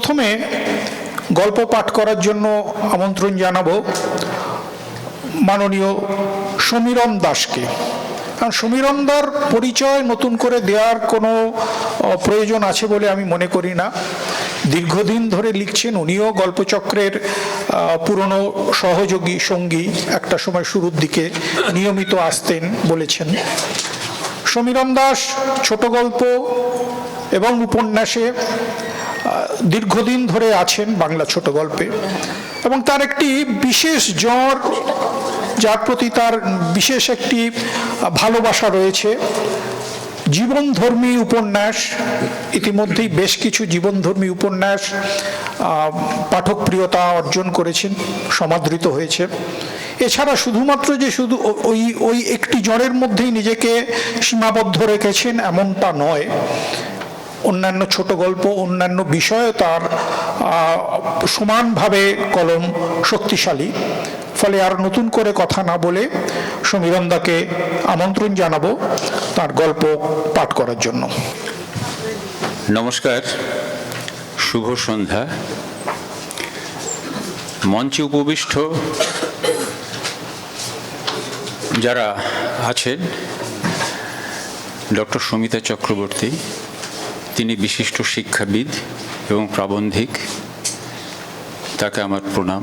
প্রথমে গল্প পাঠ করার জন্য আমন্ত্রণ জানাবো মাননীয় সমীরণ দাসকে। কারণ সমীরণদার পরিচয় নতুন করে দেওয়ার কোনো প্রয়োজন আছে বলে আমি মনে করি না। দীর্ঘদিন ধরে লিখছেন, উনিও গল্পচক্রের পুরনো সহযোগী সঙ্গী, একটা সময় শুরুর দিকে নিয়মিত আসতেন বলেছেন। সমীরণ দাস ছোট গল্প এবং উপন্যাসে দীর্ঘদিন ধরে আছেন বাংলা ছোট গল্পে, এবং তার একটি বিশেষ জ্বর, যার প্রতি তার বিশেষ একটি ভালোবাসা রয়েছে, জীবনধর্মী উপন্যাস। ইতিমধ্যেই বেশ কিছু জীবনধর্মী উপন্যাস পাঠকপ্রিয়তা অর্জন করেছেন, সমাদৃত হয়েছে। এছাড়া শুধুমাত্র যে শুধু ওই একটি জ্বরের মধ্যেই নিজেকে সীমাবদ্ধ রেখেছেন এমনটা নয়, অন্যান্য ছোট গল্প, অন্যান্য বিষয়ে তার সমানভাবে কলম শক্তিশালী। ফলে আর নতুন করে কথা না বলে সমীরণদাকে আমন্ত্রণ জানাবো তার গল্প পাঠ করার জন্য। নমস্কার, শুভ সন্ধ্যা। মঞ্চে উপবিষ্ট যারা আছেন, ডক্টর সমিতা চক্রবর্তী, তিনি বিশিষ্ট শিক্ষাবিদ এবং প্রাবন্ধিক, তাকে আমার প্রণাম।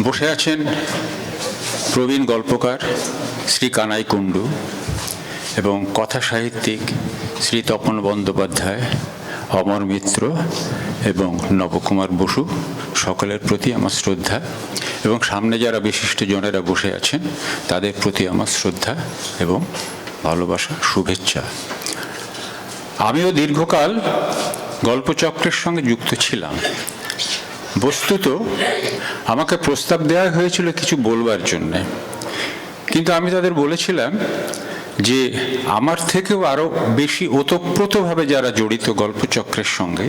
বসে আছেন প্রবীণ গল্পকার শ্রী কানাই কুণ্ডু এবং কথা সাহিত্যিক শ্রী তপন বন্দ্যোপাধ্যায়, অমর মিত্র এবং নবকুমার বসু। সকলের প্রতি আমার শ্রদ্ধা, এবং সামনে যারা বিশিষ্ট জনেরা বসে আছেন তাদের প্রতি আমার শ্রদ্ধা এবং ভালোবাসা, শুভেচ্ছা। আমিও দীর্ঘকাল গল্পচক্রের সঙ্গে যুক্ত ছিলাম। বস্তুত আমাকে প্রস্তাব দেওয়া হয়েছিল কিছু বলবার জন্যে, কিন্তু আমি তাদের বলেছিলাম যে আমার থেকেও আরও বেশি ওতপ্রোতভাবে যারা জড়িত গল্পচক্রের সঙ্গে,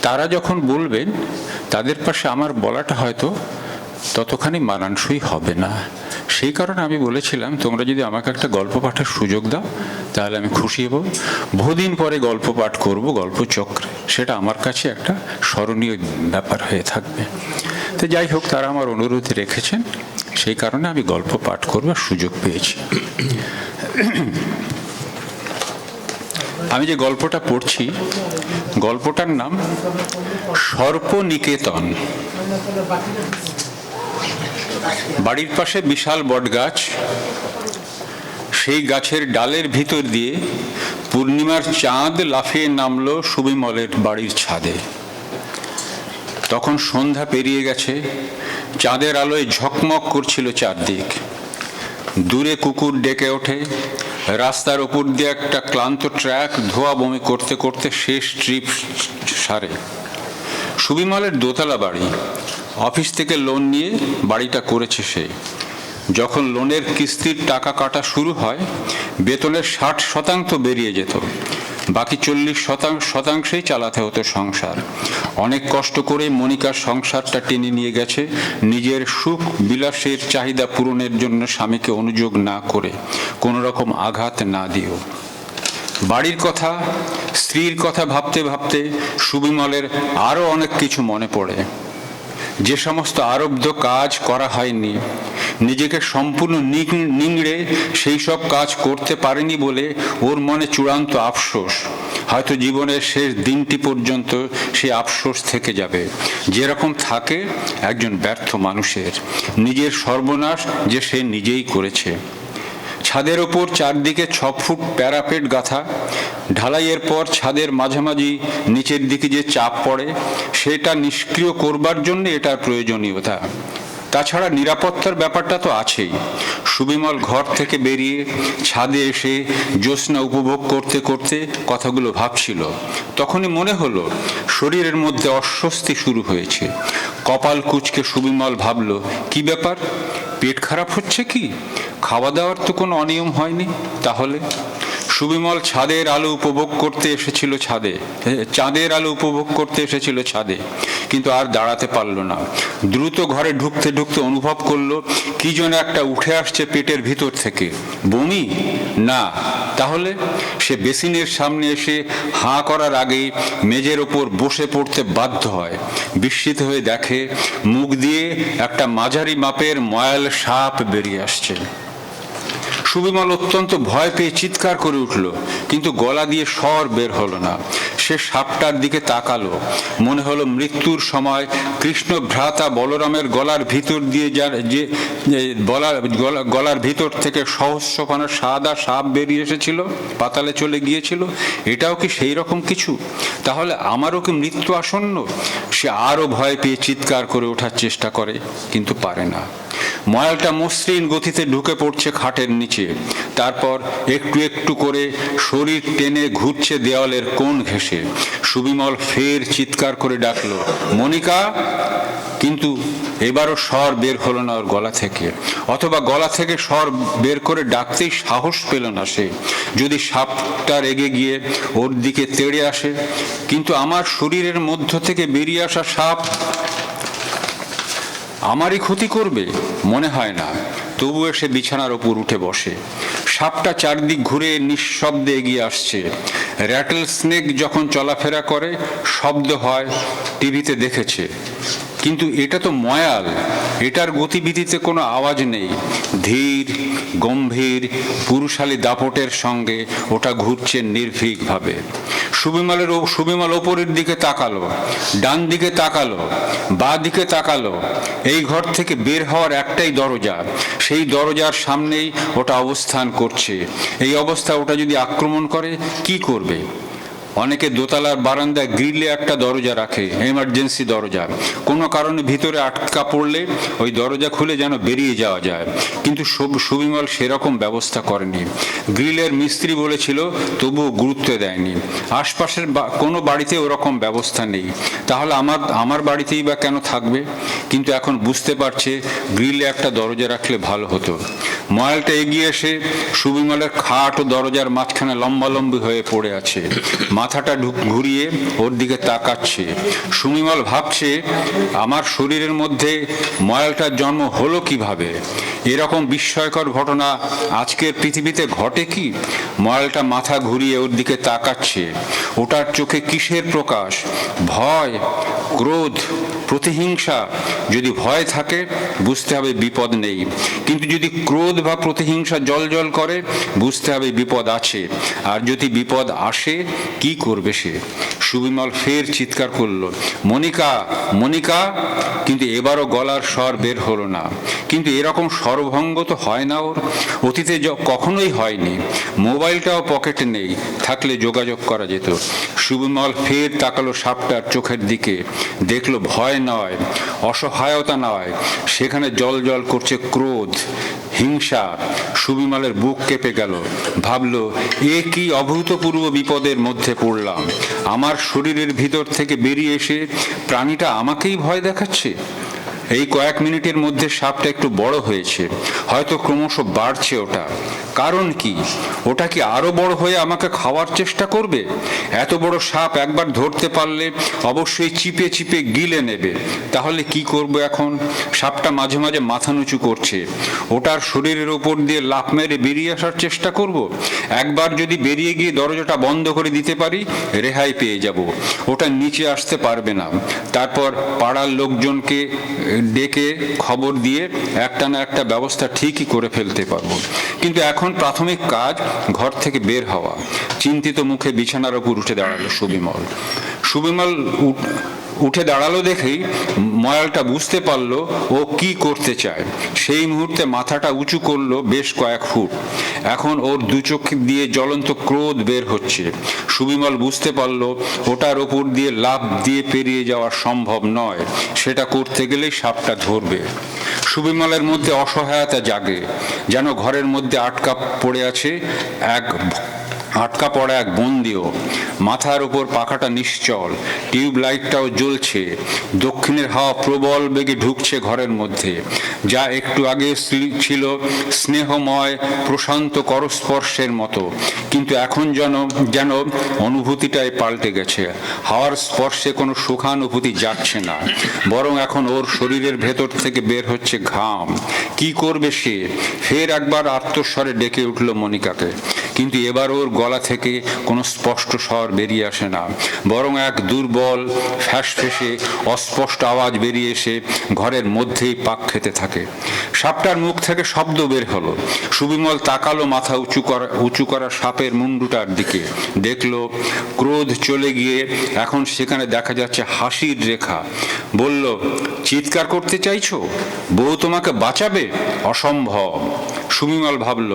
তারা যখন বলবেন তাদের পাশে আমার বলাটা হয়তো ততখানি মানানসই হবে না। সেই কারণে আমি বলেছিলাম, তোমরা যদি আমাকে একটা গল্প পাঠের সুযোগ দাও তাহলে আমি খুশি হব। বহুদিন পরে গল্প পাঠ করব গল্পচক্রে, সেটা আমার কাছে একটা স্মরণীয় ব্যাপার হয়ে থাকবে। তো যাই হোক, তারা আমার অনুরোধ রেখেছেন, সেই কারণে আমি গল্প পাঠ করবার সুযোগ পেয়েছি। আমি যে গল্পটা পড়ছি, গল্পটার নাম সর্পনিকেতন। বাড়ির পাশে বিশাল বটগাছ, সেই গাছের ডালের ভিতর দিয়ে পূর্ণিমার চাঁদ লাফিয়ে নামলো সুবিমলের বাড়ির ছাদে। তখন সন্ধ্যা পেরিয়ে গেছে, চাঁদের আলোয় ঝকমক করছিল চারদিক। দূরে কুকুর ডেকে ওঠে। রাস্তার ওপর দিয়ে একটা ক্লান্ত ট্রাক ধোয়া বমি করতে করতে শেষ ট্রিপ সারে। সুবিমলের দোতলা বাড়ি, অফিস থেকে লোন নিয়ে বাড়িটা করেছে সে। যখন লোনের কিস্তির টাকা কাটা শুরু হয়, বেতনের 60% বেরিয়ে যেত, বাকি 40% চালাতে হতো সংসার। অনেক কষ্ট করে মনিকার সংসারটা টেনে নিয়ে গেছে, নিজের সুখ বিলাসের চাহিদা পূরণের জন্য স্বামীকে অনুযোগ না করে, কোনো রকম আঘাত না দিও। বাড়ির কথা, স্ত্রীর কথা ভাবতে ভাবতে সুবিমলের আরও অনেক কিছু মনে পড়ে। যে সমস্ত আরব্ধ কাজ করা হয়নি, নিজেকে সম্পূর্ণ নিংড়ে সেই সব কাজ করতে পারেনি বলে ওর মনে চূড়ান্ত আফসোস। হয়তো জীবনের শেষ দিনটি পর্যন্ত সে আফসোস থেকে যাবে, যেরকম থাকে একজন ব্যর্থ মানুষের, নিজের সর্বনাশ যে সে নিজেই করেছে। ছাদের ওপর চারদিকে 6 ফুট প্যারাপেট গাঁথা। ঢালাইয়ের পর ছাদের মাঝামাঝি নিচের দিকে যে চাপ পড়ে, সেটা নিষ্ক্রিয় করবার জন্য এটার প্রয়োজনীয়তা। তাছাড়া নিরাপত্তার ব্যাপারটা তো আছেই। সুবিমল ঘর থেকে বেরিয়ে ছাদে এসে জ্যোৎস্না উপভোগ করতে করতে কথাগুলো ভাবছিল। তখনই মনে হলো শরীরের মধ্যে অস্বস্তি শুরু হয়েছে। কপাল কুঁচকে সুবিমল ভাবল, কি ব্যাপার, পেট খারাপ হচ্ছে কি? খাওয়া দাওয়ার তো কোনো অনিয়ম হয়নি। তাহলে সুবিমল চাঁদের আলো উপভোগ করতে এসেছিল ছাদে, কিন্তু আর দাঁড়াতে পারল না। দ্রুত ঘরে ঢুকতে ঢুকতে অনুভব করলো কি যেন একটা উঠে আসছে পেটের ভিতর থেকে। বমি? না। তাহলে সে বেসিনের সামনে এসে হাঁ করার আগেই মেজের ওপর বসে পড়তে বাধ্য হয়। বিস্মিত হয়ে দেখে মুখ দিয়ে একটা মাঝারি মাপের ময়াল সাপ বেরিয়ে আসছে। সুবিমল অত্যন্ত ভয় পেয়ে চিৎকার করে উঠল, কিন্তু গলা দিয়ে স্বর বের হলো না। সে সাপটার দিকে তাকালো। মনে হলো মৃত্যুর সময় কৃষ্ণ ভ্রাতা বলরামের গলার ভিতর দিয়ে গলার ভিতর থেকে সহস্রখানা সাদা সাপ বেরিয়ে এসেছিল, পাতালে চলে গিয়েছিল। এটাও কি সেই রকম কিছু? তাহলে আমারও কি মৃত্যু আসন্ন? সে আরো ভয় পেয়ে চিৎকার করে ওঠার চেষ্টা করে, কিন্তু পারে না। ময়ালটা মসৃণ গতিতে ঢুকে পড়ছে খাটের নিচে। তারপর একটু একটু করে শরীর টেনে ঘুরছে দেওয়ালের কোণ ঘেঁষে। সুবিমল ফের চিৎকার করে ডাকলো, মনিকা! কিন্তু এবারও স্বর বের হলো না ওর গলা থেকে, অথবা গলা থেকে স্বর বের করে ডাকতেই সাহস পেল না সে। যদি সাপটা রেগে গিয়ে ওর দিকে তেড়ে আসে, কিন্তু আমার শরীরের মধ্য থেকে বেরিয়ে আসা সাপ আমারই ক্ষতি করবে? মনে হয় না। তবুও সে বিছানার ওপর উঠে বসে। সাপটা চারদিক ঘুরে নিঃশব্দে এগিয়ে আসছে। র্যাটল স্নেক যখন চলাফেরা করে শব্দ হয়, টিভিতে দেখেছে, কিন্তু এটা তো ময়াল, এটার গতিবিধিতে কোনো আওয়াজ নেই। ধীর গম্ভীর পুরুষালী দাপটের সঙ্গে ওটা ঘুরছে নির্ভীকভাবে। সুবিমল ওপরের দিকে তাকালো, ডান দিকে তাকালো, বাঁ দিকে তাকালো। এই ঘর থেকে বের হওয়ার একটাই দরজা, সেই দরজার সামনেই ওটা অবস্থান করছে। এই অবস্থা ওটা যদি আক্রমণ করে, কি করবে? অনেকে দোতলার বারান্দায় গ্রিলে একটা দরজা রাখে, এমার্জেন্সি দরজা। কোনো কারণে ভিতরে আটকা পড়লে ওই দরজা খুলে যেন বেরিয়ে যাওয়া যায়। কিন্তু সুবিমল সেরকম ব্যবস্থা করেনি। গ্রিলের মিস্ত্রি বলেছিল, তবুও গুরুত্ব দেয়নি। আশপাশের কোনো বাড়িতে ওরকম ব্যবস্থা নেই, তাহলে আমার বাড়িতেই বা কেন থাকবে? কিন্তু এখন বুঝতে পারছে গ্রিলে একটা দরজা রাখলে ভালো হতো। ময়ালটা এগিয়ে এসে সুবিমলের খাট ও দরজার মাঝখানে লম্বালম্বি হয়ে পড়ে আছে, মাথাটা ঘুরিয়ে ওর দিকে তাকাচ্ছে। সুবিমল ভাবছে, আমার শরীরের মধ্যে ময়ালটার জন্ম হলো কিভাবে? এরকম বিস্ময়কর ঘটনা আজকের পৃথিবীতে ঘটে কি? ময়ালটা মাথা ঘুরিয়ে ওর দিকে তাকাচ্ছে। ওটার চোখে কিসের প্রকাশ? ভয়, ক্রোধ, প্রতিহিংসা? যদি ভয় থাকে বুঝতে হবে বিপদ নেই, কিন্তু যদি ক্রোধ বা প্রতিহিংসা জ্বলজ্বল করে বুঝতে হবে বিপদ আছে। আর যদি বিপদ আসে, কি করবে সে? সুবিমল ফের চিৎকার করলো, মনিকা, মনিকা! কিন্তু এবারও গলার স্বর বের হলো না। কিন্তু এরকম স্বরভঙ্গ তো হয় না ওর, অতীতে কখনোই হয়নি। মোবাইলটাও পকেটে নেই, থাকলে যোগাযোগ করা যেত। সুবিমল ফের তাকালো সাপটার চোখের দিকে, দেখলো ভয় নয়, অসহায়তা নয়, সেখানে জল জল করছে ক্রোধ, হিংসা। সুবিমলের বুক কেঁপে গেল। ভাবলো, এ কি অভূতপূর্ব বিপদের মধ্যে পড়লাম। আমার শরীরের ভিতর থেকে বেরিয়ে এসে প্রাণীটা আমাকেই ভয় দেখাচ্ছে। এই কয়েক মিনিটের মধ্যে সাপটা একটু বড় হয়েছে, হয়তো ক্রমশ বাড়ছে ওটা। কারণ কি? ওটা কি আরো বড় হয়ে আমাকে খাওয়ার চেষ্টা করবে? এত বড় সাপ একবার ধরতে পারলে অবশ্যই চিপে চিপে গিলে নেবে। তাহলে কি করব এখন? সাপটা মাঝে মাঝে মাথা নিচু করছে। ওটার শরীরের ওপর দিয়ে লাফ মেরে বেরিয়ে আসার চেষ্টা করব। একবার যদি বেরিয়ে গিয়ে দরজাটা বন্ধ করে দিতে পারি, রেহাই পেয়ে যাব। ওটা নিচে আসতে পারবে না। তারপর পাড়ার লোকজনকে ডেকে খবর দিয়ে একটা না একটা ব্যবস্থা ঠিকই করে ফেলতে পারবো। কিন্তু এখন প্রাথমিক কাজ ঘর থেকে বের হওয়া। চিন্তিত মুখে বিছানার উপর উঠে দাঁড়ালো সুবিমল উঠে দাঁড়ালো দেখেই ময়ালটা বুঝতে পারলো ও কি করতে চায়। সেই মুহূর্তে মাথাটা উঁচু করলো বেশ কয়েক ফুট। এখন ওর দু চোখ দিয়ে জ্বলন্ত ক্রোধ বের হচ্ছে। সুবিমল বুঝতে পারলো ওটার ওপর দিয়ে লাফ দিয়ে পেরিয়ে যাওয়া সম্ভব নয়। সেটা করতে গেলেই সাপটা ধরবে। সুবিমলের মধ্যে অসহায়তা জাগে, যেন ঘরের মধ্যে আটকা পড়া এক বন্দিও। মাথার উপর পাখাটা নিশ্চল, টিউব লাইটটাও জ্বলছে। দক্ষিণের হাওয়া প্রবল বেগে ঢুকছে ঘরের মধ্যে। যা একটু আগে ছিল স্নেহময় প্রশান্ত করস্পর্শের মতো, কিন্তু এখন যেন অনুভূতিটাই পাল্টে গেছে। হাওয়ার স্পর্শে কোনো সুখানুভূতি যাচ্ছে না, বরং এখন ওর শরীরের ভেতর থেকে বের হচ্ছে ঘাম। কি করবে সে? ফের একবার আত্মস্বরে ডেকে উঠল মনিকাকে, কিন্তু এবার ওর গলা থেকে কোনো স্পষ্ট স্বর বেরিয়ে আসে না, বরং এক দুর্বল ফ্যাসফেসে অস্পষ্ট আওয়াজ বেরিয়ে এসে ঘরের মধ্যেই পাক খেতে থাকে। সাপটার মুখ থেকে শব্দ বের হলো। সুবিমল তাকালো মাথা উঁচু করা সাপের মুন্ডুটার দিকে, দেখলো ক্রোধ চলে গিয়ে এখন সেখানে দেখা যাচ্ছে হাসির রেখা। বলল, চিৎকার করতে চাইছো? বউ তোমাকে বাঁচাবে? অসম্ভব। সুবিমল ভাবল,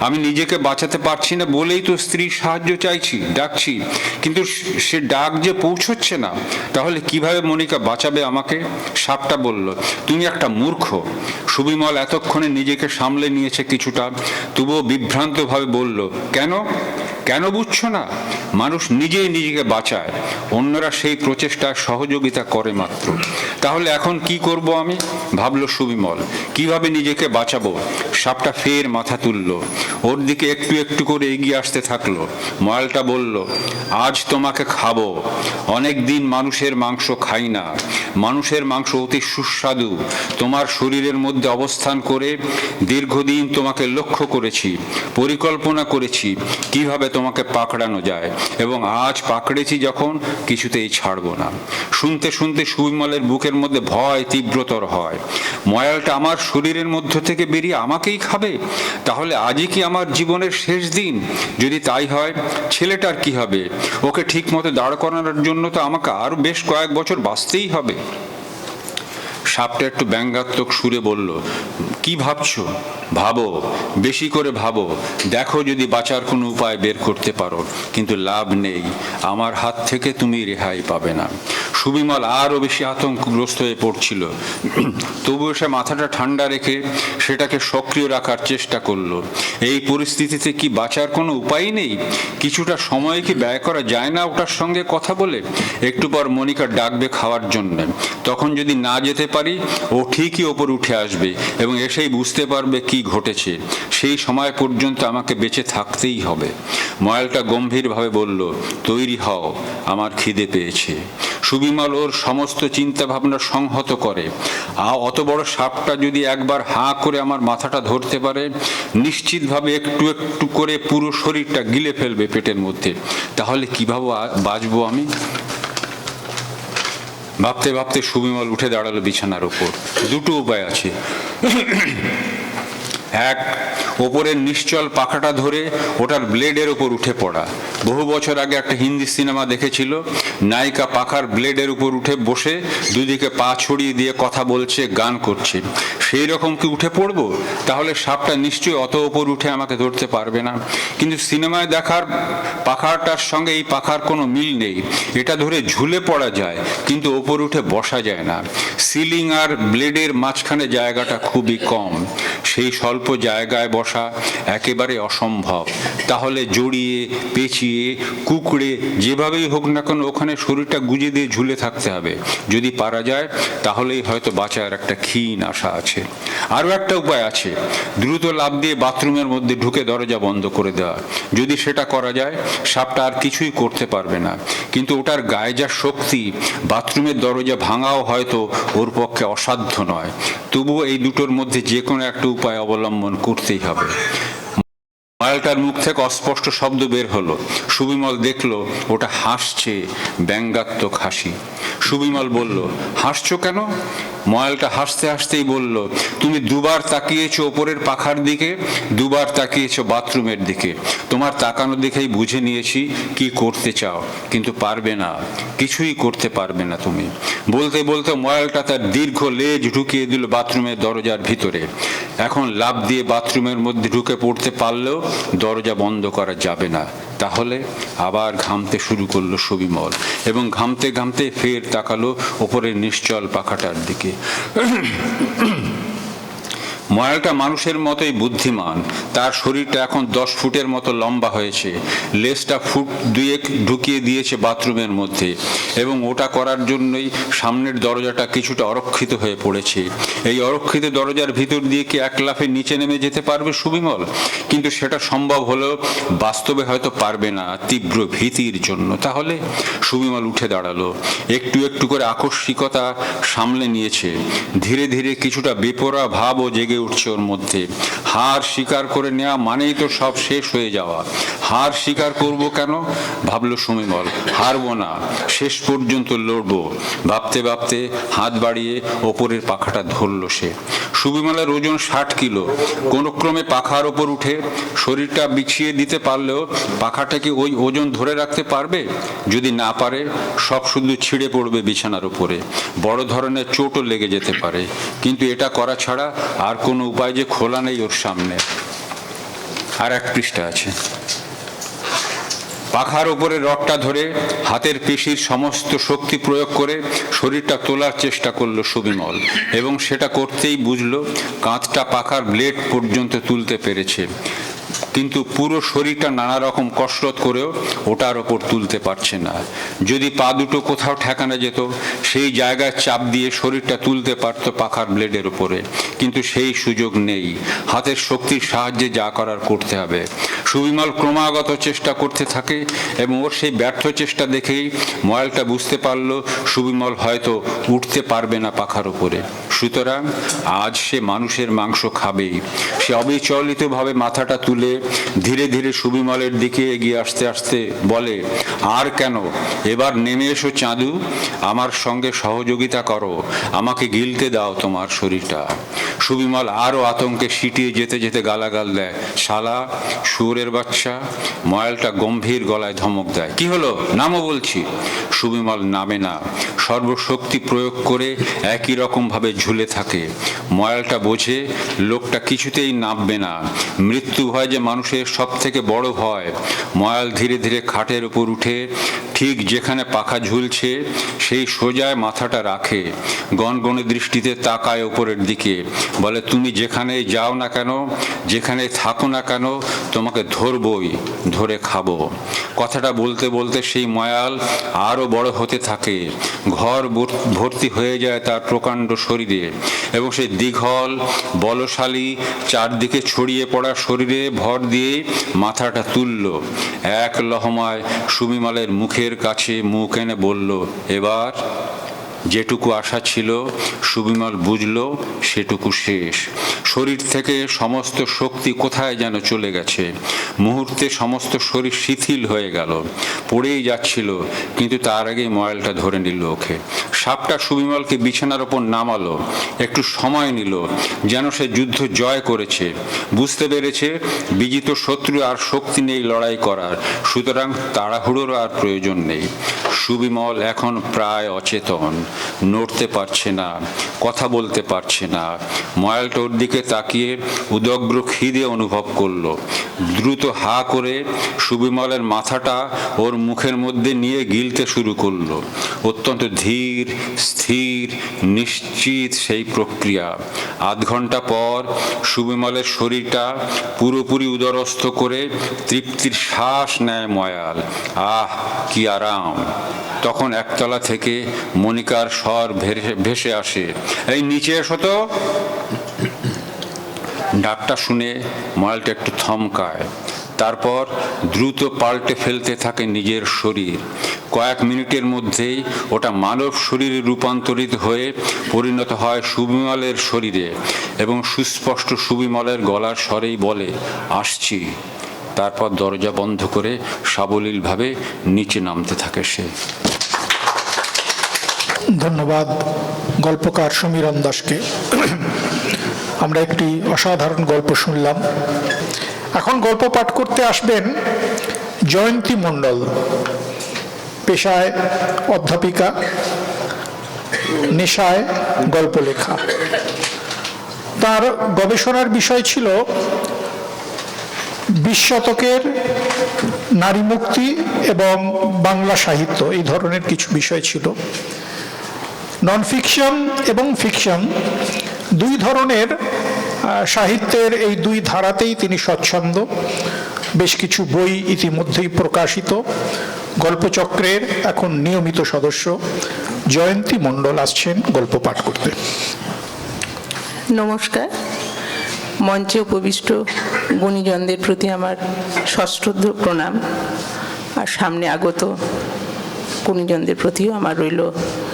আমি নিজেকে বাঁচাতে পারছি না বলেই তো স্ত্রীর সাহায্য চাইছি, ডাকছি, কিন্তু সে ডাক যে পৌঁছচ্ছে না। তাহলে কিভাবে মনিকা বাঁচাবে আমাকে? সাপটা বলল, তুমি একটা মূর্খ। সুবিমল এতক্ষণে নিজেকে সামলে নিয়েছে কিছুটা, তবুও বিভ্রান্তভাবে বলল, কেন কেন বুঝছো না? মানুষ নিজেই নিজেকে বাঁচায়, অন্যরা সেই প্রচেষ্টায় সহযোগিতা করে মাত্র। তাহলে এখন কি করব আমি? ভাবল সুবিমল, কিভাবে নিজেকে বাঁচাবো? সাপটা ফের মাথা তুলল, ওর দিকে একটু একটু করে এগিয়ে আসতে থাকলো। ময়ালটা বলল, আজ তোমাকে খাবো। অনেক দিন মানুষের মাংস খাই না। মানুষের মাংস অতি সুস্বাদু। তোমার শরীরের মধ্যে অবস্থান করে দীর্ঘদিন তোমাকে লক্ষ্য করেছি, পরিকল্পনা করেছি কিভাবে তোমাকে পাকড়ানো যায়, এবং আজ পাকড়েছি যখন কিছুতেই ছাড়বো না। শুনতে শুনতে সুবিমলের বুকের মধ্যে ভয় তীব্রতর হয়। ময়ালটা আমার শরীরের মধ্য থেকে বেরিয়ে আমাকেই খাবে? তাহলে আজই কি আমার জীবনের শেষ দিন? যদি তাই হয়, ছেলেটার কি হবে? ওকে ঠিক মতো দাঁড় করানোর জন্য তো আমাকে আরো বেশ কয়েক বছর বাঁচতেই হবে। সাপটা একটু ব্যঙ্গাত্মক সুরে বলল, কি ভাবছো? ভাবো, বেশি করে ভাবো, দেখো যদি বাঁচার কোনো উপায় বের করতে পারো, কিন্তু লাভ নেই, আমার হাত থেকে তুমি রেহাই পাবে না। সুবিমল আরও বেশি আতঙ্কগ্রস্ত হয়ে পড়ছিল, তবুও সে মাথাটা ঠান্ডা রেখে সেটাকে সক্রিয় রাখার চেষ্টা করলো। এই পরিস্থিতিতে কি বাঁচার কোনো উপায় নেই? কিছুটা সময় কি ব্যয় করা যায় না ওটার সঙ্গে কথা বলে? একটু পর মনিকা ডাকবে খাওয়ার জন্য, তখন যদি না যেতে পারি, ও ঠিকই ওপর উঠে আসবে এবং এসেই বুঝতে পারবে কি ঘটেছে। সেই সময় পর্যন্ত আমাকে বেঁচে থাকতেই হবে। ময়ালটা গম্ভীরভাবে বলল, তৈরি হও, আমার খিদে পেয়েছে। সুবিমল ওর সমস্ত চিন্তা ভাবনা সংহত করে। অত বড় সাপটা যদি একবার হাঁ করে আমার মাথাটা ধরতে পারে, নিশ্চিতভাবে একটু একটু করে পুরো শরীরটা গিলে ফেলবে পেটের মধ্যে। তাহলে কিভাবে বাঁচবো আমি? ভাবতে ভাবতে সুবিমল উঠে দাঁড়ালো বিছানার ওপর। দুটো উপায় আছে। এক, ওপরের নিশ্চল পাখাটা ধরে ওটার ব্লেডের ওপর উঠে পড়া। বহু বছর আগে একটা হিন্দি সিনেমা দেখেছিল, নায়িকা পাখার ব্লেডের উপর উঠে বসে দুদিকে পা ছড়িয়ে দিয়ে কথা বলছে, গান করছে। সেই রকম কি উঠে পড়বো? তাহলে সাপটা নিশ্চয়ই অত ওপর উঠে আমাকে ধরতে পারবে না। কিন্তু সিনেমায় দেখার পাখাটার সঙ্গে এই পাখার কোনো মিল নেই। এটা ধরে ঝুলে পড়া যায়, কিন্তু ওপর উঠে বসা যায় না। সিলিং আর ব্লেডের মাঝখানে জায়গাটা খুবই কম, সেই স্বল্প জায়গায় বসা একেবারে অসম্ভব। তাহলে জড়িয়ে পেঁচিয়ে কুকড়ে যেভাবেই হোক না কেন ওখানে শরীরটা গুজে দিয়ে ঝুলে থাকতে হবে। যদি পারা যায় তাহলেই হয়তো বাঁচার একটা ক্ষীণ আশা আছে। আরও একটা উপায় আছে, দ্রুত লাফ দিয়ে বাথরুমের মধ্যে ঢুকে দরজা বন্ধ করে দেওয়া। যদি সেটা করা যায়, সাপটা আর কিছুই করতে পারবে না। কিন্তু ওটার গায়ে যা শক্তি, বাথরুমের দরজা ভাঙাও হয়তো ওর পক্ষে অসাধ্য নয়। তবুও এই দুটোর মধ্যে যে কোনো একটা উপায় অবলম্বন করতেই হবে। ময়ালটার মুখ থেকে অস্পষ্ট শব্দ বের হলো। সুবিমল দেখলো ওটা হাসছে, ব্যঙ্গাত্মক হাসি। সুবিমল বলল, হাসছো কেন? ময়ালটা হাসতে হাসতেই বলল, তুমি দুবার তাকিয়েছো ওপরের পাখার দিকে, দুবার তাকিয়েছো বাথরুমের দিকে। তোমার তাকানো দেখেই বুঝে নিয়েছি কি করতে চাও, কিন্তু পারবে না, কিছুই করতে পারবে না তুমি। বলতে বলতে ময়ালটা তার দীর্ঘ লেজ ঢুকিয়ে দিল বাথরুমের দরজার ভিতরে। এখন লাফ দিয়ে বাথরুমের মধ্যে ঢুকে পড়তে পারলেও দরজা বন্ধ করা যাবে না। তাহলে আবার ঘামতে শুরু করলো সুবিমল, এবং ঘামতে ঘামতে ফের তাকালো ওপরের নিশ্চল পাখাটার দিকে। ময়ালটা মানুষের মতোই বুদ্ধিমান। তার শরীরটা এখন 10 ফুটের মতো লম্বা হয়েছে, লেজটা ফুট 2 ঢুকিয়ে দিয়েছে বাথরুমের মধ্যে, এবং ওটা করার জন্যই সামনের দরজাটা কিছুটা অরক্ষিত হয়ে পড়েছে। এই অরক্ষিত দরজার ভিতর দিয়ে কি এক লাফে নিচে নেমে যেতে পারবে সুবিমল? কিন্তু সেটা সম্ভব হলেও বাস্তবে হয়তো পারবে না, তীব্র ভীতির জন্য। তাহলে সুবিমল উঠে দাঁড়ালো, একটু একটু করে আকস্মিকতা সামলে নিয়েছে। ধীরে ধীরে কিছুটা বেপরোয়া ভাবও জেগে উঠছে ওর মধ্যে। হার স্বীকার করে নেওয়া মানেই তো সব শেষ হয়ে যাওয়া। হার স্বীকার করব কেন, ভাবলো সুবিমল। হারবো না, শেষ পর্যন্ত লড়বো। ভাবতে ভাবতে হাত বাড়িয়ে ওপরের পাখাটা ধরল সে। সুবিমলের ওজন 60 কিলো। কোনো ক্রমে পাখার ওপর উঠে শরীরটা বিছিয়ে দিতে পারলেও পাখাটাকে ওই ওজন ধরে রাখতে পারবে? যদি না পারে, সব শুধু ছিঁড়ে পড়বে বিছানার উপরে, বড় ধরনের চোটও লেগে যেতে পারে। কিন্তু এটা করা ছাড়া আর কোনো উপায় যে খোলা নেই ওর সামনে। আর এক পৃষ্ঠা আছে। পাখার ওপরে রডটা ধরে হাতের পেশির সমস্ত শক্তি প্রয়োগ করে শরীরটা তোলার চেষ্টা করলো সুবিমল, এবং সেটা করতেই বুঝলো কাঁধটা পাখার ব্লেড পর্যন্ত তুলতে পেরেছে। কিন্তু পুরো শরীরটা নানা রকম কসরত করেও ওটার ওপর তুলতে পারছে না। যদি পা দুটো কোথাও ঠেকানো যেত, সেই জায়গায় চাপ দিয়ে শরীরটা তুলতে পারত পাখার ব্লেডের উপরে, কিন্তু সেই সুযোগ নেই। হাতের শক্তির সাহায্যে যা করার করতে হবে। সুবিমল ক্রমাগত চেষ্টা করতে থাকে, এবং ওর সেই ব্যর্থ চেষ্টা দেখেই ময়ালটা বুঝতে পারল সুবিমল হয়তো উঠতে পারবে না পাখার উপরে। সুতরাং আজ সে মানুষের মাংস খাবেই। সে অবিচলিতভাবে মাথাটা তুলে ধীরে ধীরে সুবিমলের দিকে এগিয়ে আসতে আসতে বলে, আর কেন, এবার নেমে এসো চাঁদু, আমার সঙ্গে সহযোগিতা করো, আমাকে গিলতে দাও তোমার শরীরটা। সুবিমল আরও আতঙ্কে সিটিয়ে যেতে যেতে গালাগাল দেয়, শালা, শুয়োরের বাচ্চা। ময়ালটা গম্ভীর গলায় ধমক দেয়, কি হলো, নামো বলছি। সুবিমল নামে না, সর্বশক্তি প্রয়োগ করে একই রকমভাবে ঝুলে থাকে। ময়ালটা বোঝে লোকটা কিছুতেই নামবে না। মৃত্যু ভয় যে মানুষের সব থেকে বড় ভয়। ময়াল ধীরে ধীরে খাটের উপর উঠে ঠিক যেখানে পাখা ঝুলছে সেই সোজায় মাথাটা রাখে, গনগনে দৃষ্টিতে তাকায় ওপরের দিকে, বলে, তুমি যেখানেই যাও না কেন, যেখানে থাকো না কেন, তোমাকে ধরবই, ধরে খাবো। কথাটা বলতে বলতে সেই ময়াল আরও বড় হতে থাকে। ঘর ভর্তি হয়ে যায় তার প্রকাণ্ড শরীরে, এবং সেই দীঘল বলশালী চারদিকে ছড়িয়ে পড়া শরীরে ভর দিয়ে মাথাটা তুলল। এক লহমায় সুবিমলের মুখের কাছে মুখ এনে বলল, এবার? যেটুকু আশা ছিল সুবিমল বুঝল সেটুকু শেষ। শরীর থেকে সমস্ত শক্তি কোথায় যেন চলে গেছে। মুহূর্তে সমস্ত শরীর শিথিল হয়ে গেল, পড়েই যাচ্ছিল, কিন্তু তার আগেই ময়ালটা ধরে নিল ওকে। সাপটা সুবিমলকে বিছানার ওপর নামালো, একটু সময় নিল, যেন সে যুদ্ধ জয় করেছে। বুঝতে পেরেছে বিজিত শত্রু আর শক্তি নেই লড়াই করার, সুতরাং তাড়াহুড়োর আর প্রয়োজন নেই। সুবিমল এখন প্রায় অচেতন, নড়তে পারছে না, কথা বলতে পারছে না। ময়ালটা ওর দিকে তাকিয়ে উদগ্র খিদে অনুভব করলো। দ্রুত হা করে সুবিমলের মাথাটা ওর মুখের মধ্যে নিয়ে গিলতে শুরু করলো। অত্যন্ত ধীর, স্থির, নিশ্চিত সেই প্রক্রিয়া। আধ ঘন্টা পর সুবিমলের শরীরটা পুরোপুরি উদরস্থ করে তৃপ্তির শ্বাস নেয় ময়াল। আহ, কি আরাম! তখন একতলা থেকে মনিকার স্বর ভেসে আসে, এই নিচে এসো তো। ডাকটা শুনে ময়ালটা একটু থমকায়, তারপর দ্রুত পাল্টে ফেলতে থাকে নিজের শরীর। কয়েক মিনিটের মধ্যেই ওটা মানব শরীরে রূপান্তরিত হয়ে পরিণত হয় সুবিমলের শরীরে, এবং সুস্পষ্ট সুবিমলের গলার স্বরেই বলে, আসছি। তারপর দরজা বন্ধ করে সাবলীলভাবে নিচে নামতে থাকে সে। ধন্যবাদ গল্পকার সমীরণ দাসকে। আমরা একটি অসাধারণ গল্প শুনলাম। এখন গল্প পাঠ করতে আসবেন জয়ন্তী মণ্ডল, পেশায় অধ্যাপিকা, নেশায় গল্প লেখা। তার গবেষণার বিষয় ছিল 20 শতকের নারী মুক্তি এবং বাংলা সাহিত্য, এই ধরনের কিছু বিষয় ছিল। নন ফিকশন এবং ফিকশন দুই ধরনের সাহিত্যের এই দুই ধারাতেই তিনি স্বচ্ছন্দ। বেশ কিছু বই ইতিমধ্যেই প্রকাশিত। গল্পচক্রের এখন নিয়মিত সদস্য জয়ন্তী মণ্ডল আসছেন গল্প পাঠ করতে। নমস্কার। মঞ্চে উপবিষ্ট গুণীজনদের প্রতি আমার সশ্রদ্ধ প্রণাম, আর সামনে আগত গুণীজনদের প্রতিও আমার রইল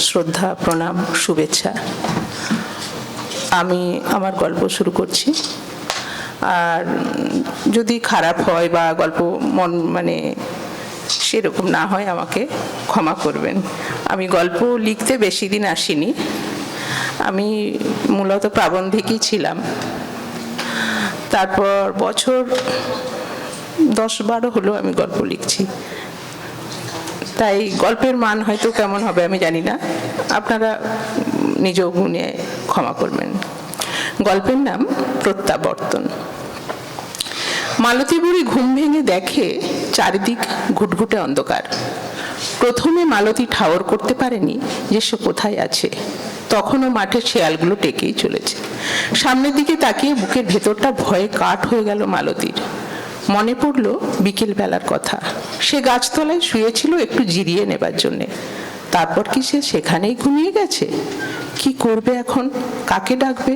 শ্রদ্ধা, প্রণাম, শুভেচ্ছা। আমি আমার গল্প শুরু করছি। আর যদি খারাপ হয় বা গল্প সেরকম না হয় আমাকে ক্ষমা করবেন। আমি গল্প লিখতে বেশি দিন আসিনি। আমি মূলত প্রাবন্ধিকই ছিলাম। তারপর বছর 10-12 হলো আমি গল্প লিখছি। তাই গল্পের মান হয়তো কেমন হবে আমি জানি না, আপনারা নিজ গুণে ক্ষমা করবেন। গল্পের নাম প্রত্যাবর্তন। মালতী বুড়ি ঘুম ভেঙে দেখে চারিদিক ঘুটঘুটে অন্ধকার। প্রথমে মালতী ঠাওর করতে পারেনি যে সে কোথায় আছে। তখনও মাঠের শেয়ালগুলো টেকেই চলেছে। সামনের দিকে তাকিয়ে বুকের ভেতরটা ভয়ে কাঠ হয়ে গেল মালতীর। মনে পড়ল বিকেল বেলার কথা। সে গাছতলায় শুয়েছিল একটু জিরিয়ে নেবার জন্যে। তারপর কি সে সেখানেই ঘুমিয়ে গেছে? কি করবে এখন? কাকে ডাকবে?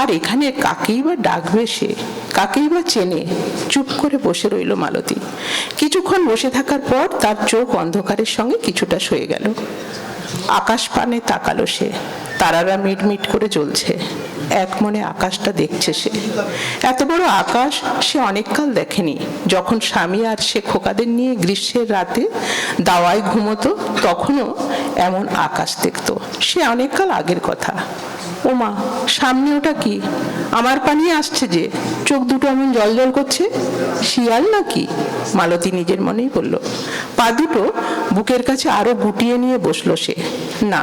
আর এখানে কাকেই বা ডাকবে সে? কাকেই বা চেনে? চুপ করে বসে রইল মালতী। কিছুক্ষণ বসে থাকার পর তার চোখ অন্ধকারের সঙ্গে কিছুটা সয়ে গেল। আকাশ পানে তাকালো সে। তারারা মিটমিট করে জ্বলছে। এক মনে আকাশটা দেখছে সে। এত বড় আকাশ সে অনেককাল দেখেনি। যখন স্বামী আর সে খোকাদের নিয়ে গ্রীষ্মের রাতে দাওয়ায় ঘুমোতো, তখনও এমন আকাশ দেখতো। সে অনেককাল আগের কথা। ওমা, সামনে ওটা কি? আমার পানি আসছে যে, চোখ দুটো এমন জল জল করছে। শিয়াল নাকি? মালতী নিজের মনেই বলল। পা দুটো বুকের কাছে আরো গুটিয়ে নিয়ে বসলো সে। না,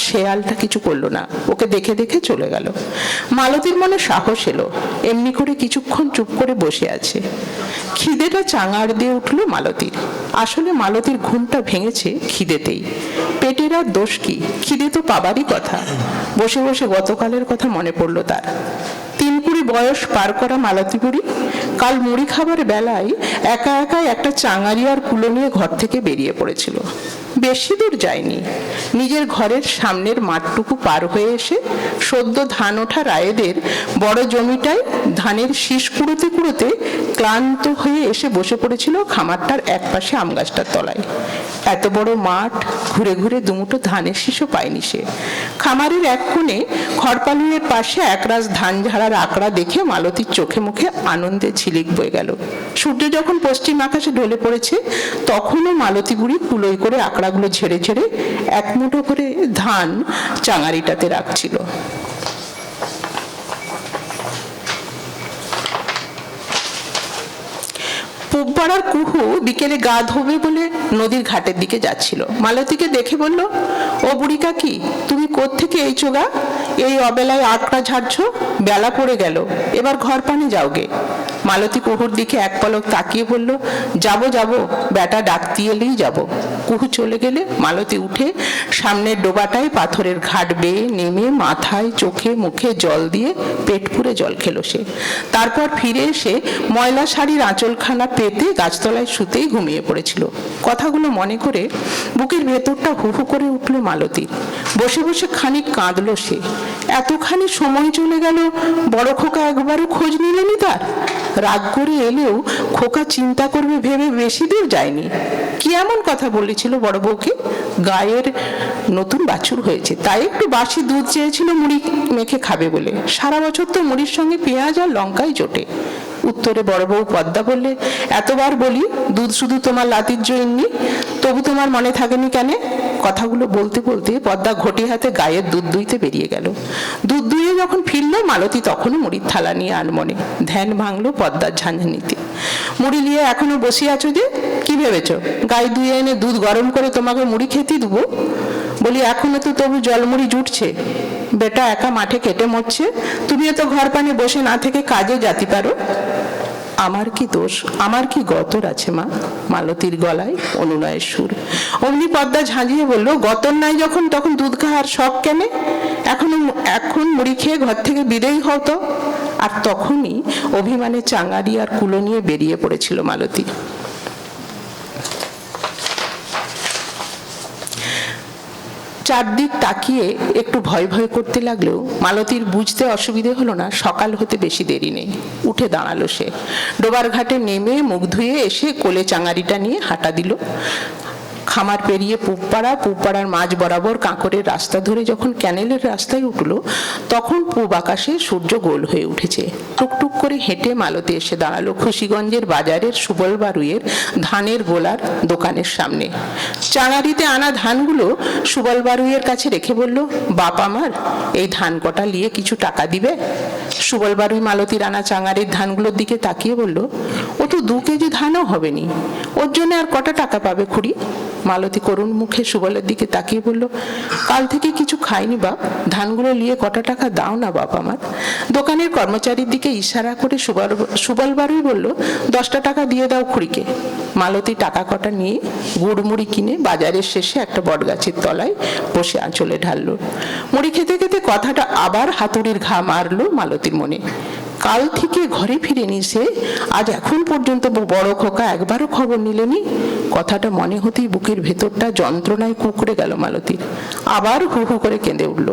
শেয়ালটা কিছু করলো না, ওকে দেখে দেখে চলে গেল। মালতীর মনে সাহস এলো। এমনি করে কিছুক্ষণ চুপ করে বসে আছে। খিদেটা চাঙার দিয়ে উঠলো মালতীর। আসলে মালতীর ঘুমটা ভেঙেছে খিদেতেই। পেটের আর দোষ কি? খিদে তো পাবারই কথা। বসে বসে গতকালের কথা মনে পড়লো তার। 3 কুড়ি বয়স পার করা মালতী বুড়ি কাল মুড়ি খাবার বেলায় একা একাই একটা চাঙারিয়ার কুলো নিয়ে ঘর থেকে বেরিয়ে পড়েছিল। বেশি দূর যায়নি। নিজের ঘরের সামনের মাঠটুকু পার হয়ে এসে সদ্য ধান ওঠা রায়েদের বড় জমিটায় ধানের শীষ কুড়োতে কুড়োতে ক্লান্ত হয়ে এসে বসে পড়েছিল খামারটার একপাশে আম গাছটার তলায়। এত বড় মাঠ ঘুরে ঘুরে দুমুঠো ধানের শীষও পায়নি সে। খামারের এক কোণে খড়পালুয়ের পাশে একরাশ ধান ঝাড়ার আঁকড়া দেখে মালতীর চোখে মুখে আনন্দে ঝিলিক বয়ে গেল। সূর্য যখন পশ্চিম আকাশে ঢলে পড়েছে, তখনও মালতী বুড়ি কুলোয় করে আঁকড়াগুলো ঝেড়ে ঝেড়ে এক মুঠো করে ধান চাঙারিটাতে রাখছিল। পুবপাড়ার কুহু বিকেলে গা ধোবে বলে নদীর ঘাটের দিকে যাচ্ছিল। মালতীকে দেখে বলল, ও বুড়ি কাকি, তুমি কোত্থেকে এই চোগা? এই অবেলায় আঁকড়া ঝাড়ছো? বেলা পড়ে গেল, এবার ঘর পানে যাওগে। মালতী কুহুর দিকে এক পলক তাকিয়ে বলল, যাবো যাবো, বেটা ডাকতে এলেই যাব। কুহু চলে গেলে মালতী উঠে সামনের ডোবাটায় পাথরের ঘাট বেয়ে নেমে মাথায় চোখে মুখে জল দিয়ে পেট পুরে জল খেলো সে। তারপর ফিরে এসে ময়লা শাড়ির আঁচলখানা পেতে গাছতলায় শুতেই ঘুমিয়ে পড়েছিল। কথাগুলো মনে করে বুকের ভেতরটা হু হু করে উঠল মালতী। বসে বসে খানিক কাঁদলো সে। এতখানি সময় চলে গেল, বড় খোকা একবারও খোঁজ নিলেনি তার। রাগ করে এলেও খোকা চিন্তা করবে ভেবে বেশি দূর যায়নি। কি এমন কথা বলেছিল বড় বউকে? গায়ের নতুন বাছুর হয়েছে, তাই একটু বাসি দুধ চেয়েছিল মুড়ি মেখে খাবে বলে। সারা বছর তো মুড়ির সঙ্গে পেঁয়াজ আর লঙ্কাই জোটে। উত্তরে বড় বউ পদ্মা বললে, এতবার বলি দুধ শুধু তোমার লাতির জন্যি, তবু তোমার মনে থাকেনি কেন? কথাগুলো বলতে বলতে পদ্মা ঘটি হাতে গায়ের দুধ দুইতে বেরিয়ে গেল। দুধ দুইয়ে যখন ফিরল, মালতী তখনও মুড়ির থালা নিয়ে আনমনে। ধ্যান ভাঙলো পদ্মার ঝাঁঝানিতে। মুড়ি নিয়ে এখনো বসে আছো যে? কি ভেবেছ গায়ে দুয়ে এনে দুধ গরম করে তোমাকে মুড়ি খেতে দেবো? বলি এখনো তো তবু জলমুড়ি জুটছে। বেটা একা মাঠে কেটে মরছে, তুমিও তো ঘর পানে বসে না থেকে কাজে যেতে পারো। আমার কি দোষ, আমার কি গতর আছে মা? মালতীর গলায় অনুনয়ের সুর। অমনি পদ্মা ঝাঁঝিয়ে বলল, গতর নাই যখন তখন দুধ খাওয়ার শখ কেন? এখন মুড়ি খেয়ে ঘর থেকে বিদেয় হও তো। আর তখনই অভিমানে চাঙারি আর কুলো নিয়ে বেরিয়ে পড়েছিল মালতী। চারদিক তাকিয়ে একটু ভয় ভয় করতে লাগলেও মালতীর বুঝতে অসুবিধে হলো না সকাল হতে বেশি দেরি নেই। উঠে দাঁড়ালো সে, ডোবার ঘাটে নেমে মুখ ধুয়ে এসে কোলে চাঙারিটা নিয়ে হাঁটা দিল। খামার পেরিয়ে পুবপাড়ার মাঝ বরাবর কাঁকরের রাস্তা ধরে যখন ক্যানেলের রাস্তায় উঠল, তখন পূব আকাশে সূর্য গোল হয়ে উঠেছে। টুকটুক করে হেঁটে মালতী এসে দাঁড়ালো খুশিগঞ্জের বাজারের সুবল বারুইয়ের ধানের গোলার দোকানের সামনে। চাঙারিতে আনা ধানগুলো সুবল বারুইয়ের কাছে রেখে বলল, বাপ আমার, এই ধান কটা নিয়ে কিছু টাকা দিবে? সুবল বারুই মালতীর আনা চাঙারির ধানগুলোর দিকে তাকিয়ে বলল, ও তো 2 কেজি ধানও হবে নি, ওর জন্য আর কটা টাকা পাবে খুড়ি? মালতী করুণ মুখে সুবলের দিকে তাকিয়ে বলল, কাল থেকে কিছু খাইনি বাপ, ধানগুলো নিয়ে কটা টাকা দাও না বাপ আমার। দোকানের কর্মচারীর দিকে ইশারা করে সুবল বারুই বলল, 10টা টাকা দিয়ে দাও খুড়িকে। মালতী টাকা কটা নিয়ে গুড়মুড়ি কিনে বাজারের শেষে একটা বটগাছের তলায় বসে আঁচলে ঢাললো। মুড়ি খেতে খেতে কথাটা আবার হাতুড়ির ঘা মারলো মালতীর মনে। কাল থেকে ঘরে ফিরেনি সে, আজ এখন পর্যন্ত বড় খোকা একবারও খবর নিলেনি। কথাটা মনে হতেই বুকের ভেতরটা যন্ত্রণায় কুঁকড়ে গেল মালতীর। আবার হু হু করে কেঁদে উঠল।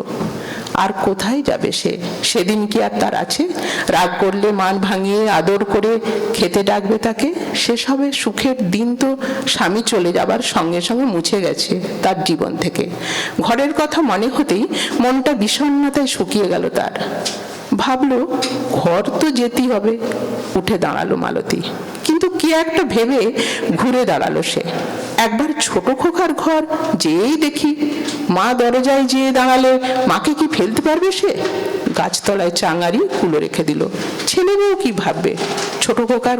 আর কোথায় যাবে সে? সেদিন কি আর তার আছে? রাগ করলে মান ভাঙিয়ে আদর করে খেতে ডাকবে তাকে? সেসবের সুখের দিন তো স্বামী চলে যাবার সঙ্গে সঙ্গে মুছে গেছে তার জীবন থেকে। ঘরের কথা মনে হতেই মনটা বিষণ্ণতায় শুকিয়ে গেল তার। ভাবলো, ঘর তো যেতেই হবে। উঠে দাঁড়ালো মালতী, কিন্তু কি একটা ভেবে ঘুরে দাঁড়ালো সে। একবার ছোট খোকার ঘর যেই দেখি, মা দরজায় যেয়ে দাঁড়ালে মাকে কি ফেলতে পারবে সে? গাছতলায় চাঙারি কুলো রেখে দিল। ছেলে মেয়েও কি ভাববে? ছোট খোকার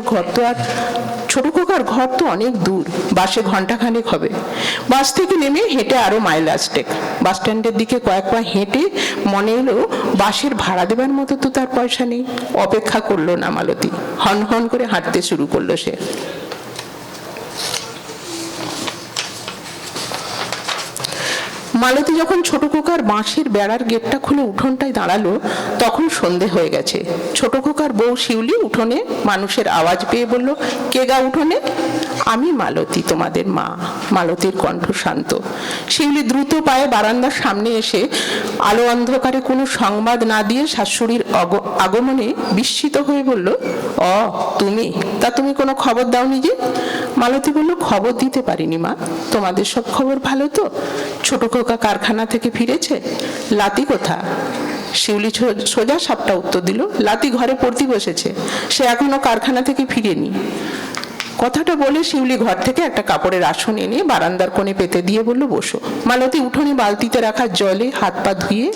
ঘর তো অনেক দূর, বাসে ঘন্টাখানেক হবে। বাস থেকে নেমে হেঁটে আরো মাইল আসটেক। বাস স্ট্যান্ডের দিকে কয়েক পা হেঁটে মনে এলো বাসের ভাড়া দেবার মতো তো তার পয়সা নেই। অপেক্ষা করলো না মালতী, হন হন করে হাঁটতে শুরু করলো সে। মালতী যখন ছোট খোকার বাঁশের বেড়ার গেটটা খুলে উঠোনটায় দাঁড়ালো, তখন সন্ধে হয়ে গেছে। ছোট খোকার বউ শিউলি উঠোনে মানুষের আওয়াজ পেয়ে বলল, কে গা উঠোনে? আমি মালতী, তোমাদের মা। মালতীর কণ্ঠ শান্ত। শিউলি দ্রুত পায়ে বারান্দার সামনে এসে আলো অন্ধকারে কোনো সংবাদ না দিয়ে শাশুড়ির আগমনে বিস্মিত হয়ে বলল, তুমি? তা তুমি কোনো খবর দাওনি যে? মালতী বলল, খবর দিতে পারিনি মা। তোমাদের সব খবর ভালো তো? ছোট খোকা কারখানা থেকে ফিরেছে? লাতি কোথা? শিউলি সোজা সাপটা উত্তর দিল, লাতি ঘরে পড়তে বসেছে, সে এখনো কারখানা থেকে ফিরেনি। কথাটা বলে শিউলি ঘর থেকে একটা কাপড়ের আসন এনে বারান্দার কোণে পেতে দিয়ে বলল, বসো। মালতী উঠোনে বালতিতে রাখা জলে হাত পা ধুয়ে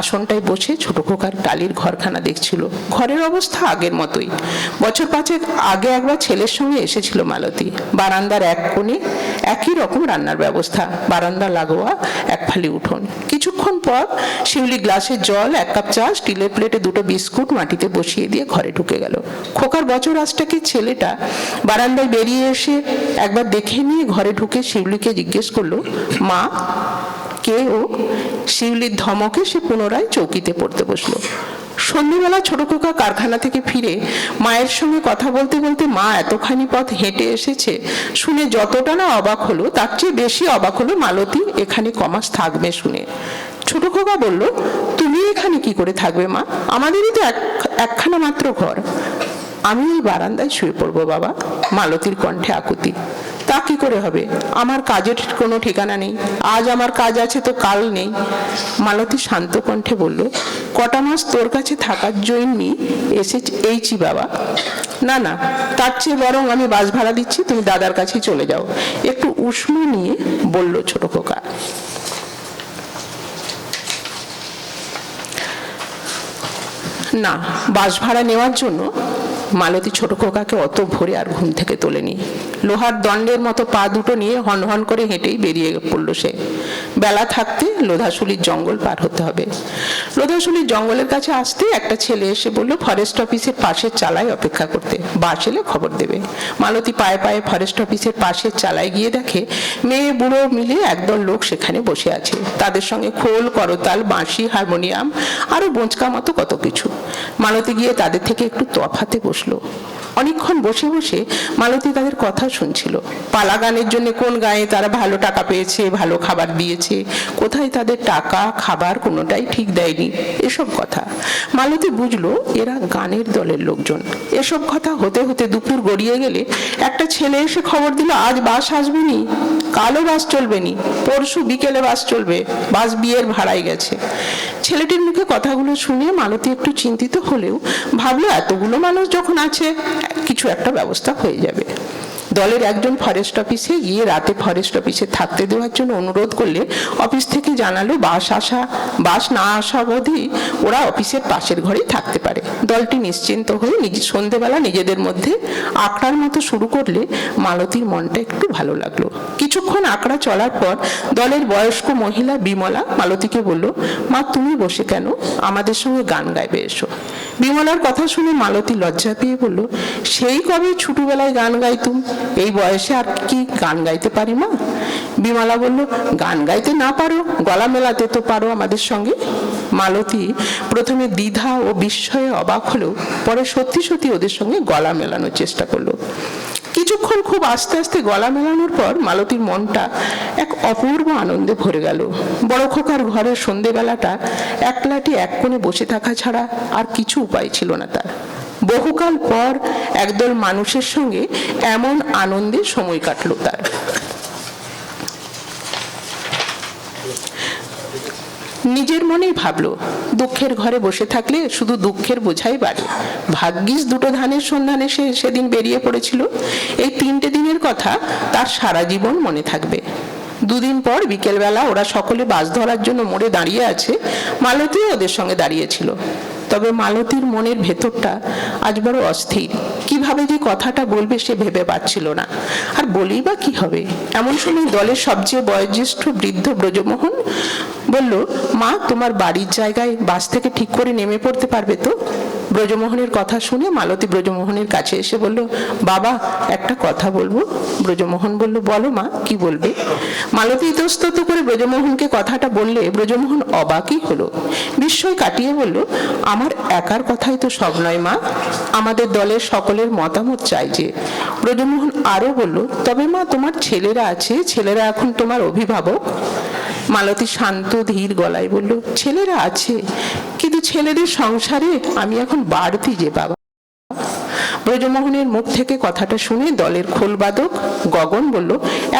আসনটায় বসে ছোট খোকার টালির ঘরখানা দেখছিল। ঘরের অবস্থা আগের মতোই। বছর 5 আগে একবার ছেলের সঙ্গে এসেছিল মালতী। বারান্দার এক কোণে একই রকম রান্নার ব্যবস্থা, বারান্দা লাগোয়া এক ফালি উঠোন। কিছুক্ষণ পর শিউলি গ্লাসে জল, 1 কাপ চা, স্টিলের প্লেটে 2টো বিস্কুট মাটিতে বসিয়ে দিয়ে ঘরে ঢুকে গেল। খোকার বছর 8 ছেলেটা বারান্দায় বেরিয়ে এসে একবার দেখে নিয়ে ঘরে ঢুকে শিউলিকে জিজ্ঞেস করলো, মা কে ও? শিউলির ধমকে সে পুনরায় চৌকিতে পড়তে বসলো। সন্ধ্যেবেলা ছোট খোকা কারখানা থেকে ফিরে মায়ের সঙ্গে কথা বলতে বলতে মা এতখানি পথ হেঁটে এসেছে শুনে যতটা না অবাক হলো, তার চেয়ে বেশি অবাক হলো মালতী এখানে কমাস থাকবে শুনে। ছোট খোকা বলল, তুমি এখানে কি করে থাকবে মা? আমাদেরই তো একখানা মাত্র ঘর। আমি এই বারান্দায় শুয়ে পড়বো বাবা। মালতীর কণ্ঠে আকুতি। তা কি করে হবে? আমার কাজের কোনো ঠিকানা নেই। আজ আমার কাজ আছে তো কাল নেই। মালতী শান্ত কণ্ঠে বলল, কটা মাস তোর কাছে থাকার জন্যই এইছি বাবা। না না, তার চেয়ে বরং আমি বাস ভাড়া দিচ্ছি, তুমি দাদার কাছেই চলে যাও। একটু উষ্ণ নিয়ে বলল ছোট খোকা। না, বাস ভাড়া নেওয়ার জন্য মালতী ছোট খোকাকে অত ভোরে আর ঘুম থেকে তোলেনি। লোহার দণ্ডের মতো পা দুটো নিয়ে হন হন করে হেঁটেই বেরিয়ে পড়ল সে। বেলা থাকতে লোধাশুলির জঙ্গল পার হতে হবে। লোধাশুলির জঙ্গলের কাছে আসতে একটা ছেলে এসে বলল ফরেস্ট অফিসের পাশের চালায় অপেক্ষা করতে, বাস এলে খবর দেবে। মালতী পায়ে পায়ে ফরেস্ট অফিসের পাশের চালায় গিয়ে দেখে মেয়ে বুড়ো মিলে একদল লোক সেখানে বসে আছে। তাদের সঙ্গে খোল, করতাল, বাঁশি, হারমোনিয়াম, আরো বোঁচকা মতো কত কিছু। মালতী গিয়ে তাদের থেকে একটু তফাতে বসলো। অনেকক্ষণ বসে বসে মালতী তাদের কথা শুনছিল। পালা গানের জন্য কোন গায়ে তারা ভালো টাকা পেয়েছে, ভালো খাবার দিয়েছে, কোথায় তাদের টাকা খাবার কোনোটাই ঠিক দেয়নি, এসব কথা। মালতী বুঝলো এরা গানের দলের লোকজন। এসব কথা হতে হতে দুপুর গড়িয়ে গেলে একটা ছেলে এসে খবর দিল আজ বাস আসবে নি, কালও বাস চলবে নি, পরশু বিকেলে বাস চলবে, বাস বিয়ের ভাড়ায় গেছে। ছেলেটির মুখে কথাগুলো শুনে মালতী একটু চিন্তিত হলেও ভাবলো এতগুলো মানুষ যখন আছে কিছু একটা ব্যবস্থা হয়ে যাবে। দলের একজন ফরেস্ট অফিসে গিয়ে রাতে ফরেস্ট অফিসে থাকতে দেওয়ার জন্য অনুরোধ করলে অফিস থেকে জানালো বাস না আসা অবধি ওরা অফিসের পাশের ঘরেই থাকতে পারে। দলটি নিশ্চিন্ত হয়ে সন্ধেবেলা নিজেদের মধ্যে আঁকড়ার মতো শুরু করলে মালতীর মনটা একটু ভালো লাগলো। কিছুক্ষণ আঁকড়া চলার পর দলের বয়স্ক মহিলা বিমলা মালতীকে বলল, মা তুমি বসে কেন, আমাদের সঙ্গে গান গাইবে এসো। বিমলার কথা শুনে মালতী লজ্জা পেয়ে বলল, সেই কবে ছোটবেলায় গান গাইতুম, এই বয়সে আর কি গান গাইতে পারি মা? বিমলা বলল, গান গাইতে না পারো, গলা মেলাতে তো পারো আমাদের সঙ্গে। মালতী প্রথমে দ্বিধা ও বিস্ময়ে অবাক হলেও পরে সত্যি সত্যি ওদের সঙ্গে গলা মেলানোর চেষ্টা করলো। কিছুক্ষণ খুব আস্তে আস্তে গলা মেলানোর পর মালতীর মনটা এক অপূর্ব আনন্দে ভরে গেল। বড় খোকার ঘরের সন্ধেবেলাটা একলাটি এক কোণে বসে থাকা ছাড়া আর কিছু উপায় ছিল না তার। বহুকাল পর একদল মানুষের সঙ্গে এমন আনন্দে সময় কাটলো তার। নিজের মনেই ভাবলো, দুঃখের ঘরে বসে থাকলে শুধু দুঃখের বোঝাই বাড়ে। ভাগ্যিস দুটো ধানের সন্ধানে সে সেদিন বেরিয়ে পড়েছিল। এই 3টে দিনের কথা তার সারা জীবন মনে থাকবে। দুদিন পর বিকেলবেলা ওরা সকলে বাস ধরার জন্য মোড়ে দাঁড়িয়ে আছে, মালতীও ওদের সঙ্গে দাঁড়িয়েছিল। তবে মালতীর মনের ভেতরটা আজ বড় অস্থির। কিভাবে যে কথাটা বলবে সে ভেবে পাচ্ছিল না। আর বলেই বা কি হবে? এমন সময় দলের সবচেয়ে বয়োজ্যেষ্ঠ বৃদ্ধ ব্রজমোহন বলল, মা তোমার বাড়ির জায়গায় বাস থেকে ঠিক করে নেমে পড়তে পারবে তো? ব্রজমোহনের কথা শুনে মালতী ব্রজমোহনের কাছে এসে বলল, বাবা একটা কথা বলবো। ব্রজমোহন বলল, বলো মা, কি বলবে? মালতী ইতস্তত করে ব্রজমোহনকে কথাটা বললে ব্রজমোহন অবাকই হলো। বিস্ময় কাটিয়ে বলল, আমার একার কথাই তো সব নয় মা, আমাদের দলের সকলের মতামত চাই যে। ব্রজমোহন আরো বলল, তবে মা তোমার ছেলেরা আছে, ছেলেরা এখন তোমার অভিভাবক। মালতী শান্ত ধীর গলায় বলল, ছেলেরা আছে, কিন্তু ছেলেদের সংসারে আমি এখন বাড়তি যে বাবা। ব্রজমোহনের মুখ থেকে কথাটা শুনে দলের খোলবাদক গগন বলল,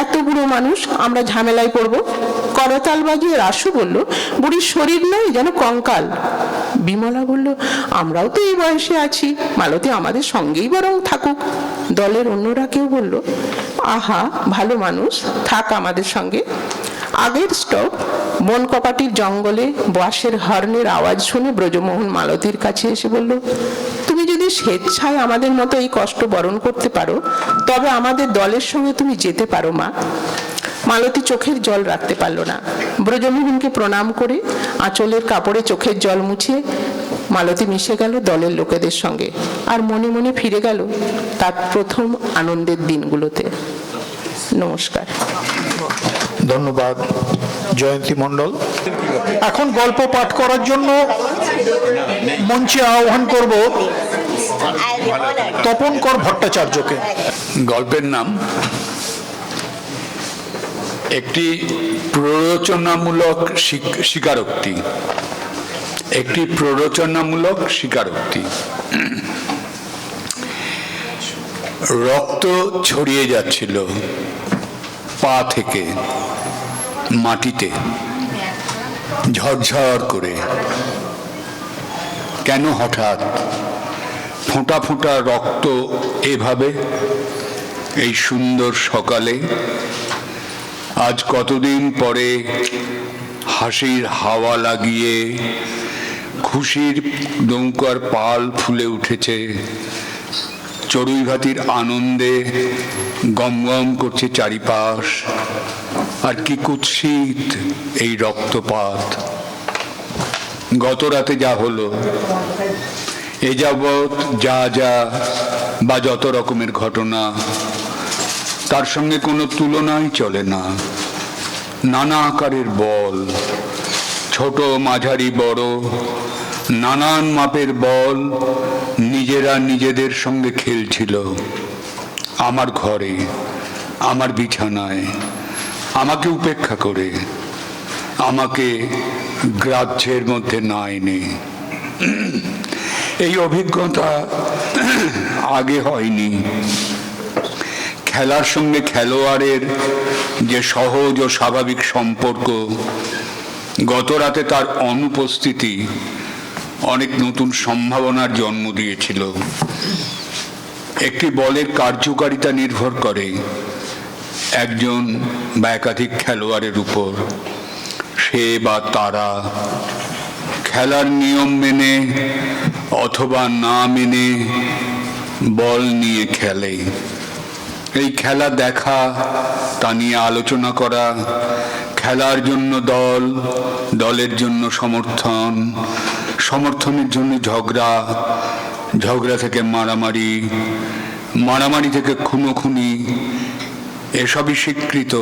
এত বুড়ো মানুষ, আমরা ঝামেলায় পড়ব। করতাল বাজিয়ে রাসু বলল, বুড়ির শরীর নয় যেন কঙ্কাল। বিমলা বলল, আমরাও তো এই বয়সে আছি, মালতী আমাদের সঙ্গেই বরং থাকুক। দলের অন্যরা কেউ বলল, আহা ভালো মানুষ, থাক আমাদের সঙ্গে। আগের স্টপ বন কপাটির জঙ্গলে বাঁশের হর্নের আওয়াজ শুনে ব্রজমোহন মালতীর কাছে এসে বলল, তুমি যদি স্বেচ্ছায় আমাদের মতো এই কষ্ট বরণ করতে পারো তবে আমাদের দলের সঙ্গে তুমি যেতে পারো মা। মালতী চোখের জল রাখতে পারল না। ব্রজমোহনকে প্রণাম করে আঁচলের কাপড়ে চোখের জল মুছিয়ে মালতী মিশে গেল দলের লোকেদের সঙ্গে, আর মনে মনে ফিরে গেল তার প্রথম আনন্দের দিনগুলোতে। নমস্কার। ধন্যবাদ জয়ন্তী মণ্ডল। এখন গল্প পাঠ করার জন্য মঞ্চে আহ্বান করব তপনকর ভট্টাচার্যকে। গল্পের নাম একটি প্ররোচনামূলক স্বীকারোক্তি। একটি প্ররোচনামূলক স্বীকারোক্তি। রক্ত ছড়িয়ে যাচ্ছিল পা থেকে মাটিতে ঝরঝর করে। কেন হঠাৎ ফোঁটা ফোঁটা রক্ত এভাবে এই সুন্দর সকালে? আজ কতদিন পরে হাসির হাওয়া লাগিয়ে খুশির নৌকার পাল ফুলে উঠেছে, চড়ুইভাতির আনন্দে গম গম করছে চারিপাশ। আর কি কুৎসিত এই রক্তপাত। গত রাতে যা হলো, এ যাবৎ যা যা বা যত রকমের ঘটনা, তার সঙ্গে কোনো তুলনাই চলে না। নানা আকারের বল, ছোট মাঝারি বড় নানান মাপের বল নিজেরা নিজেদের সঙ্গে খেলছিল। আমার ঘরে, আমার বিছানায়, আমাকে উপেক্ষা করে, আমাকে গ্রাহ্যের মধ্যে না এনে। এই অভিজ্ঞতা আগে হয়নি। খেলার সঙ্গে খেলোয়াড়ের যে সহজ ও স্বাভাবিক সম্পর্ক, গত রাতে তার অনুপস্থিতি অনেক নতুন সম্ভাবনার জন্ম দিয়েছিল। একটি বলের কার্যকারিতা নির্ভর করে একজন বা একাধিক খেলোয়াড়ের উপর। সে বা তারা খেলার নিয়ম মেনে অথবা না মেনে বল নিয়ে খেলে। এই খেলা দেখা, তা নিয়ে আলোচনা করা, খেলার জন্য দল, দলের জন্য সমর্থন, সমর্থনের জন্য ঝগড়া, ঝগড়া থেকে মারামারি, মারামারি থেকে খুনোখুনি, এসবই স্বীকৃত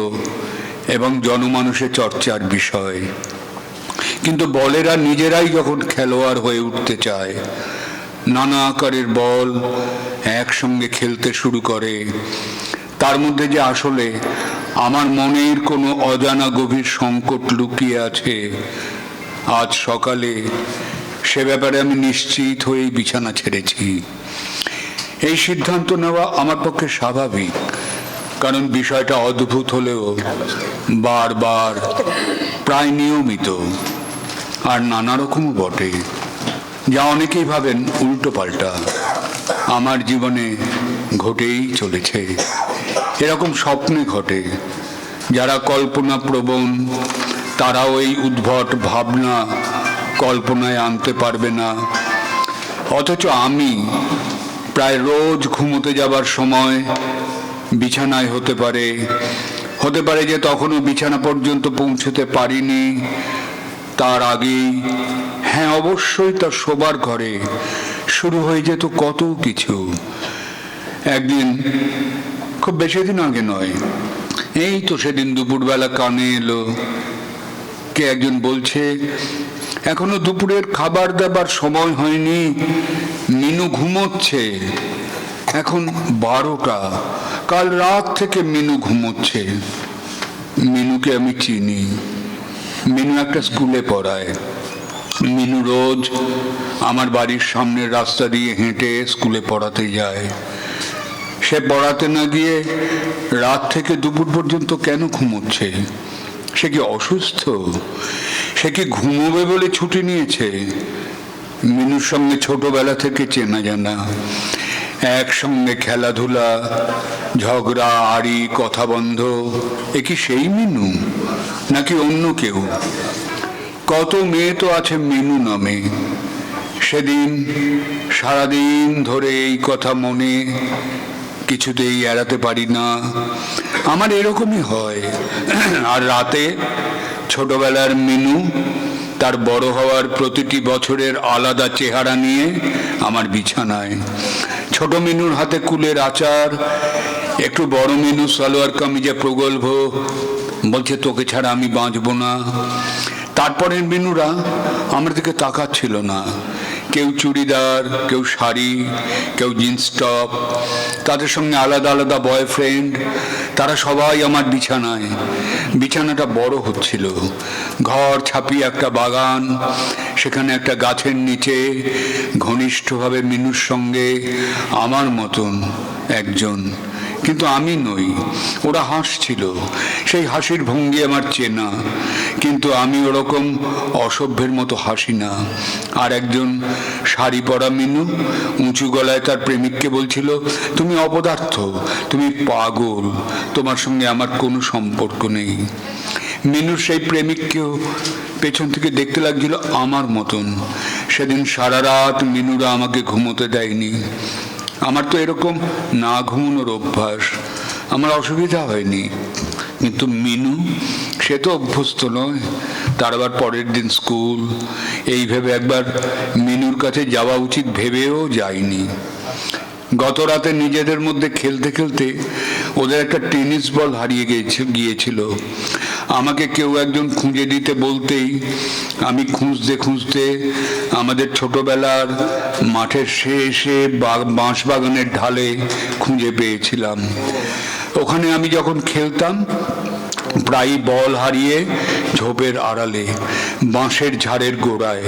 এবং জনমানুষে চর্চার বিষয়। কিন্তু বলেরা নিজেরাই যখন খেলোয়াড় হয়ে উঠতে চায়, নানা আকারের বল একসঙ্গে খেলতে শুরু করে, তার মধ্যে যে আসলে আমার মনের কোনো অজানা গভীর সংকট লুকিয়ে আছে, আজ সকালে সে ব্যাপারে আমি নিশ্চিত হয়েই বিছানা ছেড়েছি। এই সিদ্ধান্ত নেওয়া আমার পক্ষে স্বাভাবিক, কারণ বিষয়টা অদ্ভুত হলেও বারবার, প্রায় নিয়মিত আর নানা রকমও বটে, যা অনেকেই ভাবেন উল্টো পাল্টা, আমার জীবনে ঘটেই চলেছে। এরকম স্বপ্নে ঘটে। যারা কল্পনা প্রবণ তারাও এই উদ্ভট ভাবনা কল্পনায় আনতে পারবে না। অথচ আমি প্রায় রোজ ঘুমোতে যাবার সময় বিছানায় হতে পারে যে তখনও বিছানা পর্যন্ত পৌঁছতে পারিনি, তার আগেই, হ্যাঁ অবশ্যই তার শোবার ঘরে শুরু হয়ে যেত কত কিছু। একদিন, খুব বেশি দিন আগে নয়, এই তো সেদিন দুপুরবেলা কানে এলো, কে একজন বলছে, এখনো দুপুরের খাবার দাবার সময় হয়নি, মিনু ঘুমোচ্ছে। এখন 12টা, কাল রাত থেকে মিনু ঘুমোচ্ছে। মিনুকে আমি চিনি। মিনু একটা স্কুলে পড়ায়। মিনু রোজ আমার বাড়ির সামনের রাস্তা দিয়ে হেঁটে স্কুলে পড়াতে যায়। সে পড়াতে না গিয়ে রাত থেকে দুপুর পর্যন্ত কেন ঘুমোচ্ছে? সে কি অসুস্থ? সে কি ঘুমোবে বলে ছুটি নিয়েছে? মিনুর সঙ্গে ছোটবেলা থেকে চেনা জানা, একসঙ্গে খেলাধুলা, ঝগড়া, আড়ি, কথা বন্ধ, এ কি সেই মিনু নাকি অন্য কেউ? কত মেয়ে তো আছে মিনু নামে। সেদিন সারাদিন ধরে এই কথা মনে, কিছুতেই এড়াতে পারি না। আমার এরকমই হয়। আর রাতে ছোটবেলার মিনু তার বড় হওয়ার প্রতিটি বছরের আলাদা চেহারা নিয়ে আমার বিছানায়। ছোট মিনুর হাতে কুলের আচার, একটু বড় মিনু সালোয়ার কামিজে প্রগল্ভ, বলছে তোকে ছাড়া আমি বাঁচব না। তারপরের মিনুরা আমার দিকে তাকাচ্ছিল না। কেউ চুড়িদার, কেউ শাড়ি, কেউ জিন্স টপ, তাদের সঙ্গে আলাদা আলাদা বয়ফ্রেন্ড। তারা সবাই আমার বিছানায়। বিছানাটা বড় হচ্ছিল, ঘর ছাপিয়ে একটা বাগান, সেখানে একটা গাছের নিচে ঘনিষ্ঠভাবে মিনুর সঙ্গে আমার মতন একজন, কিন্তু আমি নই। ওরা হাসছিল, সেই হাসির ভঙ্গি আমার চেনা, কিন্তু আমি ওরকম অসভ্যের মতো হাসি না। আর একজন শাড়ি পরা মিনু উঁচু গলায় তার প্রেমিককে বলছিল, তুমি অপদার্থ, তুমি পাগল, তোমার সঙ্গে আমার কোনো সম্পর্ক নেই। মিনুর সেই প্রেমিককেও পেছন থেকে দেখতে লাগছিল আমার মতন। সেদিন সারা রাত মিনুরা আমাকে ঘুমোতে দেয়নি। আমার তো এরকম না ঘুমানোর অভ্যাস, আমার অসুবিধা হয়নি। কিন্তু মিনু সে তো অভ্যস্ত নয়, তার আবার পরের দিন স্কুল। এই ভেবে একবার মিনুর কাছে যাওয়া উচিত ভেবেও যায়নি। গত রাতে নিজেদের মধ্যে খেলতে খেলতে ওদের একটা টেনিস বল হারিয়ে গিয়েছিল। আমাকে কেউ একজন খুঁজে দিতে বলতেই আমি খুঁজতে খুঁজতে আমাদের ছোটবেলার মাঠের শেষে বাঁশবাগানের ঢালে খুঁজে পেয়েছিলাম। ওখানে আমি যখন খেলতাম প্রায় বল হারিয়ে ঝোপের আড়ালে বাঁশের ঝাড়ের গোড়ায়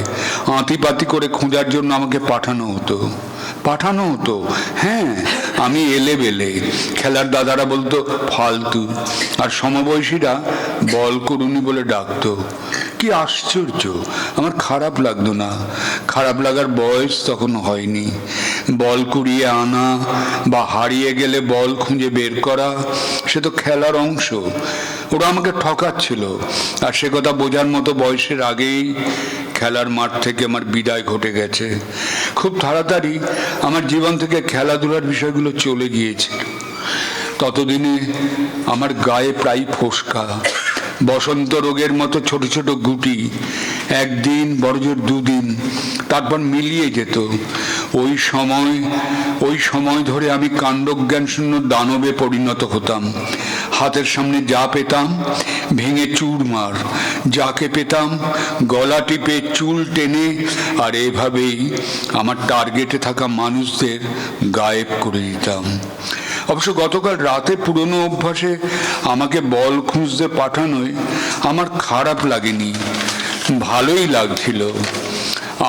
আঁতিপাতি করে খোঁজার জন্য আমাকে পাঠানো হতো। হ্যাঁ, আমি এলেবেলে, খেলার দাদারা বলতো ফালতু, আর সমবয়সীরা বল করুনি বলে ডাকতো। কি আশ্চর্য, আমার খারাপ লাগতো না, খারাপ লাগার বয়স তখন হয়নি। বল কুড়িয়ে আনা বা হারিয়ে গেলে বল খুঁজে বের করা সে তো খেলার অংশ। ওরা আমাকে ঠকাচ্ছিল, আর সে কথা বোঝার মতো বয়সের আগেই খেলার মাঠ থেকে আমার বিদায় ঘটে গেছে। খুব তাড়াতাড়ি আমার জীবন থেকে খেলাধুলার বিষয়গুলো চলে গিয়েছিল। ততদিনে আমার গায়ে প্রায় ফোসকা, বসন্ত রোগের মতো ছোট ছোট গুটি, একদিন বড়জোর দুদিন, তারপর মিলিয়ে যেত। ওই সময় ধরে আমি কাণ্ডজ্ঞান শূন্য দানবে পরিণত হতাম। হাতের সামনে যা পেতাম ভেঙে চুরমার, যাকে পেতাম গলা টিপে চুল টেনে, আর এভাবেই আমার টার্গেটে থাকা মানুষদের গায়েব করে দিতাম। অবশ্য গতকাল রাতে পুরনো অভ্যাসে আমাকে বল খুঁজতে পাঠানোয় আমার খারাপ লাগেনি, ভালোই লাগছিল।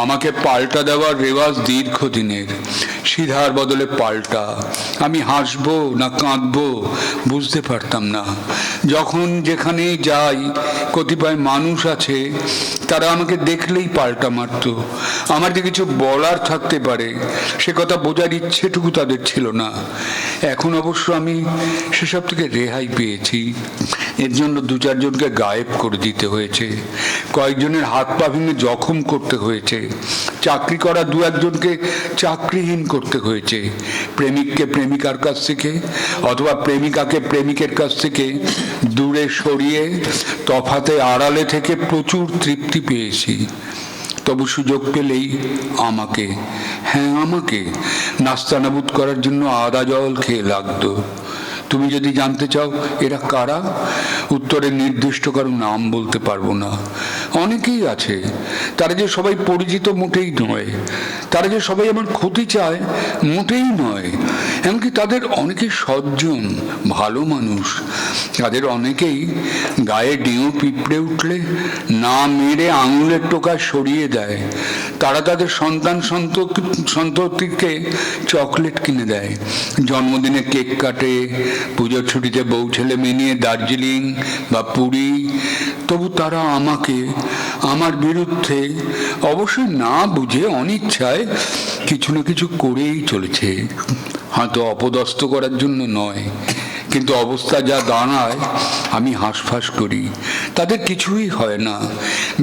আমাকে পাল্টা দেওয়ার রেওয়াজ দীর্ঘদিনের, সিধার বদলে পাল্টা। আমি হাসবো না কাঁদবো বুঝতে পারতাম না। যখন যেখানে যাই কতিপয় মানুষ আছে তারা আমাকে দেখলেই পাল্টা মারত। আমার যে কিছু বলার থাকতে পারে সে কথা বোঝার ইচ্ছেটুকু তাদের ছিল না। এখন অবশ্য আমি সেসব থেকে রেহাই পেয়েছি। এর জন্য 2-4 জনকে গায়েব করে দিতে হয়েছে, কয়েকজনের হাত পা ভেঙে জখম করতে হয়েছে, চাকরি করা 2-1জনকে চাকরিহীন করতে হয়েছে, প্রেমিককে প্রেমিকার কাছ থেকে অথবা প্রেমিকাকে প্রেমিকের কাছ থেকে দূরে সরিয়ে তফাতে আড়ালে থেকে প্রচুর তৃপ্তি পেয়েছি। তবু সুযোগ পেলেই আমাকে নাস্তানাবুদ করার জন্য আদা জল খেয়ে লাগতো। তুমি যদি জানতে চাও এরা কারা, উত্তরে নির্দিষ্ট কারো নাম বলতে পারবো না। অনেকেই আছে, তারা যে সবাই পরিচিত মোটেই নয়, তারা যে সবাই আমার ক্ষতি চায় মোটেই নয়। এমনকি তাদের অনেকেই সজ্জন, ভালো মানুষ। তাদের অনেকেই গায়ে ডিঙো পিঁপড়ে উঠলে না মেরে আঙুলের টোকা সরিয়ে দেয়। তারা তাদের সন্ততিকে চকলেট কিনে দেয়, জন্মদিনে কেক কাটে, পুজোর ছুটিতে বউ ছেলে মেয়ে নিয়ে দার্জিলিং বা পুরী। তবু তারা আমাকে, আমার বিরুদ্ধে অবশ্যই না বুঝে অনিচ্ছায় কিছু না কিছু করেই চলেছে। হয়তো অপদস্থ করার জন্য নয়, কিন্তু অবস্থা যা দাঁড়ায় আমি হাঁসফাঁস করি। তাদের কিছুই হয় না,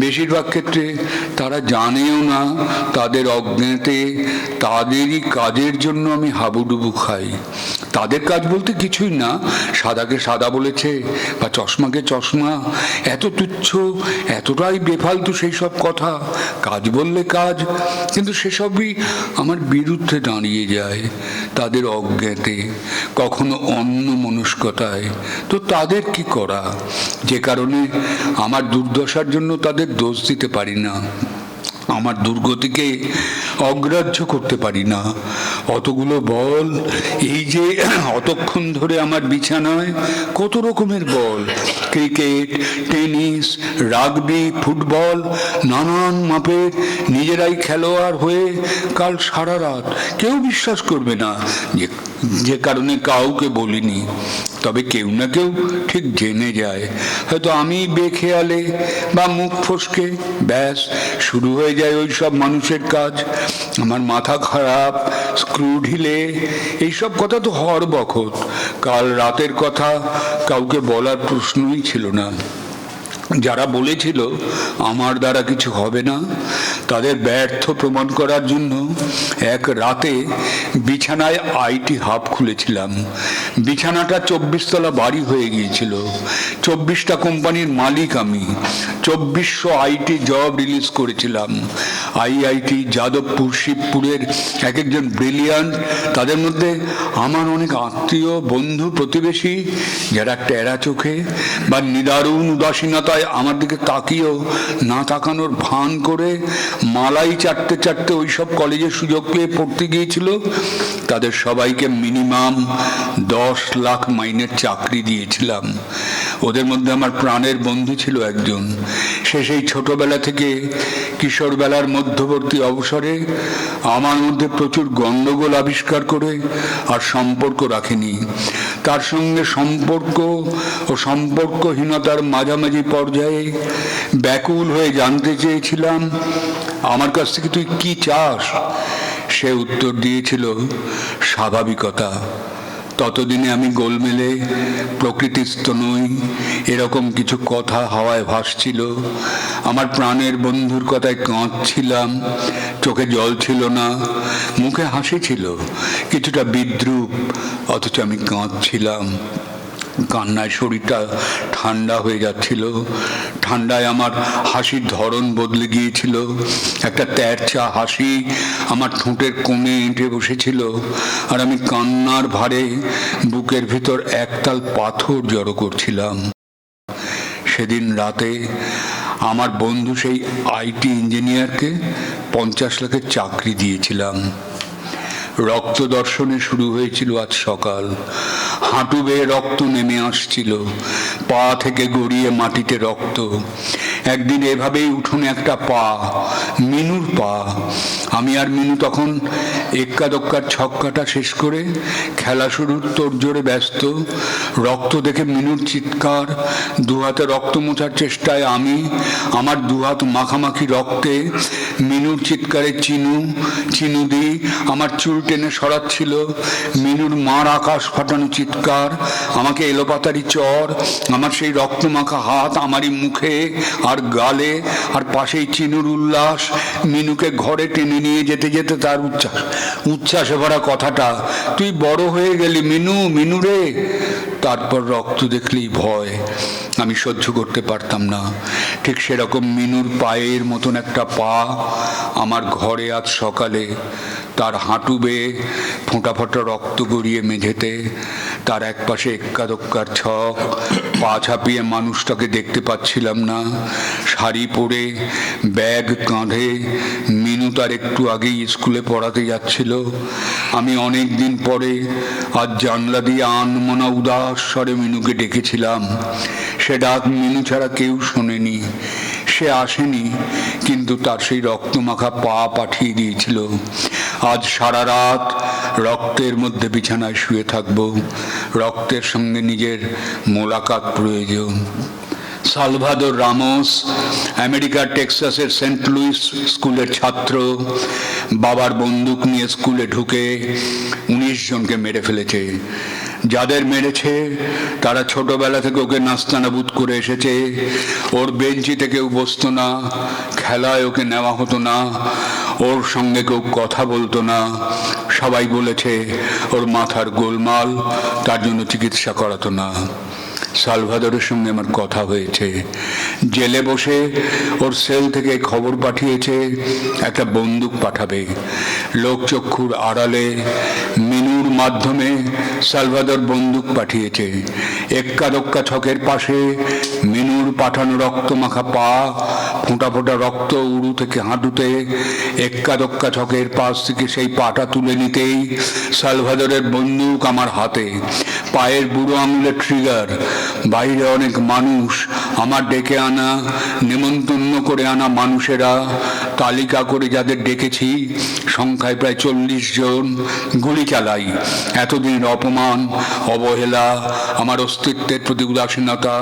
বেশিরভাগ ক্ষেত্রে তারা জানেও না। তাদের অজ্ঞাতে তাদেরই কাজের জন্য আমি হাবুডুবু খাই। তাদের কাজ বলতে কিছুই না, সাদাকে সাদা বলেছে বা চশমাকে চশমা, এত তুচ্ছ, এতটাই বেফালতু সেই সব কথা। কাজ বললে কাজ, কিন্তু সেসবই আমার বিরুদ্ধে দাঁড়িয়ে যায় তাদের অজ্ঞাতে, কখনো অন্য মনস্কতায়। তো তাদের কি করা? যে কারণে আমার দুর্দশার জন্য তাদের দোষ দিতে পারি না, আমার দুর্গতিকে অগ্রাহ্য করতে পারি না। অতগুলো বল, এই যে অতক্ষণ ধরে আমার বিছানায় কত রকমের বল, ক্রিকেট, টেনিস, রাগবি, ফুটবল, নানান মাপের, নিজেরাই খেলোয়াড় হয়ে কাল সারা রাত। কেউ বিশ্বাস করবে না যে কারণে কাউকে বলিনি। তবে কেউ না কেউ ঠিক জেনে যায়। হয়তো আমি বেখেয়ালে বা মুখ ফসকে ব্যাস শুরু হয়ে যায় ওই সব মানুষের কাজ। আমার মাথা খারাপ, স্ক্রু ঢিলে, এইসব কথা তো হর বখত। কাল রাতের কথা কাউকে বলার প্রশ্নই ছিল না। যারা বলেছিল আমার দ্বারা কিছু হবে না, তাদের ব্যর্থ প্রমাণ করার জন্য এক রাতে বিছানায় আইটি হাব খুলেছিলাম। বিছানাটা 24 তলা বাড়ি হয়ে গিয়েছিল। 24টা কোম্পানির মালিক আমি। 2400 আইটি জব রিলিজ করেছিলাম। আইআইটি, যাদবপুর, শিবপুরের এক একজন ব্রিলিয়ান্ট, তাদের মধ্যে আমার অনেক আত্মীয়, বন্ধু, প্রতিবেশী, যারা টেরা চোখে বা নিদারুণ উদাসীনতায় আমার দিকে তাকিয়েও না তাকানোর ভান করে মালাই চাটতে চাটতে ওইসব কলেজে সুযোগ পেয়ে পড়তে গিয়েছিল, তাদের সবাইকে মিনিমাম 10 লাখ মাইনের চাকরি দিয়েছিলাম। ওদের মধ্যে আমার প্রাণের বন্ধু ছিল একজন। সে সেই ছোটবেলা থেকে কিশোরবেলার মধ্যবর্তী অবসরে আমার মধ্যে প্রচুর গণ্ডগোল আবিষ্কার করে আর সম্পর্ক রাখেনি। তার সঙ্গে সম্পর্ক ও সম্পর্কহীনতার মাঝামাঝি পর্যায়ে ব্যাকুল হয়ে জানতে চেয়েছিলাম, আমার কাছ থেকে তুই কি চাস? সে উত্তর দিয়েছিল, স্বাভাবিকতা। ততদিনে আমি গোলমেলে, প্রকৃতিস্থ নই, এরকম কিছু কথা হাওয়ায় ভাসছিল। আমার প্রাণের বন্ধুর কথায় কাঁদছিলাম। চোখে জল ছিল না, মুখে হাসি ছিল, কিছুটা বিদ্রূপ, অথচ আমি কাঁদছিলাম। কান্নায় শরীরটা ঠান্ডা হয়ে যাচ্ছিল। ঠান্ডায় আমার হাসির ধরন বদলে গিয়েছিল। একটা তেরচা হাসি আমার ঠোঁটের কোণে এঁটে বসেছিল, আর আমি কান্নার ভারে বুকের ভিতর একতাল পাথর জড়ো করছিলাম। সেদিন রাতে আমার বন্ধু সেই আইটি ইঞ্জিনিয়ারকে 50 লাখের চাকরি দিয়েছিলাম। রক্ত দর্শনে শুরু হয়েছিল আজ সকাল। হাঁটু বেয়ে রক্ত নেমে আসছিল, পা থেকে গড়িয়ে মাটিতে রক্ত। একদিন এভাবেই উঠোনে একটা পা, মিনুর পা। আমি আর মিনু তখন এক্কা দোক্কার ছক্কাটা শেষ করে খেলা শুরুর তোড়জোড়ে ব্যস্ত। রক্ত দেখে মিনুর চিৎকার, দুহাতে রক্ত মোছার চেষ্টায় আমি, আমার দুহাত মাখামাখি রক্তে। মিনুর চিৎকারে চিনুদি আমার চুল টেনে সরাচ্ছিল। মিনুর মার আকাশ ফাটানো চিৎকার, আমাকে এলোপাতারি চর, আমার সেই রক্তমাখা হাত আমারই মুখে আর গালে, আর পাশেই চিনুর উল্লাস। মিনুকে ঘরে টেনে নিয়ে যেতে যেতে তার উচ্ছ্বাসে ভরা কথাটা, তুই বড় হয়ে গেলি মিনু, মিনু রে। তারপর রক্ত দেখলেই ভয়, আমি সহ্য করতে পারতাম না। ঠিক সেরকম মিনুর পায়ের মতন একটা পা আমার ঘরে আজ সকালে। তার হাঁটু বেয়ে ফোঁটা ফোঁটা রক্ত গড়িয়ে মেঝেতে। তার এক পাশে এক্কা দোক্কার ছক, পা ছাপিয়ে মানুষটাকে দেখতে পাচ্ছিলাম না। শাড়ি পরে, ব্যাগ কাঁধে, মিনু তার একটু আগেই স্কুলে পড়াতে যাচ্ছিল। আমি অনেক দিন পরে আজ জানলা দিয়ে আনমনা উদাস স্বরে মিনুকে ডেকেছিলাম। সে ডাক মিনু ছাড়া কেউ শোনেনি। সে আসেনি, কিন্তু তার সেই রক্তমাখা পা পাঠিয়ে দিয়েছিল। আজ সারা রাত রক্তের মধ্যে বিছানায় শুয়ে থাকবো। রক্তের সঙ্গে নিজের মোলাকাত প্রয়োজন। সালভাদর রামোস আমেরিকার টেক্সাসের সেন্ট লুইস স্কুলের ছাত্র, বাবার বন্দুক নিয়ে স্কুলে ঢুকে 19 জনকে মেরে ফেলেছে। যাদের মেরেছে তারা ছোটবেলা থেকে ওকে নাস্তানাবুদ করে এসেছে। ওর বেঞ্চিতে কেউ বসতো না, খেলায় ওকে নেওয়া হতো না, ওর সঙ্গে কেউ কথা বলতো না। সবাই বলেছে ওর মাথার গোলমাল, তার জন্য চিকিৎসা করাতো না। সালভাদরের সঙ্গে আমার কথা হয়েছে। জেলে বসে ওর সেল থেকে খবর পাঠিয়েছে একটা বন্দুক পাঠাবে। লোকচক্ষুর আড়ালে মিনুর মাধ্যমে সালভাদর বন্দুক পাঠিয়েছে। এক্কা দোক্কা ছকের পাশে মিনুর পাঠানো রক্তমাখা পা, ফোঁটা ফোঁটা রক্ত উড়ু থেকে হাঁটুতে। এক্কা দোক্কা ছকের পাশ থেকে সেই পাটা তুলে নিতেই সালভাদরের বন্দুক আমার হাতে। পায়ের বুড়ো আঙুলের ট্রিগার। বাইরে অনেক মানুষ, আমার ডেকে আনা, নেমন্তন্ন করে আনা মানুষেরা, তালিকা করে যাদের ডেকেছি সংখ্যায় প্রায় 40 জন। গুলি চালাই। এতদিন অপমান, অবহেলা, আমার অস্তিত্বের প্রতি উদাসীনতা,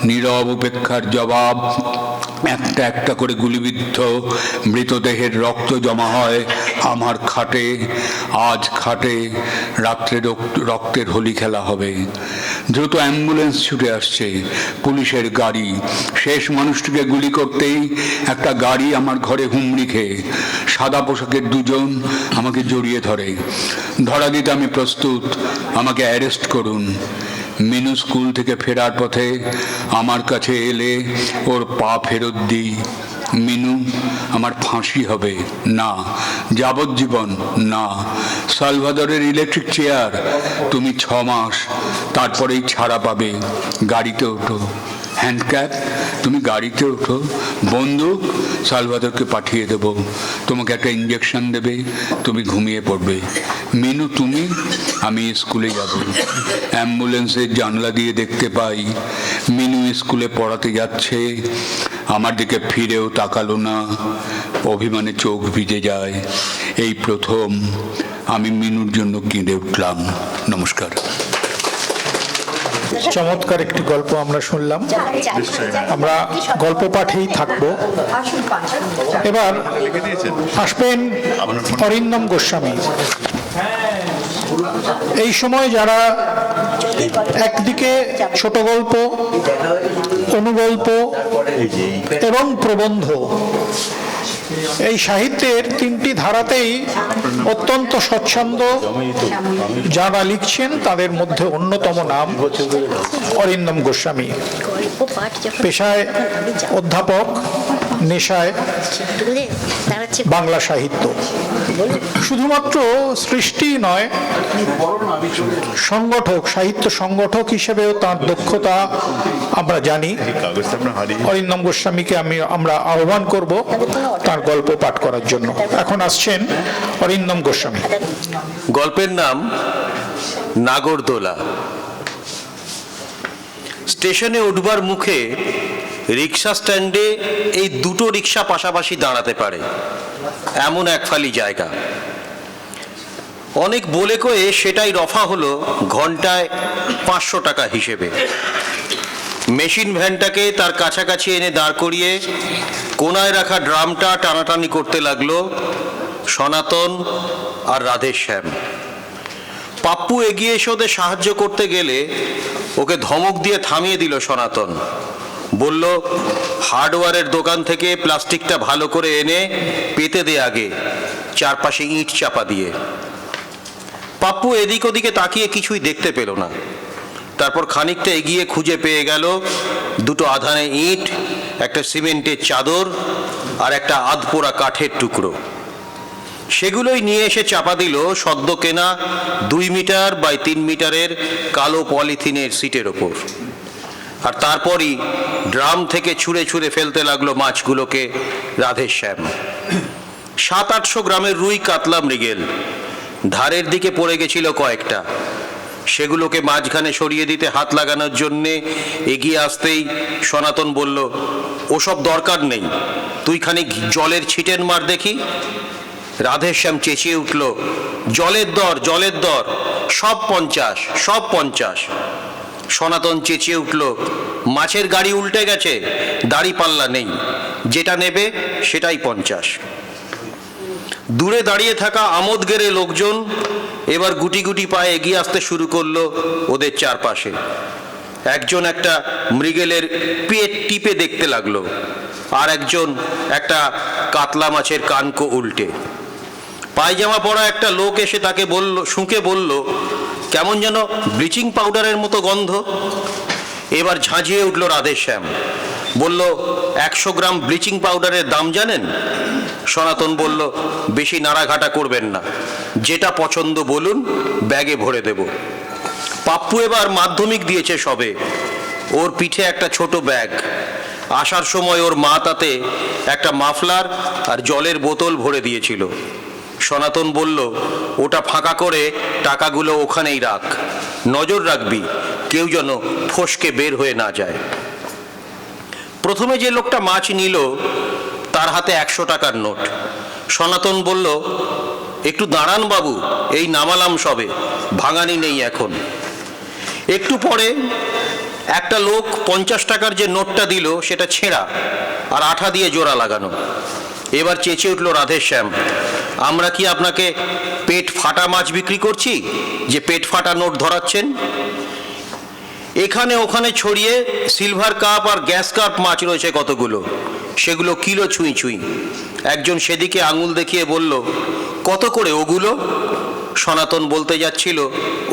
নীরব উপেক্ষার জবাব। একটা একটা করে গুলিবিদ্ধ মৃতদেহের রক্ত জমা হয় আমার খাটে। আজ খাটে রাত্রে রক্তের হোলি খেলা হবে। দ্রুত অ্যাম্বুলেন্স ছুটে আসছে, পুলিশের গাড়ি। শেষ মানুষটিকে গুলি করতেই একটা গাড়ি আমার ঘরে হুমড়ি খেয়ে সাদা পোশাকের দুজন আমাকে জড়িয়ে ধরে। ধরা দিতে আমি প্রস্তুত, আমাকে অ্যারেস্ট করুন। মিনু স্কুল থেকে ফেরার পথে আমার কাছে এলে ওর পা ফেরত দিই। মিনু, আমার ফাঁসি হবে না, যাবজ্জীবন না, সালভাদরের ইলেকট্রিক চেয়ার, তুমি 6 মাস, তারপরেই ছাড়া পাবে। গাড়িতে ওঠো। হ্যান্ডক্যাপ, তুমি গাড়িতে ওঠো। বন্দুক, সালভাদরকে পাঠিয়ে দেব, তোমাকে একটা ইঞ্জেকশন দেবে, তুমি ঘুমিয়ে পড়বে। মিনু তুমি, আমি স্কুলে যাব। অ্যাম্বুলেন্সের জানলা দিয়ে দেখতে পাই মিনু স্কুলে পড়াতে যাচ্ছে, আমার দিকে ফিরেও তাকালো না, অভিমানে চোখ ভিজে যায়। এই প্রথম আমি মিনুর জন্য কেঁদে উঠলাম। নমস্কার। চমৎকার একটি গল্প আমরা শুনলাম। আমরা গল্প পাঠেই থাকব। এবার আসবেন অরিন্দম গোস্বামী। এই সময় যারা একদিকে ছোট গল্প, অনুগল্প এবং প্রবন্ধ, এই সাহিত্যের 3টি ধারাতেই অত্যন্ত স্বচ্ছন্দ যারা লিখছেন তাদের মধ্যে অন্যতম নাম অরিন্দম গোস্বামী। পেশায় অধ্যাপক, নেশায় বাংলা সাহিত্য। শুধুমাত্র সৃষ্টি নয়, সংগঠক, সাহিত্য সংগঠক হিসেবেও তার দক্ষতা আমরা জানি। অরিন্দম গোস্বামীকে আমরা আহ্বান করব তার গল্প পাঠ করার জন্য। এখন আসছেন অরিন্দম গোস্বামী। গল্পের নাম নাগরদোলা। স্টেশনে উঠবার মুখে রিক্সা স্ট্যান্ডে এই দুটো রিক্সা পাশাপাশি দাঁড়াতে পারে এমন এক ফালি জায়গা। অনেক বলে কয়ে সেটাই রফা হলো ঘন্টায় 500 টাকা হিসেবে। মেশিন ভ্যানটাকে তার কাছাকাছি এনে দাঁড় করিয়ে কোনায় রাখা ড্রামটা টানাটানি করতে লাগলো সনাতন আর রাধেশ্যাম। পাপ্পু এগিয়ে এসে ওদের সাহায্য করতে গেলে ওকে ধমক দিয়ে থামিয়ে দিল সনাতন। বলল, হার্ডওয়্যারের দোকান থেকে প্লাস্টিকটা ভালো করে এনে পেতে দে আগে, চারপাশে ইট চাপা দিয়ে। পাপ্পু এদিক ওদিকে তাকিয়ে কিছুই দেখতে পেল না। তারপর খানিকটা এগিয়ে খুঁজে পেয়ে গেল 2 আধানে ইট, একটা সিমেন্টের চাদর আর একটা আধপোড়া কাঠের টুকরো। সেগুলোই নিয়ে এসে চাপা দিল সদ্য কেনা 2 মিটার বাই 3 মিটারের কালো পলিথিনের সিটের ওপর। আর তারপরই ড্রাম থেকে ছুঁড়ে ছুঁড়ে ফেলতে লাগলো মাছগুলোকে রাধেশ্যাম। 700-800 গ্রামের রুই, কাতলা, মৃগেল। ধারের দিকে পড়ে গেছিল কয়েকটা। সেগুলোকে মাঝখানে সরিয়ে দিতে হাত লাগানোর জন্যে এগিয়ে আসতেই সনাতন বলল, ওসব দরকার নেই, তুই খানিক জলের ছিটেন মার দেখি। রাধেশ্যাম চেঁচিয়ে উঠল, জলের দর, জলের দর, সব 50, সব 50। সনাতন চেঁচিয়ে উঠল, মাছের গাড়ি উল্টে গেছে, দাড়ি পাল্লা নেই, যেটা নেবে সেটাই 50। দূরে দাঁড়িয়ে থাকা আমোদ গেরে লোকজন এবার গুটি গুটি পায়ে এগিয়ে আসতে শুরু করলো ওদের চারপাশে। একজন একটা মৃগেলের পেট টিপে দেখতে লাগলো, আর একজন একটা কাতলা মাছের কানকো উল্টে। পায়জামা পরা একটা লোক এসে তাকে বলল, শুঁকে বলল, কেমন যেন ব্লিচিং পাউডারের মতো গন্ধ। এবার ঝাঁঝিয়ে উঠল রাধেশ্যাম, বলল, 100 গ্রাম ব্লিচিং পাউডারের দাম জানেন? সনাতন বলল, বেশি নাড়াঘাটা করবেন না, যেটা পছন্দ বলুন, ব্যাগে ভরে দেব। পাপ্পু এবার মাধ্যমিক দিয়েছে সবে, ওর পিঠে একটা ছোট ব্যাগ। আসার সময় ওর মা তাতে একটা মাফলার আর জলের বোতল ভরে দিয়েছিল। সনাতন বলল, ওটা ফাঁকা করে টাকাগুলো ওখানেই রাখ, নজর রাখবি কেউ যেন ফসকে বের হয়ে না যায়। প্রথমে যে লোকটা মাছ নিল তার হাতে 100 টাকার নোট। সনাতন বলল, একটু দাঁড়ান বাবু, এই নামালাম সবে, ভাঙানি নেই এখন। একটু পরে একটা লোক 50 টাকার যে নোটটা দিল সেটা ছেঁড়া আর আঠা দিয়ে জোড়া লাগানো। এবার চেঁচিয়ে উঠল রাধেশ্যাম, আমরা কি আপনাকে পেট ফাটা মাছ বিক্রি করছি যে পেট ফাটা নোট ধরাচ্ছেন? এখানে ওখানে ছড়িয়ে সিলভার কাপ আর গ্যাস কাপ মাছ রয়েছে কতগুলো, সেগুলো কিলো ছুঁই ছুঁই। একজন সেদিকে আঙুল দেখিয়ে বলল, কত করে ওগুলো? সনাতন বলতে যাচ্ছিল,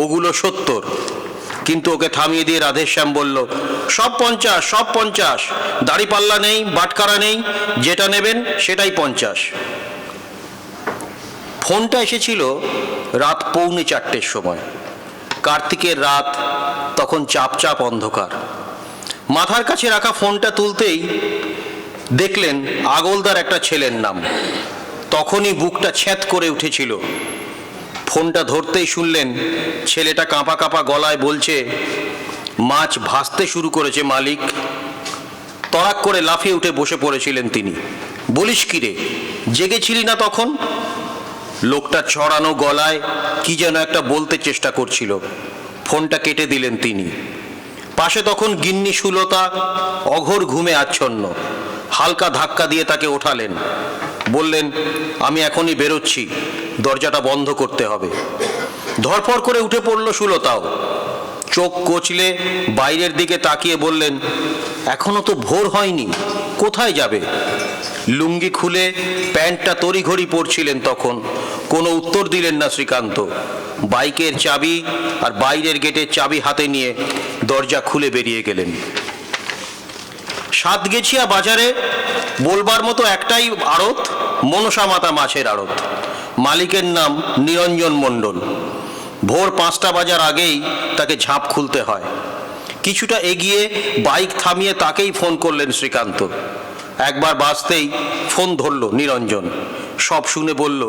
ওগুলো 70, কিন্তু ওকে থামিয়ে দিয়ে রাধেশ্যাম বলল, সব 50, সব 50, দাড়িপাল্লা নেই, বাটকারা নেই, যেটা নেবেন সেটাই 50। ফোনটা এসেছিল রাত 3:45 সময়। কার্তিকের রাত, তখন চাপ চাপ অন্ধকার। মাথার কাছে রাখা ফোনটা তুলতেই দেখলেন আগলদার একটা ছেলের নাম। তখনই বুকটা ছ্যাঁত করে উঠেছিল। ফোনটা ধরতেই শুনলেন ছেলেটা কাঁপা কাঁপা গলায় বলছে, মাছ ভাসতে শুরু করেছে মালিক। তড়াক করে লাফিয়ে উঠে বসে পড়েছিলেন তিনি। বলিস কি রে, জেগেছিলি না তখন? লোকটা ছড়ানো গলায় কি যেন একটা বলতে চেষ্টা করছিল। ফোনটা কেটে দিলেন তিনি। পাশে তখন গিন্নি সুলতা অঘোর ঘুমে আচ্ছন্ন। হালকা ধাক্কা দিয়ে তাকে ওঠালেন, বললেন, আমি এখনই বেরোচ্ছি, দরজাটা বন্ধ করতে হবে। ধরফর করে উঠে পড়ল সুলতাও। চোখ কচলে বাইরের দিকে তাকিয়ে বললেন, এখনো তো ভোর হয়নি, কোথায় যাবে? লুঙ্গি খুলে প্যান্টটা তড়িঘড়ি পরছিলেন তখন। কোনো উত্তর দিলেন না শ্রীকান্ত। বাইকের চাবি আর বাইরের গেটের চাবি হাতে নিয়ে দরজা খুলে বেরিয়ে গেলেন। সাতগেছিয়া বাজারে বলবার মতো একটাই আড়ত, মনসা মাতা মাছের আড়ত। মালিকের নাম নিরঞ্জন মণ্ডল। ভোর 5টা বাজার আগেই তাকে ঝাঁপ খুলতে হয়। কিছুটা এগিয়ে বাইক থামিয়ে তাকেই ফোন করলেন শ্রীকান্ত। একবার বাজতেই ফোন ধরল নিরঞ্জন। সব শুনে বলল,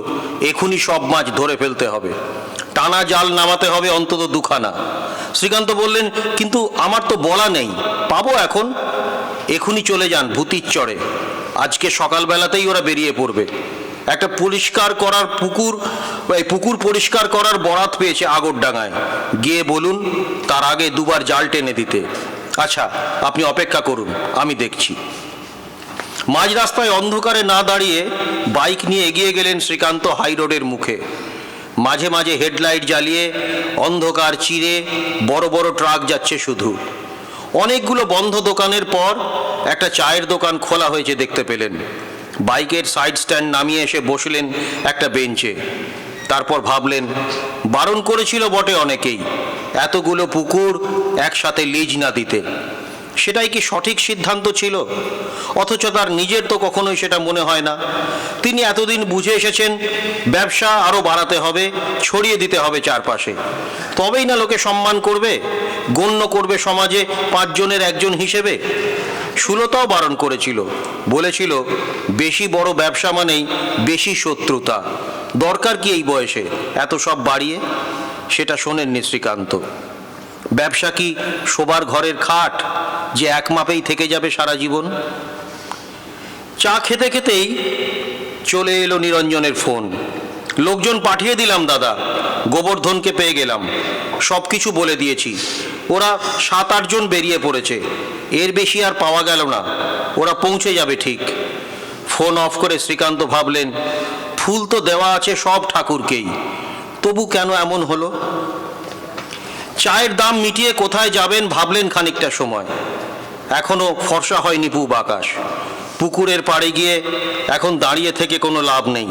এখনই সব মাছ ধরে ফেলতে হবে, টানা জাল নামাতে হবে অন্তত 2খানা। শ্রীকান্ত বললেন, কিন্তু আমার তো বলা নেই, পাবো এখন? এখনই চলে যান ভূতির চড়ে, আজকে সকালবেলাতেই ওরা বেরিয়ে পড়বে। একটা পরিষ্কার করার পুকুর পরিষ্কার করার বরাত পেয়েছে আগরডাঙ্গায়, গিয়ে বলুন তার আগে 2বার জাল টেনে দিতে। আচ্ছা, আপনি অপেক্ষা করুন, আমি দেখছি। মাঝ রাস্তায় অন্ধকারে না দাঁড়িয়ে বাইক নিয়ে এগিয়ে গেলেন শ্রীকান্ত হাই রোডের মুখে। মাঝে মাঝে হেডলাইট জ্বালিয়ে অন্ধকার চিরে বড় বড় ট্রাক যাচ্ছে শুধু। অনেকগুলো বন্ধ দোকানের পর একটা চায়ের দোকান খোলা হয়েছে দেখতে পেলেন। বাইকের সাইড স্ট্যান্ড নামিয়ে এসে বসলেন একটা বেঞ্চে। তারপর ভাবলেন, বারণ করেছিল বটে অনেকেই এতগুলো পুকুর একসাথে লিজ না দিতে। সেটাই কি সঠিক সিদ্ধান্ত ছিল? অথচ তার নিজের তো কখনোই সেটা মনে হয় না। তিনি এতদিন বুঝে এসেছেন ব্যবসা আরও বাড়াতে হবে, ছড়িয়ে দিতে হবে চারপাশে, তবেই না লোকে সম্মান করবে, গণ্য করবে সমাজে 5 জনের একজন হিসেবে। সুলতাও বারণ করেছিল, বলেছিল বেশি বড় ব্যবসা মানেই বেশি শত্রুতা, দরকার কি এই বয়সে এত সব বাড়িয়ে? সেটা শোনেননি শ্রীকান্ত। ব্যবসা কি শোবার ঘরের খাট যে এক মাপেই থেকে যাবে সারা জীবন? চা খেতে খেতেই চলে এলো নিরঞ্জনের ফোন। লোকজন পাঠিয়ে দিলাম দাদা, গোবর্ধনকে পেয়ে গেলাম, সব কিছু বলে দিয়েছি। ওরা 7-8 জন বেরিয়ে পড়েছে, এর বেশি আর পাওয়া গেল না, ওরা পৌঁছে যাবে ঠিক। ফোন অফ করে শ্রীকান্ত ভাবলেন, ফুল তো দেওয়া আছে সব ঠাকুরকেই, তবু কেন এমন হলো? চায়ের দাম মিটিয়ে কোথায় যাবেন ভাবলেন খানিকটা সময়। এখনো ফর্সা হয়নি পূব আকাশ। পুকুরের পাড়ে গিয়ে এখন দাঁড়িয়ে থেকে কোনো লাভ নেই।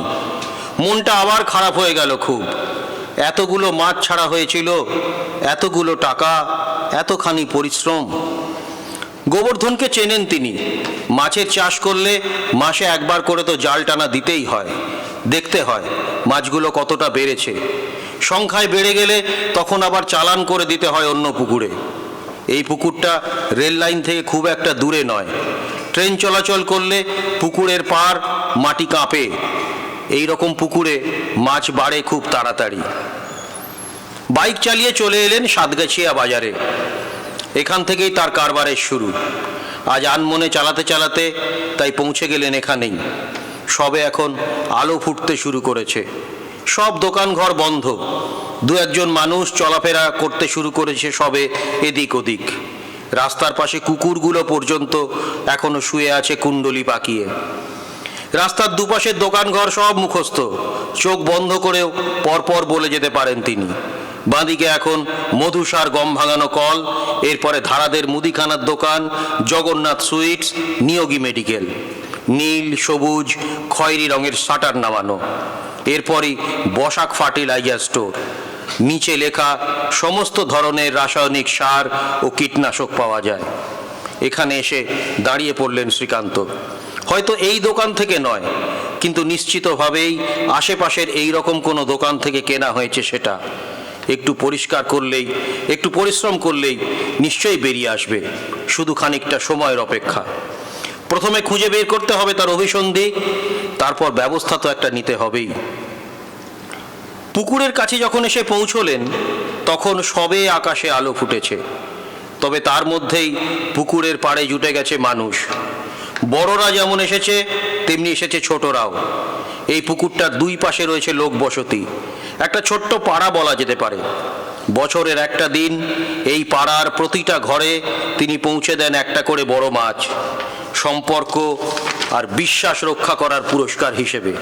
মনটা আবার খারাপ হয়ে গেল খুব। এতগুলো মাছ ছাড়া হয়েছিল, এতগুলো টাকা, এতখানি পরিশ্রম। গোবর্ধনকে চেনেন তিনি। মাছের চাষ করলে মাসে একবার করে তো জাল টানা দিতেই হয়, দেখতে হয় মাছগুলো কতটা বেড়েছে। সংখ্যায় বেড়ে গেলে তখন আবার চালান করে দিতে হয় অন্য পুকুরে। এই পুকুরটা রেল লাইন থেকে খুব একটা দূরে নয়, ট্রেন চলাচল করলে পুকুরের পাড় মাটি কাঁপে। এই রকম পুকুরে মাছ বাড়ে খুব তাড়াতাড়ি। বাইক চালিয়ে চলে এলেন সাতগাছিয়া বাজারে। এখান থেকেই তার কারবারের শুরু। আজ আনমনে চালাতে চালাতে তাই পৌঁছে গেলেন এখানেই। সবে এখন আলো ফুটতে শুরু করেছে, সব দোকানঘর বন্ধ। 2-1 মানুষ চলাফেরা করতে শুরু করেছে সবে এদিক ওদিক। রাস্তার পাশে কুকুরগুলো পর্যন্ত এখনো শুয়ে আছে কুণ্ডলি পাকিয়ে। রাস্তার দুপাশের দোকানঘর সব মুখস্থ, চোখ বন্ধ করেও পরপর বলে যেতে পারেন তিনি। বাঁদিকে এখন মধুসার গম ভাঙানো কল, এরপরে ধারাদের মুদিখানার দোকান, জগন্নাথ সুইটস, নিয়োগী মেডিকেল। নীল, সবুজ, খয়েরি রঙের শাটার নামানো। এরপরই বসাক ফার্টিলাইজার স্টোর, নিচে লেখা সমস্ত ধরনের রাসায়নিক সার ও কীটনাশক পাওয়া যায়। এখানে এসে দাঁড়িয়ে পড়লেন শ্রীকান্ত। হয়তো এই দোকান থেকে নয়, কিন্তু নিশ্চিতভাবেই আশেপাশের এই রকম কোনো দোকান থেকে কেনা হয়েছে সেটা। একটু পরিষ্কার করলেই, একটু পরিশ্রম করলেই নিশ্চয়ই বেরিয়ে আসবে, শুধু খানিকটা সময়ের অপেক্ষা। প্রথমে খুঁজে বের করতে হবে তার অভিসন্ধি, তারপর ব্যবস্থা তো একটা নিতে হবেই। পুকুরের কাছে যখন এসে পৌঁছলেন তখন সবে আকাশে আলো ফুটেছে, তবে তার মধ্যেই পুকুরের পাড়ে জুটে গেছে মানুষ। বড়রা যেমন এসেছে তেমনি এসেছে ছোটরাও। এই পুকুরটার দুই পাশে রয়েছে লোক বসতি, একটা ছোট্ট পাড়া বলা যেতে পারে। বছরের একটা দিন এই পাড়ার প্রতিটা ঘরে তিনি পৌঁছে দেন একটা করে বড় মাছ, সম্পর্ক আর বিশ্বাস রক্ষা করার পুরস্কার হিসেবে।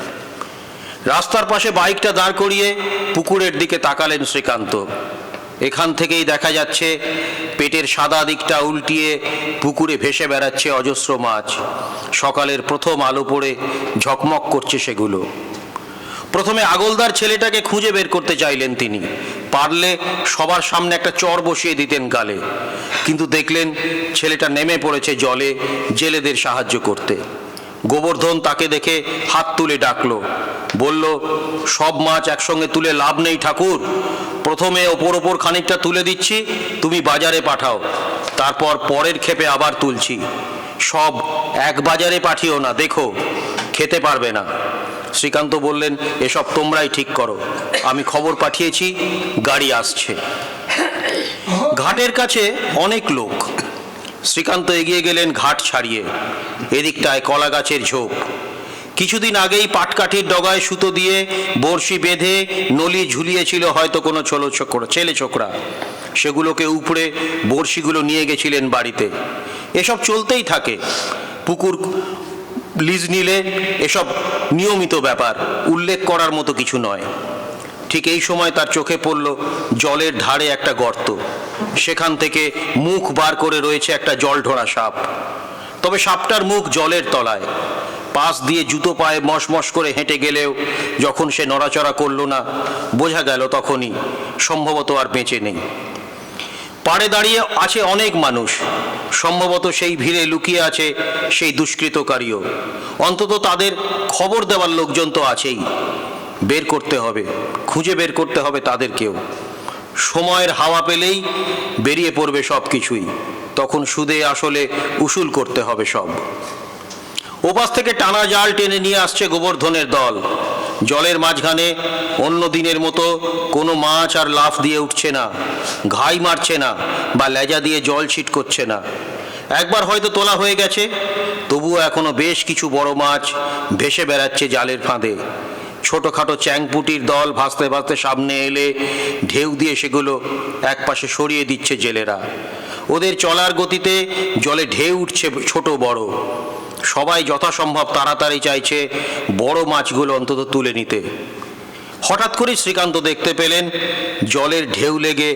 রাস্তার পাশে বাইকটা দাঁড় করিয়ে পুকুরের দিকে তাকালেন শ্রীকান্ত। এখান থেকেই দেখা যাচ্ছে পেটের সাদা দিকটা উল্টিয়ে পুকুরে ভেসে বেড়াচ্ছে অজস্র মাছ। সকালের প্রথম আলো পড়ে ঝকমক করছে সেগুলো। প্রথমে আগলদার ছেলেটাকে খুঁজে বের করতে চাইলেন তিনি, পারলে সবার সামনে একটা চর বসিয়ে দিতেন গালে, কিন্তু দেখলেন ছেলেটা নেমে পড়েছে জলে জেলেদের সাহায্য করতে। গোবর্ধন তাকে দেখে হাত তুলে ডাকলো, বলল, সব মাছ একসঙ্গে তুলে লাভ নেই ঠাকুর, প্রথমে ওপর খানিকটা তুলে দিচ্ছি, তুমি বাজারে পাঠাও, তারপর পরের ক্ষেপে আবার তুলছি। সব এক বাজারে পাঠিও না, দেখো খেতে পারবে না। শ্রীকান্ত বললেন, এসব তোমরাই ঠিক করো, আমি খবর পাঠিয়েছি, গাড়ি আসছে। ঘাটের কাছে অনেক লোক। শ্রীকান্ত এগিয়ে গেলেন ঘাট ছাড়িয়ে। এদিকটায় কলা গাছের ঝোপ। কিছুদিন আগেই পাটকাঠির ডগায় সুতো দিয়ে বড়শি বেঁধে নলি ঝুলিয়েছিল হয়তো কোনো ছেলে ছোকরা, সেগুলোকে উপড়ে বড়শিগুলো নিয়ে গেছিলেন বাড়িতে। এসব চলতেই থাকে। পুকুর লিজ নিলে এসব নিয়মিত ব্যাপার, উল্লেখ করার মতো কিছু নয়। ঠিক এই সময় তার চোখে পড়ল জলের ধারে একটা গর্ত, সেখান থেকে মুখ বার করে রয়েছে একটা জলঢোড়া সাপ। তবে সাপটার মুখ জলের তলায়। পাশ দিয়ে জুতো পায়ে মশমশ করে হেঁটে গেলেও যখন সে নড়াচড়া করল না, বোঝা গেল তখনই সম্ভবত আর বেঁচে নেই। পাড়ে দাঁড়িয়ে আছে অনেক মানুষ, সম্ভবত সেই ভিড়ে লুকিয়ে আছে সেই দুষ্কৃতকারীও। অন্তত তাদের খবর দেওয়ার লোকজন তো আছেই। বের করতে হবে, খুঁজে বের করতে হবে তাদেরকেও। সময়ের হাওয়া পেলেই বেরিয়ে পড়বে সব কিছুই, তখন সুদে আসলে উসুল করতে হবে সব। ওপাশ থেকে টানা জাল টেনে নিয়ে আসছে গোবর্ধনের দল। জলের মাঝখানে অন্য দিনের মতো কোনো মাছ আর লাফ দিয়ে উঠছে না, ঘাই মারছে না বা লেজা দিয়ে জল ছিট করছে না। একবার হয়তো তোলা হয়ে গেছে, তবুও এখনো বেশ কিছু বড় মাছ ভেসে বেড়াচ্ছে জালের ফাঁদে। ছোটখাটো চ্যাংপুটির দল ভাসতে ভাসতে সামনে এলে ঢেউ দিয়ে সেগুলো একপাশে সরিয়ে দিচ্ছে জেলেরা। ওদের চলার গতিতে জলে ঢেউ উঠছে ছোট বড়। সবাই যথাসম্ভব তাড়াতাড়ি চাইছে বড় মাছগুলো অন্তত তুলে নিতে। হঠাৎ করে শ্রীকান্ত দেখতে পেলেন জলের ঢেউ লেগে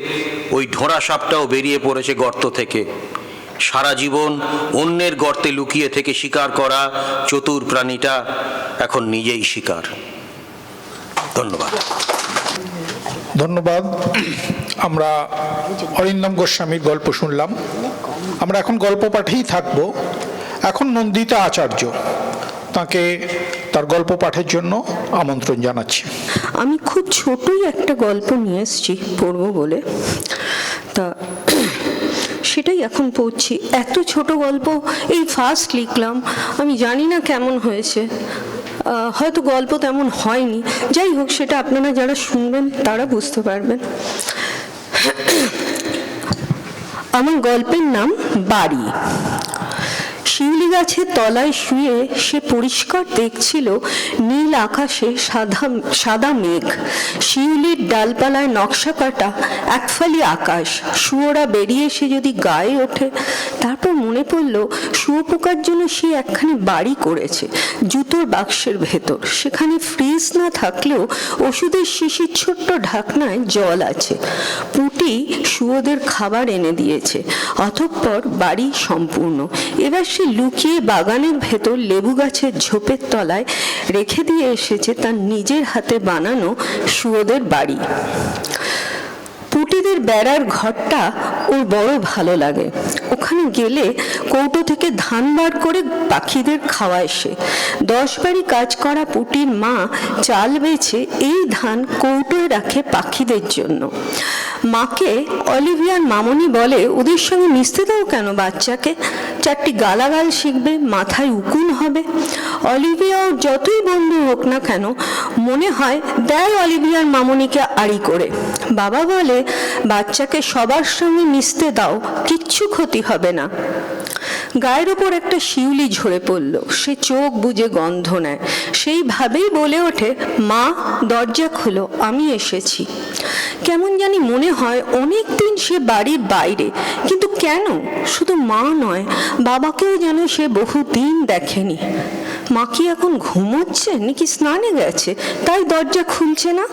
ওই ঢোঁড়া সাপটাও বেরিয়ে পড়েছে গর্ত থেকে। সারা জীবন অন্যের গর্তে লুকিয়ে থেকে শিকার করা চতুর প্রাণীটা এখন নিজেই শিকার। ধন্যবাদ। ধন্যবাদ। আমরা অরিন্দম গোস্বামীর গল্প শুনলাম। আমরা এখন গল্প পাঠেই থাকবো। এখন নন্দিতা আচার্য, তাকে তার গল্প পাঠের জন্য আমন্ত্রণ জানাচ্ছি। আমি খুব ছোটই একটা গল্প নিয়ে এসেছি পড়ব বলে, তা সেটাই এখন পড়ছি। এত ছোট গল্প এই ফার্স্ট লিখলাম, আমি জানি না কেমন হয়েছে, হয়তো গল্প তেমন হয়নি। যাই হোক, সেটা আপনারা যারা শুনবেন তারা বুঝতে পারবেন। আমার গল্পের নাম বাড়ি। শিউলি গাছের তলায় শুয়ে সে পরিষ্কার দেখছিল নীল আকাশে সাদা মেঘ, শিউলির ডালপালায় নকশা কাটা একফালি আকাশ। শুয়োরা বেরিয়ে এসে যদি গায়ে ওঠে। তারপর মনে পড়ল শুয়োপোকার জন্য সে একখানি বাড়ি করেছে জুতোর বাক্সের ভেতর। সেখানে ফ্রিজ না থাকলেও ওষুধের শিশির ছোট্ট ঢাকনায় জল আছে। পুঁটি শুয়োদের খাবার এনে দিয়েছে। অতঃপর বাড়ি সম্পূর্ণ। এবার সে লুকিয়ে বাগানের ভেতর লেবু গাছের ঝোপের তলায় রেখে দিয়ে এসেছে তার নিজের হাতে বানানো শুয়োদের বাড়ি। পুটিদের বেড়ার ঘরটা ওর বড় ভালো লাগে। ওখানে গেলে কৌটো থেকে ধান বার করে পাখিদের খাওয়ায় সে। 10 বাড়ি কাজ করা পুটির মা চাল বেচে এই ধান কৌটোয় রাখে পাখিদের জন্য। মাকে অলিভিয়ার মামনি বলে, ওদের সঙ্গে মিশতে দাও কেন বাচ্চাকে, 4টি গালাগাল শিখবে, মাথায় উকুন হবে। অলিভিয়া ওর যতই বন্ধু হোক না কেন মনে হয় দেয় অলিভিয়ার মামনিকে আড়ি করে। বাবা বলে, বাচ্চাকে সবার সঙ্গে মিশতে দাও, কিচ্ছু ক্ষতি হবে না। গায়ের ওপর একটা শিউলি ঝরে পড়ল। সে চোখ বুজে গন্ধ নেয়। সেইভাবেই বলে ওঠে, মা দরজা খোলো, আমি এসেছি। কেমন জানি মনে হয় অনেক দিন সে বাড়ির বাইরে, কিন্তু কেন? শুধু মা নয়, বাবাকেও যেন সে বহুদিন দেখেনি। মা কি এখন ঘুমোচ্ছে নাকি স্নানে গেছে তাই দরজা খুলছে না?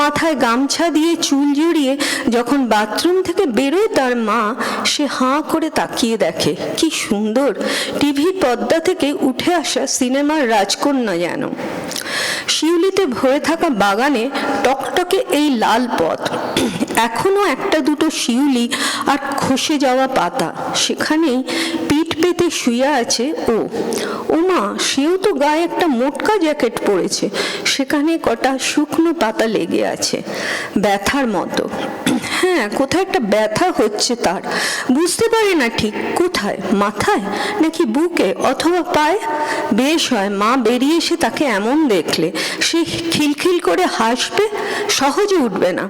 মাথায় গামছা দিয়ে চুল জড়িয়ে যখন বাথরুম থেকে বেরোয় তার মা, সে হাঁ করে তাকিয়ে দেখে কি সুন্দর টিভির পর্দা থেকে উঠে আসা সিনেমার রাজকন্যা যেন। শিউলিতে ভরে থাকা বাগানে টকটকে এই লাল পথ, এখনো একটা দুটো শিউলি আর খসে যাওয়া পাতা। সেখানেই পিঠ পেতে শুয়ে আছে ও। ওমা, সেও তো গায়ে একটা মোটকা জ্যাকেট পরেছে। সেখানে কটা শুকনো পাতা লেগে আছে ব্যথার মতো। হ্যাঁ, কোথায় একটা ব্যথা হচ্ছে তার, বুঝতে পারে না ঠিক কোথায়, মাথায় নাকি বুকে অথবা পায়ে। বেশ হয় মা বেরিয়ে এসে তাকে এমন দেখলে সে খিলখিল করে হাসবে, সহজে উঠবে না।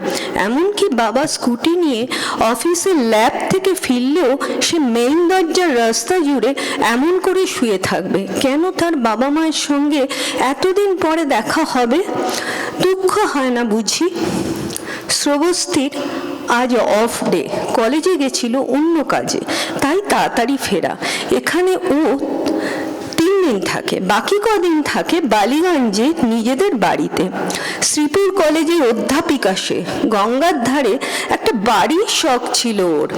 এমনকি বাবা স্কুটি নিয়ে অফিসের ল্যাব থেকে ফিরলেও সে মেইন দরজার রাস্তা জুড়ে এমন করে শুয়ে থাকবে। কেন তার বাবা মায়ের সঙ্গে এতদিন পরে দেখা হবে? দুঃখ হয় না বুঝি? শ্রবস্তির আজ অফ ডে, কলেজে গেছিল অন্য কাজে, তাই তাড়াতাড়ি ফেরা। এখানে ও 3 দিন থাকে, বাকি কদিন থাকে বালিগঞ্জে নিজেদের বাড়িতে। শ্রীপুর কলেজের অধ্যাপিকা সে। গঙ্গার ধারে একটা বাড়ির শখ ছিল ওর।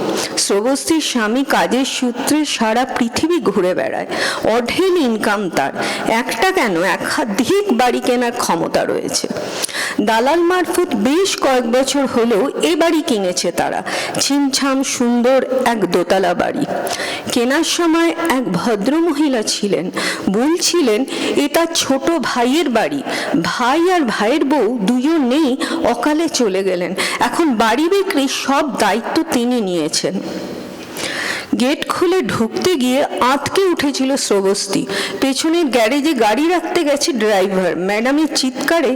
শ্রবস্তির স্বামী কাজের সূত্রে সারা পৃথিবী ঘুরে বেড়ায়, অঢেল ইনকাম তার। একটা কেন, একাধিক বাড়ি কেনার ক্ষমতা রয়েছে। দালাল মারফত বেশ কয়েক বছর হলেও এ বাড়ি কিনেছে তারা, ছিমছাম সুন্দর এক দোতলা বাড়ি। কেনার সময় এক ভদ্রমহিলা ছিলেন, বলছিলেন এটা ছোট ভাইয়ের বাড়ি। ভাই আর ভাইয়ের বউ দুজন নেই, অকালে চলে গেলেন। এখন বাড়ি বিক্রির সব দায়িত্ব তিনি নিয়েছেন। গেট খুলে ঢুকতে গিয়ে আঁতকে উঠেছিল শ্রবস্তি। পেছনের গ্যারেজে গাড়ি রাখতে গেছে ড্রাইভার। ম্যাডামের চিৎকারে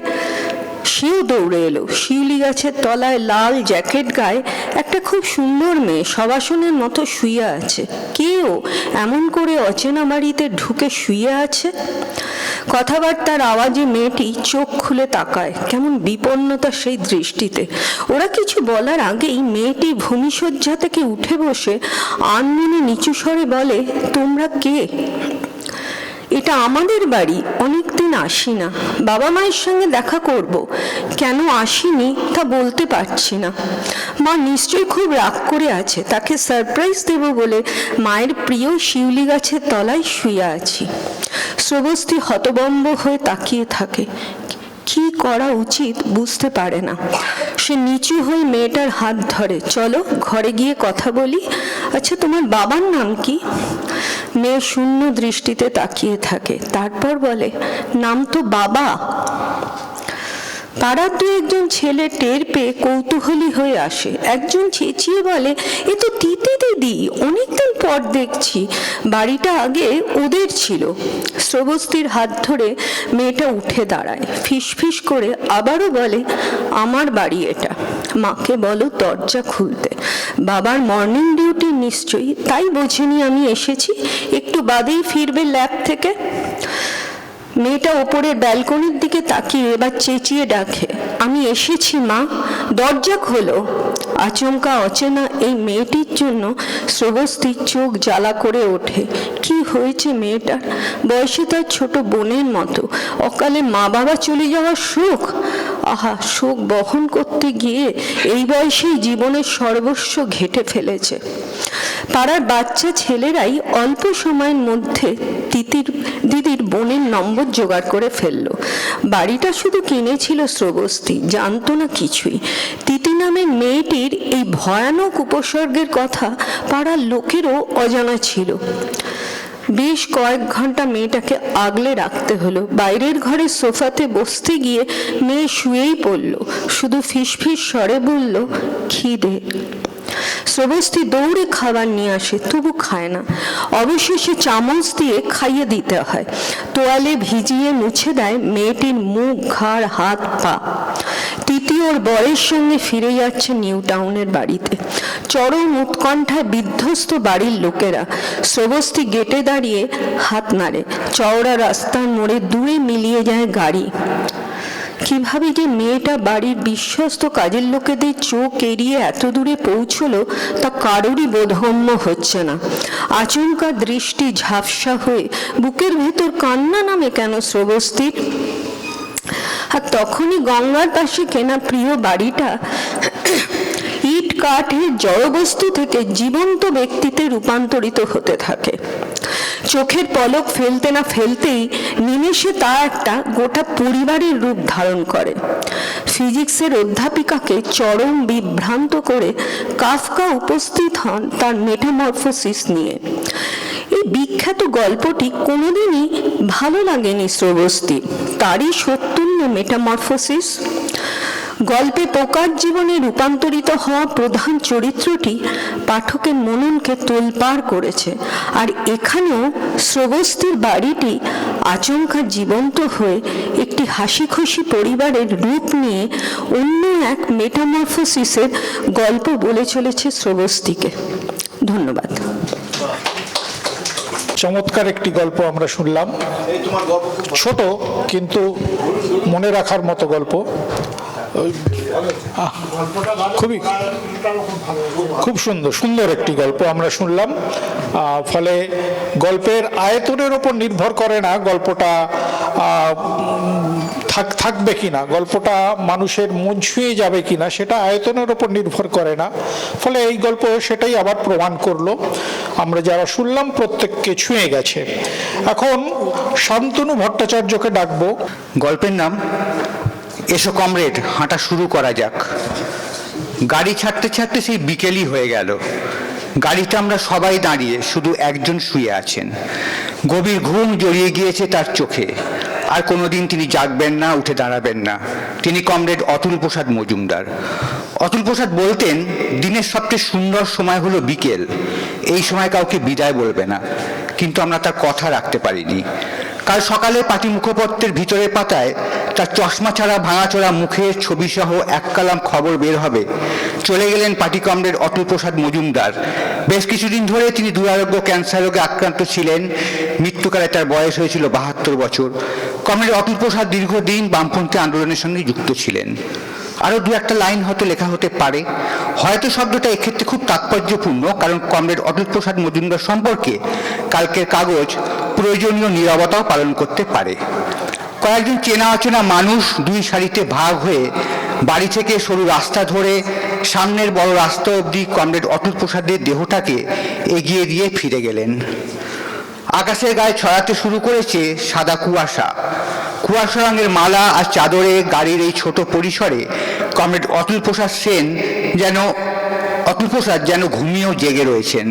সেও দৌড়ে এলো। শিউলি গাছের তলায় লাল জ্যাকেট গায়ে একটা খুব সুন্দর মেয়ে সবাসনের মতো শুয়ে আছে। কেউ এমন করে অচেনা বাড়িতে ঢুকে শুয়ে আছে? কথাবার্তার আওয়াজে মেয়েটি চোখ খুলে তাকায়, কেমন বিপন্নতা সেই দৃষ্টিতে। ওরা কিছু বলার আগেই মেয়েটি ভূমিশয্যা থেকে উঠে বসে আনমনে নিচু স্বরে বলে, তোমরা কে? এটা আমাদের বাড়ি, অনেকদিন আসি না। বাবা মায়ের সঙ্গে দেখা করব, কেন আসিনি তা বলতে পারছি না। মা নিশ্চয়ই খুব রাগ করে আছে, তাকে সারপ্রাইজ দেব বলে মায়ের প্রিয় শিউলি গাছের তলায় শুয়ে আছি। শ্রবস্তি হতবম্ব হয়ে তাকিয়ে থাকে, কি করা উচিত বুঝতে পারে না। সে নিচু হয়ে মেয়েটার হাত ধরে, চলো ঘরে গিয়ে কথা বলি। আচ্ছা, তোমার বাবার নাম কি? মেয়ে শূন্য দৃষ্টিতে তাকিয়ে থাকে, তারপর বলে, নাম তো বাবা। পাড়ার 2-1 ছেলে টের পেয়ে কৌতূহলী হয়ে আসে। একজন চেঁচিয়ে বলে, এ তো তিতি দিদি, অনেকদিন পর দেখছি। বাড়িটা আগে ওদের ছিল। শ্রবস্তির হাত ধরে মেয়েটা উঠে দাঁড়ায়, ফিসফিস করে আবারও বলে, আমার বাড়ি এটা। মাকে বলো দরজা খুলতে। বাবার মর্নিং ডিউটি নিশ্চয়ই, তাই বোঝেনি আমি এসেছি, একটু বাদেই ফিরবে ল্যাব থেকে। মেয়েটা ওপরের ব্যালকনির দিকে তাকিয়ে এবার চেঁচিয়ে ডাকে, আমি এসেছি মা, দরজা খোলো। আচমকা অচেনা এই মেয়েটির জন্য শ্রবস্তীর চোখ জ্বালা করে ওঠে। কি হয়েছে মেয়েটার? বয়সে তার ছোট বোনের মতো, অকালে মা বাবা চলে যাওয়ার শোক। আহা, শোক বহন করতে গিয়ে এই বয়সেই জীবনের সর্বস্ব ঘেটে ফেলেছে। পাড়ার বাচ্চা ছেলেরাই অল্প সময়ের মধ্যে দিদির বোনের নম্বর জোগাড় করে ফেললো। বাড়িটা শুধু কিনেছিল শ্রবস্তী, জানতো না কিছুই। তিতি নামের মেয়েটির এই ভয়ানক উপসর্গের কথা পাড়ার লোকেরও অজানা ছিল। বেশ কয়েক ঘন্টা মেয়েটাকে আগলে রাখতে হলো। বাইরের ঘরের সোফাতে বসতে গিয়ে মেয়ে শুয়েই পড়ল, শুধু ফিসফিস স্বরে বলল, খিদে। শ্রবস্তী দৌড়ে খাবার নিয়ে আসে, তবু খায় না। অবশেষে চামচ দিয়ে খাইয়ে দিতে হয়। তোয়ালে ভিজিয়ে মুছে দেয় মেয়েটির মুখ, ঘাড়, হাত, পা। তিতি ওর বরের সঙ্গে ফিরে যাচ্ছে নিউ টাউনের বাড়িতে। চরম উৎকণ্ঠায় বিধ্বস্ত বাড়ির লোকেরা। শ্রবস্তী গেটে দাঁড়িয়ে হাত নাড়ে। চওড়া রাস্তার মোড়ে দূরে মিলিয়ে যায় গাড়ি। কিভাবে যে মেয়েটা বাড়ির বিশ্বস্ত কাজের লোকেদের চোখ এড়িয়ে এত দূরে পৌঁছলো তা কারোরই বোধগম্য হচ্ছে না। আচমকা দৃষ্টি ঝাপসা হয়ে বুকের ভেতর কান্না নামে কেন শ্রবস্তীর। আর তখনই গঙ্গার পাশে কেনা প্রিয় বাড়িটা ইট কাঠের জড়বস্তু থেকে জীবন্ত ব্যক্তিতে রূপান্তরিত হতে থাকে। চোখের পলক ফেলতে না ফেলতেই নিমেষে তা একটা গোটা পরিবারের রূপ ধারণ করে। ফিজিক্সের অধ্যাপিকাকে চরম বিভ্রান্ত করে কাফকা উপস্থিত হন তার মেটামরফোসিস নিয়ে। এই বিখ্যাত গল্পটি কোনোদিনই ভালো লাগেনি শ্রবস্তীর, তারই সত্তুল্য মেটামরফোসিস। গল্পে পোকার জীবনে রূপান্তরিত হওয়া প্রধান চরিত্রটি পাঠকের মননকে তোলপাড় করেছে। আর এখানেও শ্রবস্তীর বাড়িটি আচমকা জীবন্ত হয়ে একটি হাসি খুশি পরিবারের রূপ নিয়ে অন্য এক মেটামরফোসিসের গল্প বলে চলেছে শ্রবস্তীকে। ধন্যবাদ। চমৎকার একটি গল্প আমরা শুনলাম, ছোট কিন্তু মনে রাখার মতো গল্প। খুব সুন্দর একটি গল্প আমরা শুনলাম। ফলে গল্পের আয়তনের ওপর নির্ভর করে না গল্পটা থাকবে কিনা, গল্পটা মানুষের মন ছুঁয়ে যাবে কিনা সেটা আয়তনের ওপর নির্ভর করে না। ফলে এই গল্প সেটাই আবার প্রমাণ করলো, আমরা যারা শুনলাম প্রত্যেককে ছুঁয়ে গেছে। এখন শান্তনু ভট্টাচার্যকে ডাকবো। গল্পের নাম এসো কমরেড, হাঁটা শুরু করা যাক। গাড়ি ছাড়তে ছাড়তে সেই বিকেলই হয়ে গেল। গাড়িতে আমরা সবাই দাঁড়িয়ে, শুধু একজন শুয়ে আছেন। গভীর ঘুম জড়িয়ে গিয়েছে তার চোখে। আর কোনোদিন তিনি জাগবেন না, উঠে দাঁড়াবেন না। তিনি কমরেড অতুল প্রসাদ মজুমদার। অতুল প্রসাদ বলতেন, দিনের সবচেয়ে সুন্দর সময় হলো বিকেল, এই সময় কাউকে বিদায় বলবে না। কিন্তু আমরা তার কথা রাখতে পারিনি। কাল সকালে পাটি মুখপত্রের ভিতরের পাতায় তার চশমা ছাড়া ভাঙাচোরা মুখের ছবি সহ এক কালাম খবর বের হবে, চলে গেলেন পার্টি কমরেড অতুল প্রসাদ মজুমদার। বেশ কিছুদিন ধরে তিনি দুরারোগ্য ক্যান্সার রোগে আক্রান্ত ছিলেন। মৃত্যুকালে তার বয়স হয়েছিল 72 বছর। কমরেড অতুল প্রসাদ দীর্ঘদিন বামপন্থী আন্দোলনের সঙ্গে যুক্ত ছিলেন। আরও দু একটা লাইন হয়তো লেখা হতে পারে। হয়তো শব্দটা এক্ষেত্রে খুব তাৎপর্যপূর্ণ, কারণ কমরেড অতুল প্রসাদ মজুমদার সম্পর্কে কালকের কাগজ প্রয়োজনীয় নীরবতাও পালন করতে পারে। কয়েকজন চেনা অচেনা মানুষ দুই সারিতে ভাগ হয়ে বাড়ি থেকে সরু রাস্তা ধরে সামনের বড় রাস্তা অবধি কমরেড অতুল প্রসাদের দেহটাকে এগিয়ে দিয়ে ফিরে গেলেন। আকাশের গায়ে ছড়াতে শুরু করেছে সাদা কুয়াশা। কুয়াশা রঙের মালা আর চাদরে গাড়ির এই ছোট পরিসরে কমরেড অতুল প্রসাদ যেন ঘুমিয়েও জেগে রয়েছেন।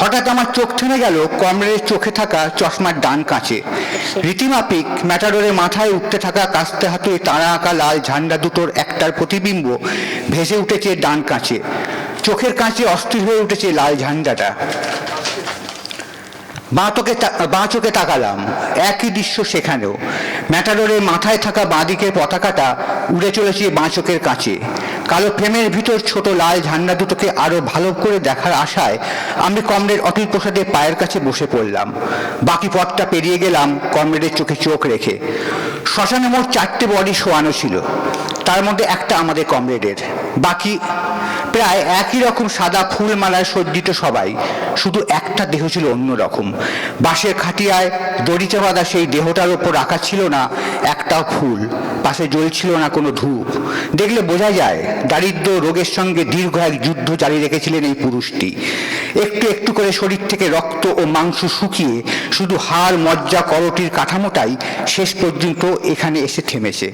হঠাৎ আমার চোখ থেমে গেল কমরেডের চোখে থাকা চশমার ডান কাছে। রীতিমাফিক ম্যাটাডোরে মাথায় উঠতে থাকা কাস্তে হাতুড়ে তারা আঁকা লাল ঝান্ডা দুটোর একটার প্রতিবিম্ব ভেসে উঠেছে ডান কাছে। চোখের কাছে অস্থির হয়ে উঠেছে লাল ঝান্ডাটা। বাঁ চোখে তাকালাম, একই দৃশ্য সেখানেও। ম্যাটাডোরের মাথায় থাকা বাঁ দিকের পতাকাটা উড়ে চলেছে বাঁ চোখের কাছে। কালো ফ্রেমের ভিতর ছোট লাল ঝান্ডা দুটোকে আরো ভালো করে দেখার আশায় আমি কমরেড অতুল প্রসাদের পায়ের কাছে বসে পড়লাম। বাকি পথটা পেরিয়ে গেলাম কমরেডের চোখে চোখ রেখে। শ্মশানে মোট 4টে বডি শোয়ানো ছিল, তার মধ্যে একটা আমাদের কমরেডের, বাকি প্রায় একই রকম সাদা ফুলমালায় সজ্জিত সবাই। শুধু একটা দেহ ছিল অন্যরকম। বাঁশের খাটিয়ায় দড়িতে বাঁধা সেই দেহটার ওপর রাখা ছিল না একটাও ফুল, পাশে জ্বলছিল না কোনো ধূপ। দেখলে বোঝা যায় দারিদ্র রোগের সঙ্গে দীর্ঘ এক যুদ্ধ জারি রেখেছিলেন এই পুরুষটি। একটু একটু করে শরীর থেকে রক্ত ও মাংস শুকিয়ে শুধু হাড় মজ্জা করটির কাঠামোটাই শেষ পর্যন্ত এখানে এসে থেমেছে।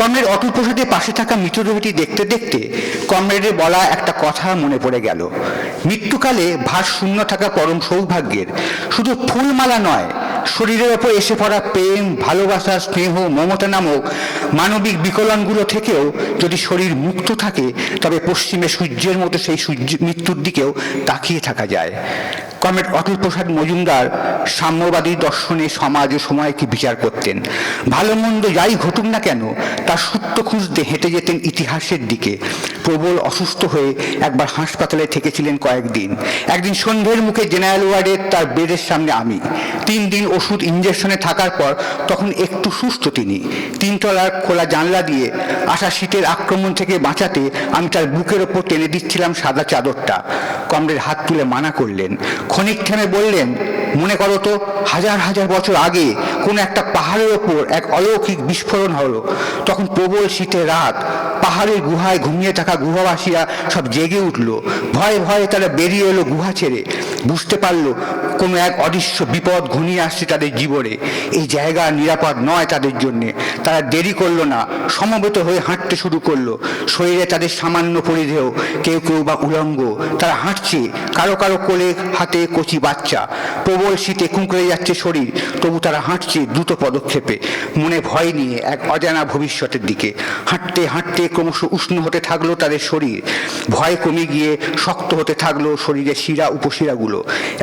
কমরেড অতুল প্রসাদের পাশে থাকা মৃতদেহটি দেখতে দেখতে কমরেডের বলা একটা কথা মনে পড়ে গেল। মৃত্যুকালে ভার শূন্য থাকা পরম সৌভাগ্যের শুধু ফুলমালা নয়, শরীরের ওপর এসে পড়া প্রেম, ভালোবাসা, স্নেহ, মমতা নামক মানবিক বিকলনগুলো থেকেও যদি শরীর মুক্ত থাকে, তবে পশ্চিমে সূর্যের মতো সেই মৃত্যুর দিকেও তাকিয়ে থাকা যায়। কমরেড অতুল প্রসাদ মজুমদার সাম্যবাদী দর্শনে সমাজ ও সময়কে বিচার করতেন। ভালো মন্দ যাই ঘটুক না কেন, তার সূত্র খুঁজতে হেঁটে যেতেন ইতিহাসের দিকে। প্রবল অসুস্থ হয়ে একবার হাসপাতালে থেকেছিলেন কয়েকদিন। একদিন সন্ধ্যের মুখে জেনারেল ওয়ার্ডে তার বেডের সামনে আমি। 3 দিন ওষুধ ইঞ্জেকশনে থাকার পর তখন একটু সুস্থ তিনি। 3 তলার খোলা জানলা দিয়ে আসা শীতের আক্রমণ থেকে বাঁচাতে আমি তার বুকের ওপর টেনে দিচ্ছিলাম সাদা চাদরটা। কমরেড হাত তুলে মানা করলেন। ক্ষণিক থেমে বললেন, মনে করো তো, হাজার হাজার বছর আগে কোনো একটা পাহাড়ের ওপর এক অলৌকিক বিস্ফোরণ হলো। তখন প্রবল শীতের রাত, পাহাড়ের গুহায় ঘুমিয়ে থাকা গুহাবাসীরা সব জেগে উঠল। ভয়ে ভয়ে তারা বেরিয়ে এলো গুহা ছেড়ে। বুঝতে পারলো কোনো এক অদৃশ্য বিপদ ঘনিয়ে আসছে তাদের জীবনে। এই জায়গা নিরাপদ নয় তাদের জন্যে। তারা দেরি করলো না, সমবেত হয়ে হাঁটতে শুরু করলো। শরীরে তাদের সামান্য পরিধেয়, কেউ কেউ বা উলঙ্গ। তারা হাঁটছে, কারো কারো কোলে হাতে কচি বাচ্চা। প্রবল শীতে কুঁকড়ে যাচ্ছে শরীর, তবু তারা হাঁটছে দ্রুত পদক্ষেপে, মনে ভয় নিয়ে এক অজানা ভবিষ্যতের দিকে। হাঁটতে হাঁটতে ক্রমশ উষ্ণ হতে থাকলো তাদের শরীর। ভয় কমে গিয়ে শক্ত হতে থাকলো শরীরের শিরা উপশিরাগুলো।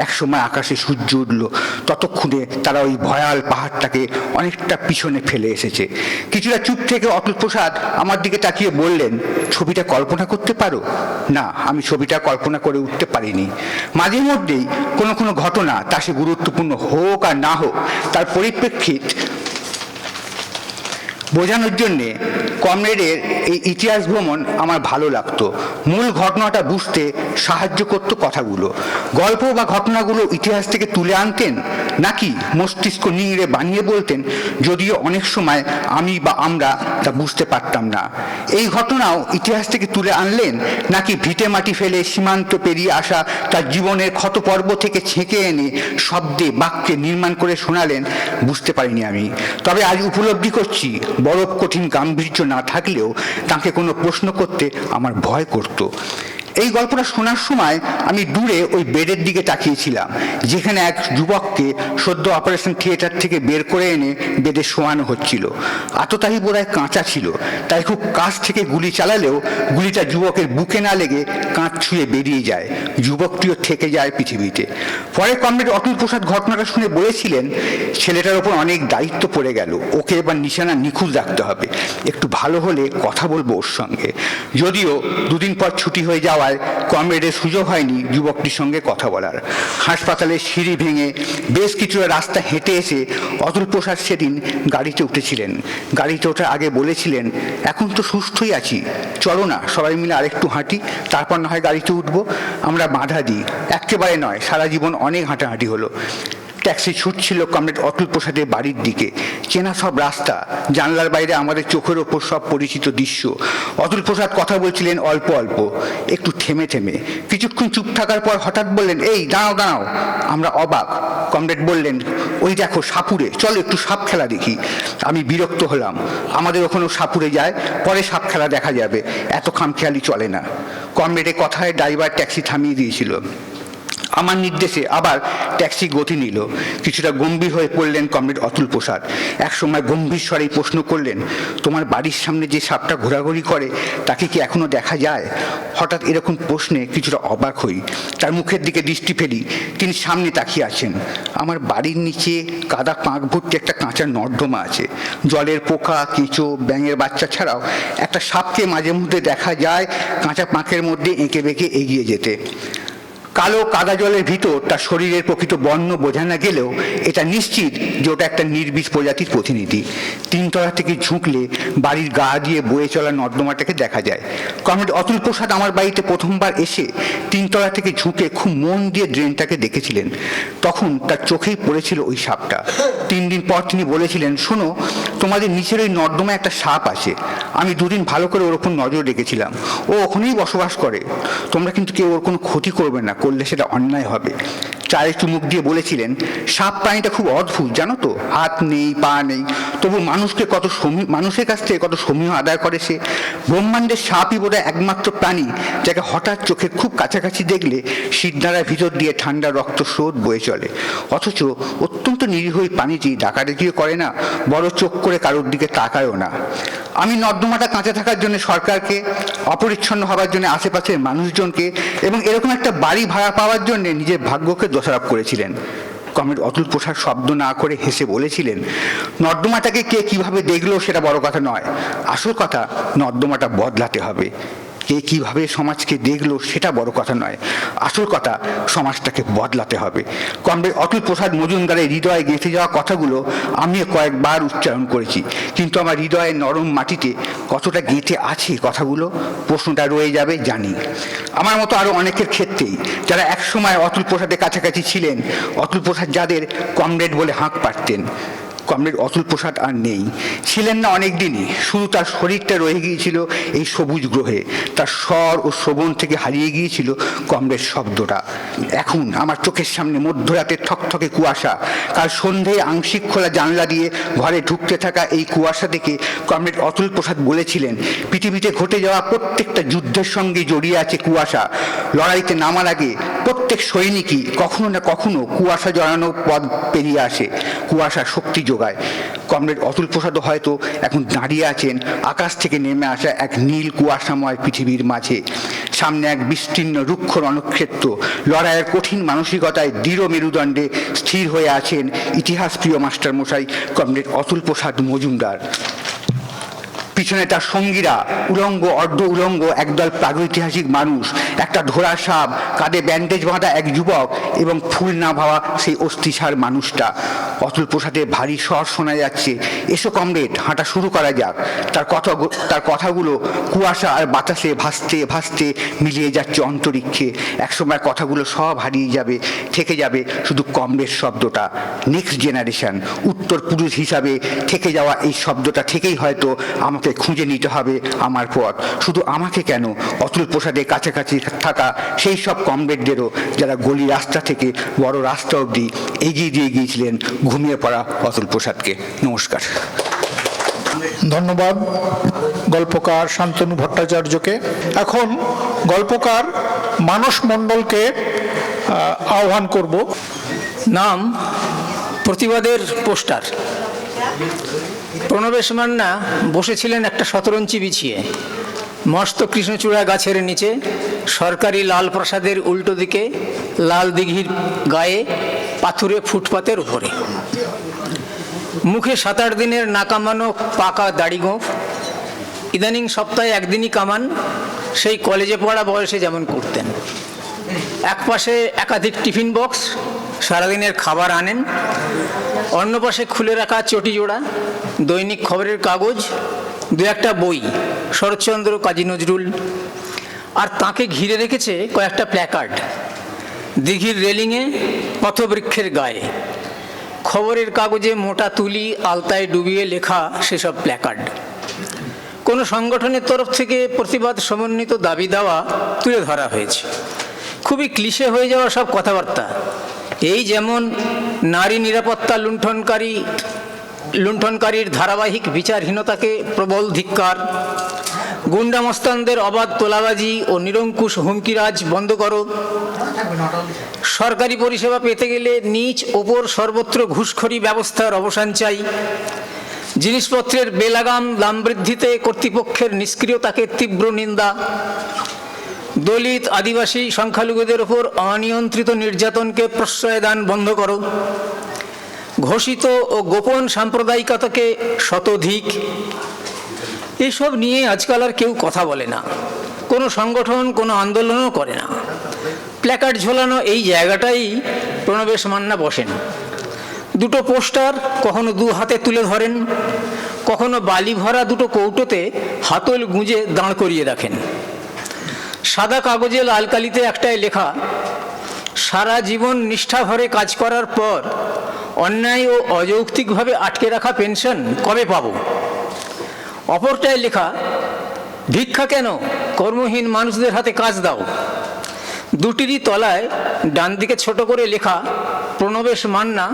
একসময় আকাশে সূর্য উঠল। ততক্ষণে তারা ওই ভয়াল পাহাড়টাকে অনেকটা পিছনে ফেলে এসেছে। কিছুটা চুপ থেকে অতুল প্রসাদ আমার দিকে তাকিয়ে বললেন, ছবিটা কল্পনা করতে পারো? না, আমি ছবিটা কল্পনা করে উঠতে পারিনি। মাঝে মধ্যেই কোনো কোনো ঘটনা, তা সে গুরুত্বপূর্ণ হোক আর না হোক, তার পরিপ্রেক্ষিত বোঝানোর জন্যে কমরেডের এই ইতিহাস ভ্রমণ আমার ভালো লাগতো। মূল ঘটনাটা বুঝতে সাহায্য করত কথাগুলো। গল্প বা ঘটনাগুলো ইতিহাস থেকে তুলে আনতেন নাকি মস্তিষ্ক নিংড়ে বানিয়ে বলতেন, যদিও অনেক সময় আমি বা আমরা তা বুঝতে পারতাম না। এই ঘটনাও ইতিহাস থেকে তুলে আনলেন নাকি ভিটে মাটি ফেলে সীমান্ত পেরিয়ে আসা তার জীবনের ক্ষত পর্ব থেকে ছেঁকে এনে শব্দে বাক্যে নির্মাণ করে শোনালেন, বুঝতে পারিনি আমি। তবে আজ উপলব্ধি করছি, বরফ কঠিন গাম্ভীর্য না থাকলেও তাকে কোনো প্রশ্ন করতে আমার ভয় করত। এই গল্পটা শোনার সময় আমি দূরে ওই বেডের দিকে তাকিয়েছিলাম, যেখানে এক যুবককে সদ্য অপারেশন থিয়েটার থেকে বের করে এনে বেডে শোয়ানো হচ্ছিল। আততায়ী বোধহয় কাঁচা ছিল, তাই খুব কাছ থেকে গুলি চালালেও গুলিটা যুবকের বুকে না লেগে কাঁচ ছুঁয়ে বেরিয়ে যায়। যুবকটিও থেকে যায় পৃথিবীতে। পরে কমরেড অতুল প্রসাদ ঘটনাটা শুনে বলেছিলেন, ছেলেটার ওপর অনেক দায়িত্ব পড়ে গেল, ওকে এবার নিশানা নিখুঁত রাখতে হবে। একটু ভালো হলে কথা বলবো ওর সঙ্গে। যদিও 2 দিন পর ছুটি হয়ে যাওয়া কমরেডের সুযোগ হয়নি যুবকটির সঙ্গে কথা বলার। হাসপাতালের সিঁড়ি ভেঙে বেশ কিছুটা রাস্তা হেঁটে এসে অতুল প্রসাদ সেদিন গাড়িতে উঠেছিলেন। গাড়িতে ওঠার আগে বলেছিলেন, এখন তো সুস্থই আছি, চলো না সবাই মিলে আরেকটু হাঁটি, তারপর না হয় গাড়িতে উঠবো। আমরা বাধা দিই, একেবারে নয়, সারা জীবন অনেক হাঁটাহাঁটি হলো। ট্যাক্সি ছুটছিল কমরেড অতুল প্রসাদের বাড়ির দিকে। চেনা সব রাস্তা, জানলার বাইরে আমাদের চোখের ওপর সব পরিচিত দৃশ্য। অতুল প্রসাদ কথা বলছিলেন অল্প অল্প, একটু থেমে থেমে। কিছুক্ষণ চুপ থাকার পর হঠাৎ বললেন, এই দাঁড়াও দাঁড়াও। আমরা অবাক। কমরেড বললেন, ওই দেখো সাপুরে, চলো একটু সাপ খেলা দেখি। আমি বিরক্ত হলাম, আমাদের ওখানেও সাপুরে যায়, পরে সাপ খেলা দেখা যাবে, এত খামখেয়ালি চলে না। কমরেডের কথায় ড্রাইভার ট্যাক্সি থামিয়ে দিয়েছিল। আমার নির্দেশে আবার ট্যাক্সি গতি নিল। কিছুটা গম্ভীর হয়ে পড়লেন কমরেড অতুল প্রসাদ। একসময় গম্ভীর স্বরেই প্রশ্ন করলেন, তোমার বাড়ির সামনে যে সাপটা ঘোরাঘুরি করে তাকে কি এখনো দেখা যায়? হঠাৎ এরকম প্রশ্নে কিছুটা অবাক হই। তার মুখের দিকে দৃষ্টি ফেলি। তিনি সামনে তাকিয়ে আছেন। আমার বাড়ির নিচে কাদা পাঁক ভর্তি একটা কাঁচা নর্দমা আছে। জলের পোকা, কেঁচো, ব্যাঙের বাচ্চা ছাড়াও একটা সাপকে মাঝে মধ্যে দেখা যায় কাঁচা পাঁকের মধ্যে এঁকে বেঁকে এগিয়ে যেতে। কালো কাদা জলের ভিতর তার শরীরের প্রকৃত বর্ণ বোঝা না গেলেও এটা নিশ্চিত যে ওটা একটা নির্বিষ প্রজাতির প্রতিনিধি। তিনতলা থেকে ঝুঁকলে বাড়ির গা দিয়ে বয়ে চলা নর্দমাটাকে দেখা যায়। কমরেড অতুল প্রসাদ আমার বাড়িতে প্রথমবার এসে তিনতলা থেকে ঝুঁকে খুব মন দিয়ে ড্রেনটাকে দেখেছিলেন। তখন তার চোখেই পড়েছিল ওই সাপটা। 3 দিন পর তিনি বলেছিলেন, শোনো, তোমাদের নিচের ওই নর্দমায় একটা সাপ আছে। আমি 2 দিন ভালো করে ওর ওপর নজর রেখেছিলাম। ও ওখানেই বসবাস করে। তোমরা কিন্তু কেউ ওর কোনো ক্ষতি করবে না, করলে সেটা অন্যায় হবে। চায়ে চুমুক দিয়ে বলেছিলেন, সাপ প্রাণীটা খুব অদ্ভুত, জানো তো, হাত নেই, পা নেই, তবু মানুষের কাছ থেকে কত সমীহ আদায় করে সে। ব্রহ্মাণ্ডের সাপই বোধহয় একমাত্র প্রাণী যাকে হঠাৎ চোখের খুব কাছাকাছি দেখলে শিরদাঁড়ার ভিতর দিয়ে ঠান্ডা রক্ত স্রোত বয়ে চলে। অথচ অত্যন্ত নিরীহ প্রাণীটি ডাকাডাকিও করে না, বড় চোখ করে কারোর দিকে তাকায়ও না। আমি নর্দমাটা কাঁচা থাকার জন্য সরকারকে, অপরিচ্ছন্ন হওয়ার জন্য আশেপাশের মানুষজনকে এবং এরকম একটা বাড়ি ভাড়া পাওয়ার জন্য নিজের ভাগ্যকে দোষারোপ করেছিলেন। কমরেড অতুল প্রসাদ শব্দ না করে হেসে বলেছিলেন, নর্দমাটাকে কে কিভাবে দেখলো সেটা বড় কথা নয়, আসল কথা নর্দমাটা বদলাতে হবে। কে কিভাবে সমাজকে দেখলো সেটা বড় কথা নয়, আসল কথা সমাজটাকে বদলাতে হবে। কমরেড অতুল প্রসাদ মজুমদারের হৃদয়ে গেঁথে যাওয়া কথাগুলো আমিও কয়েকবার উচ্চারণ করেছি, কিন্তু আমার হৃদয়ের নরম মাটিতে কতটা গেঁথে আছে কথাগুলো, প্রশ্নটা রয়ে যাবে জানি। আমার মতো আরও অনেকের ক্ষেত্রেই যারা একসময় অতুল প্রসাদের কাছাকাছি ছিলেন, অতুল প্রসাদ যাদের কমরেড বলে হাঁক পারতেন। কমরেড অতুল প্রসাদ আর নেই, ছিলেন না অনেক দিনই। শুধু তার শরীরটা রয়ে গিয়েছিল এই সবুজ গ্রহে। তার স্বর ও শ্রবণ থেকে হারিয়ে গিয়েছিল কমরেড শব্দটা। এখন আমার চোখের সামনে মধ্যরাতের থকথকে কুয়াশা। কাল সন্ধেয় আংশিক খোলা জানলা দিয়ে ঘরে ঢুকতে থাকা এই কুয়াশা থেকে কমরেড অতুল প্রসাদ বলেছিলেন, পৃথিবীতে ঘটে যাওয়া প্রত্যেকটা যুদ্ধের সঙ্গে জড়িয়ে আছে কুয়াশা। লড়াইতে নামার আগে প্রত্যেক সৈনিকই কখনো না কখনো কুয়াশা জড়ানো পথ পেরিয়ে আসে। কুয়াশা শক্তি যোগায়। কমরেড অতুল প্রসাদও হয়তো এখন দাঁড়িয়ে আছেন আকাশ থেকে নেমে আসা এক নীল কুয়াশাময় পৃথিবীর মাঝে। সামনে এক বিস্তীর্ণ রুক্ষ রণক্ষেত্র। লড়াইয়ের কঠিন মানসিকতায় দৃঢ় মেরুদণ্ডে স্থির হয়ে আছেন ইতিহাস প্রিয় মাস্টারমশাই কমরেড অতুল প্রসাদ মজুমদার। পিছনে তার সঙ্গীরা, উলঙ্গ অর্ধ উলঙ্গ একদল প্রাগৈতিহাসিক মানুষ, একটা ধরা সাপ, কাঁধে ব্যান্ডেজ বাঁধা এক যুবক এবং ফুল না ভাবা সেই অস্থিসার মানুষটা। অতুল প্রসাদের ভারী স্বর শোনা যাচ্ছে, এসো কমরেড, হাঁটা শুরু করা যাক। তার কথাগুলো কুয়াশা আর বাতাসে ভাসতে ভাসতে মিলিয়ে যাচ্ছে অন্তরিক্ষে। একসময় কথাগুলো সব হারিয়ে যাবে, থেকে যাবে শুধু কমরেড শব্দটা। নেক্সট জেনারেশন, উত্তর পুরুষ হিসাবে থেকে যাওয়া এই শব্দটা থেকেই হয়তো আমাকে খুঁজে নিতে হবে আমার পথ। শুধু আমাকে কেন, অতুল প্রসাদের কাছাকাছি থাকা সেই সব কমরেডদেরও যারা গলি রাস্তা থেকে বড় রাস্তা অবধি এগিয়ে দিয়ে গিয়েছিলেন ঘুমিয়ে পড়া অতুল প্রসাদকে। নমস্কার। ধন্যবাদ গল্পকার শান্তনু ভট্টাচার্যকে। এখন গল্পকার মানস মণ্ডলকে আহ্বান করব। নাম প্রতিবাদের পোস্টার। প্রণবেশ মান্না বসেছিলেন একটা শতরঞ্চি বিছিয়ে মস্ত কৃষ্ণচূড়া গাছের নিচে, সরকারি লাল প্রসাদের উল্টো দিকে লাল দিঘির গায়ে পাথুরে ফুটপাতের উপরে। মুখে 7-8 দিনের না কামানো পাকা দাড়ি গোঁফ। ইদানিং সপ্তাহে একদিনই কামান, সেই কলেজে পড়া বয়সে যেমন করতেন। এক পাশে একাধিক টিফিন বক্স, সারাদিনের খাবার আনেন। অন্য পাশে খুলে রাখা চটি জোড়া, দৈনিক খবরের কাগজ, 2-1টা বই, শরৎচন্দ্র, কাজী নজরুল। আর তাকে ঘিরে রেখেছে কয়েকটা প্ল্যাকার্ড, দিঘির রেলিংয়ে, পথবৃক্ষের গায়ে। খবরের কাগজে মোটা তুলি আলতায় ডুবিয়ে লেখা সেসব প্ল্যাকার্ড। কোনো সংগঠনের তরফ থেকে প্রতিবাদ সমন্বিত দাবি দাওয়া তুলে ধরা হয়েছে। খুবই ক্লিশে হয়ে যাওয়া সব কথাবার্তা, এই যেমন নারী নিরাপত্তা লুণ্ঠনকারীর ধারাবাহিক বিচারহীনতাকে প্রবল ধিক্কার, গুন্ডা মস্তানদের অবাধ তোলাবাজি ও নিরঙ্কুশ হুমকিরাজ বন্ধ করো। সরকারি পরিষেবা পেতে গেলে নিচ ওপর সর্বত্র ঘুষখড়ি ব্যবস্থার অবসান চাই। জিনিসপত্রের বেলাগাম দাম বৃদ্ধিতে কর্তৃপক্ষের নিষ্ক্রিয়তাকে তীব্র নিন্দা। দলিত আদিবাসী সংখ্যালঘুদের ওপর অনিয়ন্ত্রিত নির্যাতনকে প্রশ্রয়দান বন্ধ করো। ঘোষিত ও গোপন সাম্প্রদায়িকতাকে শতধিক। এসব নিয়ে আজকাল আর কেউ কথা বলে না, কোনো সংগঠন কোনো আন্দোলনও করে না। প্ল্যাকার্ড ঝোলানো এই জায়গাটাই প্রণবেশ মান্না বসেন। দুটো পোস্টার কখনো দু হাতে তুলে ধরেন, কখনো বালি ভরা দুটো কৌটোতে হাতল গুঁজে দাঁড় করিয়ে রাখেন। সাদা কাগজে লাল কালিতে একটাই লেখা, সারা জীবন নিষ্ঠাভরে কাজ করার পর অন্যায় ও অযৌক্তিকভাবে আটকে রাখা পেনশন কবে পাব। অপরটায় লেখা, ভিক্ষা কেন, কর্মহীন মানুষদের হাতে কাজ দাও। দুটিরই তলায় ডান দিকে ছোট করে লেখা, প্রণবেশ মান্না,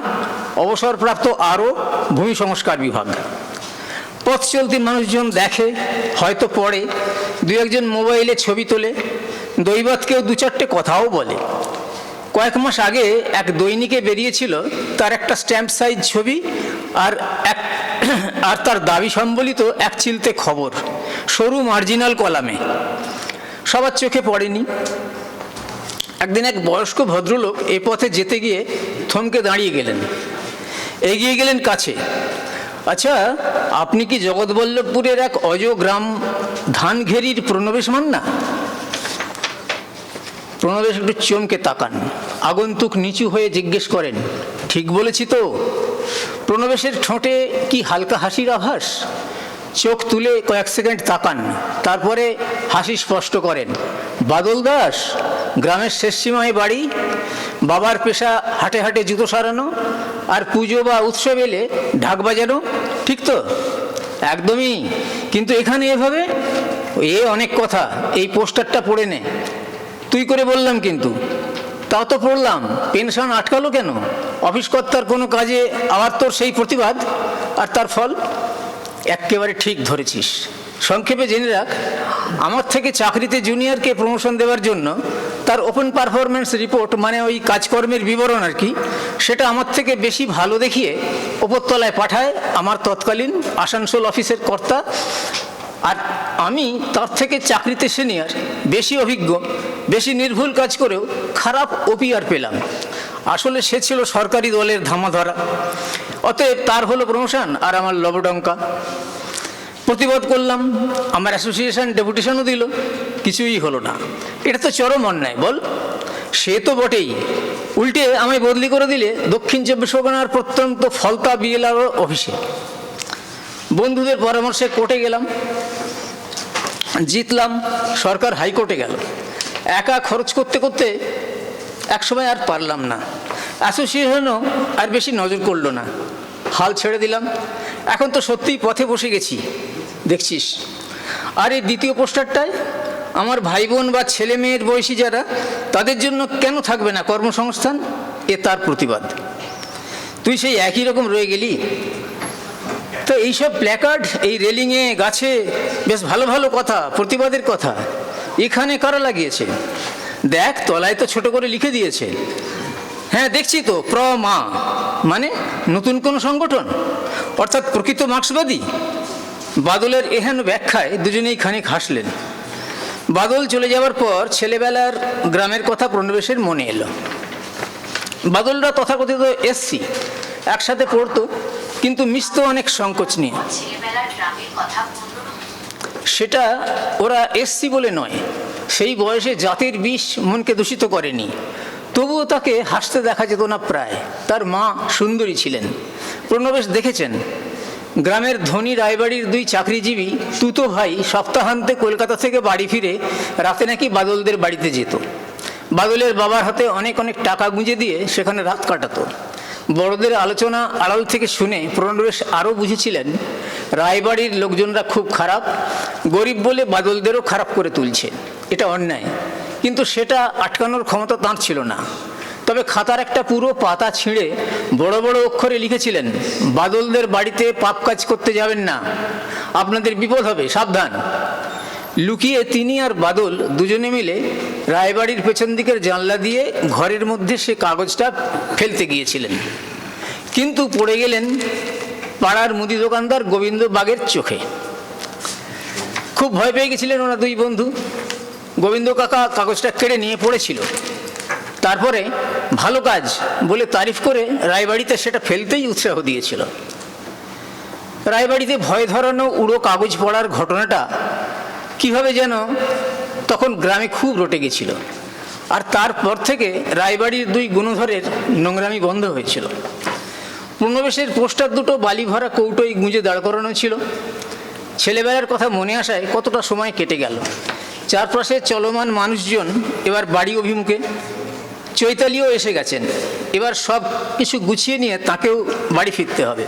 অবসরপ্রাপ্ত আরও ভূমি সংস্কার বিভাগ। পথ চলতি মানুষজন দেখে, হয়তো পড়ে, দু একজন মোবাইলে ছবি তোলে, দৈবাত কেউ দু চারটে কথাও বলে। কয়েক মাস আগে এক দৈনিকে বেরিয়েছিল তার একটা স্ট্যাম্প সাইজ ছবি আর তার দাবি সম্বলিত এক চিলতে খবর, সরু মার্জিনাল কলামে। সবার চোখে পড়েনি। একদিন এক বয়স্ক ভদ্রলোক এ পথে যেতে গিয়ে থমকে দাঁড়িয়ে গেলেন, এগিয়ে গেলেন কাছে। আচ্ছা, আপনি কি জগৎবল্লভপুরের এক অজ গ্রাম ধানঘেরির প্রণবেশ মান্না? প্রণবেশ একটু চমকে তাকান। আগন্তুক নিচু হয়ে জিজ্ঞেস করেন, ঠিক বলেছি তো? প্রণবেশের ঠোঁটে কি হালকা হাসির আভাস। চোখ তুলে কয়েক সেকেন্ড তাকান, তারপরে হাসি স্পষ্ট করেন। বাদল দাস, গ্রামের শেষ সীমায় বাড়ি, বাবার পেশা হাটে হাটে জুতো সারানো, আর পুজো বা উৎসব এলে ঢাক বাজানো, ঠিক তো? একদমই। কিন্তু এখানে এভাবে অনেক কথা, এই পোস্টারটা পড়ে নে। তুই করে বললাম, কিন্তু তাও তো পড়লাম। পেনশন আটকালো কেন? অফিস কর্তার কোনো কাজে আবার তোর সেই প্রতিবাদ, আর তার ফল? একেবারে ঠিক ধরেছিস। সংক্ষেপে জেনে রাখ, আমার থেকে চাকরিতে জুনিয়রকে প্রমোশন দেওয়ার জন্য তার ওপেন পারফরমেন্স রিপোর্ট, মানে ওই কাজকর্মের বিবরণ আর কি, সেটা আমার থেকে বেশি ভালো দেখিয়ে ওপরতলায় পাঠায় আমার তৎকালীন আসানসোল অফিসের কর্তা। আর আমি তার থেকে চাকরিতে সিনিয়র, বেশি অভিজ্ঞ, বেশি নির্ভুল কাজ করেও খারাপ ওপিআর পেলাম। আসলে সে ছিল সরকারি দলের ধামাধরা। অতএব তার হলো প্রমোশন আর আমার লবডঙ্কা। প্রতিবাদ করলাম, আমার অ্যাসোসিয়েশন ডেপুটেশনও দিল, কিছুই হলো না। এটা তো চরম অন্যায়, বল? সে তো বটেই, উল্টে আমায় বদলি করে দিলে দক্ষিণ চব্বিশ পরগনার প্রত্যন্ত ফলতা বিএলআর অফিসে। বন্ধুদের পরামর্শে কোর্টে গেলাম, জিতলাম, সরকার হাইকোর্টে গেল। একা খরচ করতে করতে একসময় আর পারলাম না। অ্যাসোসিয়েশনও আর বেশি নজর করলো না, হাল ছেড়ে দিলাম। এখন তো সত্যিই পথে বসে গেছি, দেখছিস। আর এই দ্বিতীয় পোস্টারটায় আমার ভাই বোন বা ছেলে মেয়ের বয়সী যারা, তাদের জন্য কেন থাকবে না কর্মসংস্থান? এ তার প্রতিবাদ। তুই সেই একই রকম রয়ে গেলি। তো এইসব প্ল্যাকার্ড, এই রেলিংয়ে, গাছে, বেশ ভালো ভালো কথা, প্রতিবাদের কথা, এখানে কারা লাগিয়েছে? দেখ, তলায় তো ছোট করে লিখে দিয়েছে। হ্যাঁ, দেখছি তো, প্রমা, মানে নতুন কোন সংগঠন, অর্থাৎ প্রকৃত মার্ক্সবাদী। বাদলের এহেন ব্যাখ্যায় দুজনেই খানিক হাসলেন। বাদল চলে যাওয়ার পর ছেলেবেলার গ্রামের কথা প্রণবেশের মনে এলো। বাদলরা তথাকথিত এসসি, একসাথে পড়তো, কিন্তু মিশত অনেক সংকোচ নিয়ে। সেটা ওরা এসসি বলে নয়, সেই বয়সে জাতির বিষ মনকে দূষিত করেনি। তবুও তাকে হাসতে দেখা যেত না প্রায়। তার মা সুন্দরী ছিলেন। প্রণবেশ দেখেছেন, গ্রামের ধনী রায়বাড়ির দুই চাকরিজীবী তুতো ভাই সপ্তাহান্তে কলকাতা থেকে বাড়ি ফিরে রাতে নাকি বাদলদের বাড়িতে যেত। বাদলের বাবার হাতে অনেক অনেক টাকা গুঁজে দিয়ে সেখানে রাত কাটাতো। বড়দের আলোচনা আড়াল থেকে শুনে প্রণবেশ আরও বুঝেছিলেন, রায়বাড়ির লোকজনরা খুব খারাপ, গরিব বলে বাদলদেরও খারাপ করে তুলছে। এটা অন্যায়, কিন্তু সেটা আটকানোর ক্ষমতা তাঁর ছিল না। তবে খাতার একটা পুরো পাতা ছিঁড়ে বড় বড় অক্ষরে লিখেছিলেন, বাদলদের বাড়িতে পাপ কাজ করতে যাবেন না, আপনাদের বিপদ হবে, সাবধান। লুকিয়ে তিনি আর বাদল দুজনে মিলে রায়বাড়ির পেছন দিকের জানলা দিয়ে ঘরের মধ্যে সে কাগজটা ফেলতে গিয়েছিলেন, কিন্তু পড়ে গেলেন পাড়ার মুদি দোকানদার গোবিন্দ বাগের চোখে। খুব ভয় পেয়ে গেছিলেন ওরা দুই বন্ধু। গোবিন্দ কাকা কাগজটা কেড়ে নিয়ে পড়েছিল, তারপরে ভালো কাজ বলে তারিফ করে রায়বাড়িতে সেটা ফেলতেই উৎসাহ দিয়েছিল। রায়বাড়িতে ভয় ধরানো উড়ো কাগজ পড়ার ঘটনাটা কিভাবে যেন তখন গ্রামে খুব রটে গেছিল, আর তারপর থেকে রায়বাড়ির দুই গুণধরের নোংরামি বন্ধ হয়েছিল। প্রণবেশের পোস্টার দুটো বালি ভরা কৌটোয় গুঁজে দাঁড় করানো ছিল। ছেলেবেলার কথা মনে আসায় কতটা সময় কেটে গেল। চারপাশে চলমান মানুষজন এবার বাড়ি অভিমুখে। চৈতালিও এসে গেছেন, এবার সব কিছু গুছিয়ে নিয়ে তাকেও বাড়ি ফিরতে হবে।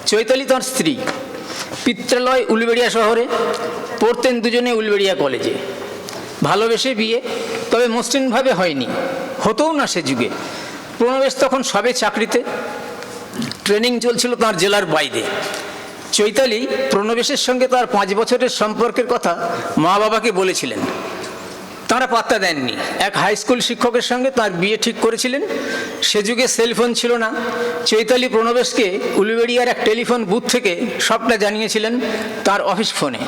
চৈতালি তাঁর স্ত্রী, পিত্রালয় উলবেড়িয়া শহরে, পড়তেন দুজনে উলবেড়িয়া কলেজে। ভালোবেসে বিয়ে, তবে মসৃণভাবে হয়নি, হতেও না সে যুগে। প্রণবেশ তখন সবে চাকরিতে, ট্রেনিং চলছিল তার জেলার বাইরে। চৈতালি প্রণবেশের সঙ্গে তার 5 বছরের সম্পর্কের কথা মা বাবাকে বলেছিলেন, তাঁরা পাত্তা দেননি। এক হাই স্কুল শিক্ষকের সঙ্গে তার বিয়ে ঠিক করেছিলেন। সে যুগে সেলফোন ছিল না। চৈতালি প্রণবেশকে উলুবেড়িয়ার এক টেলিফোন বুথ থেকে সবটা জানিয়েছিলেন তার অফিস ফোনে।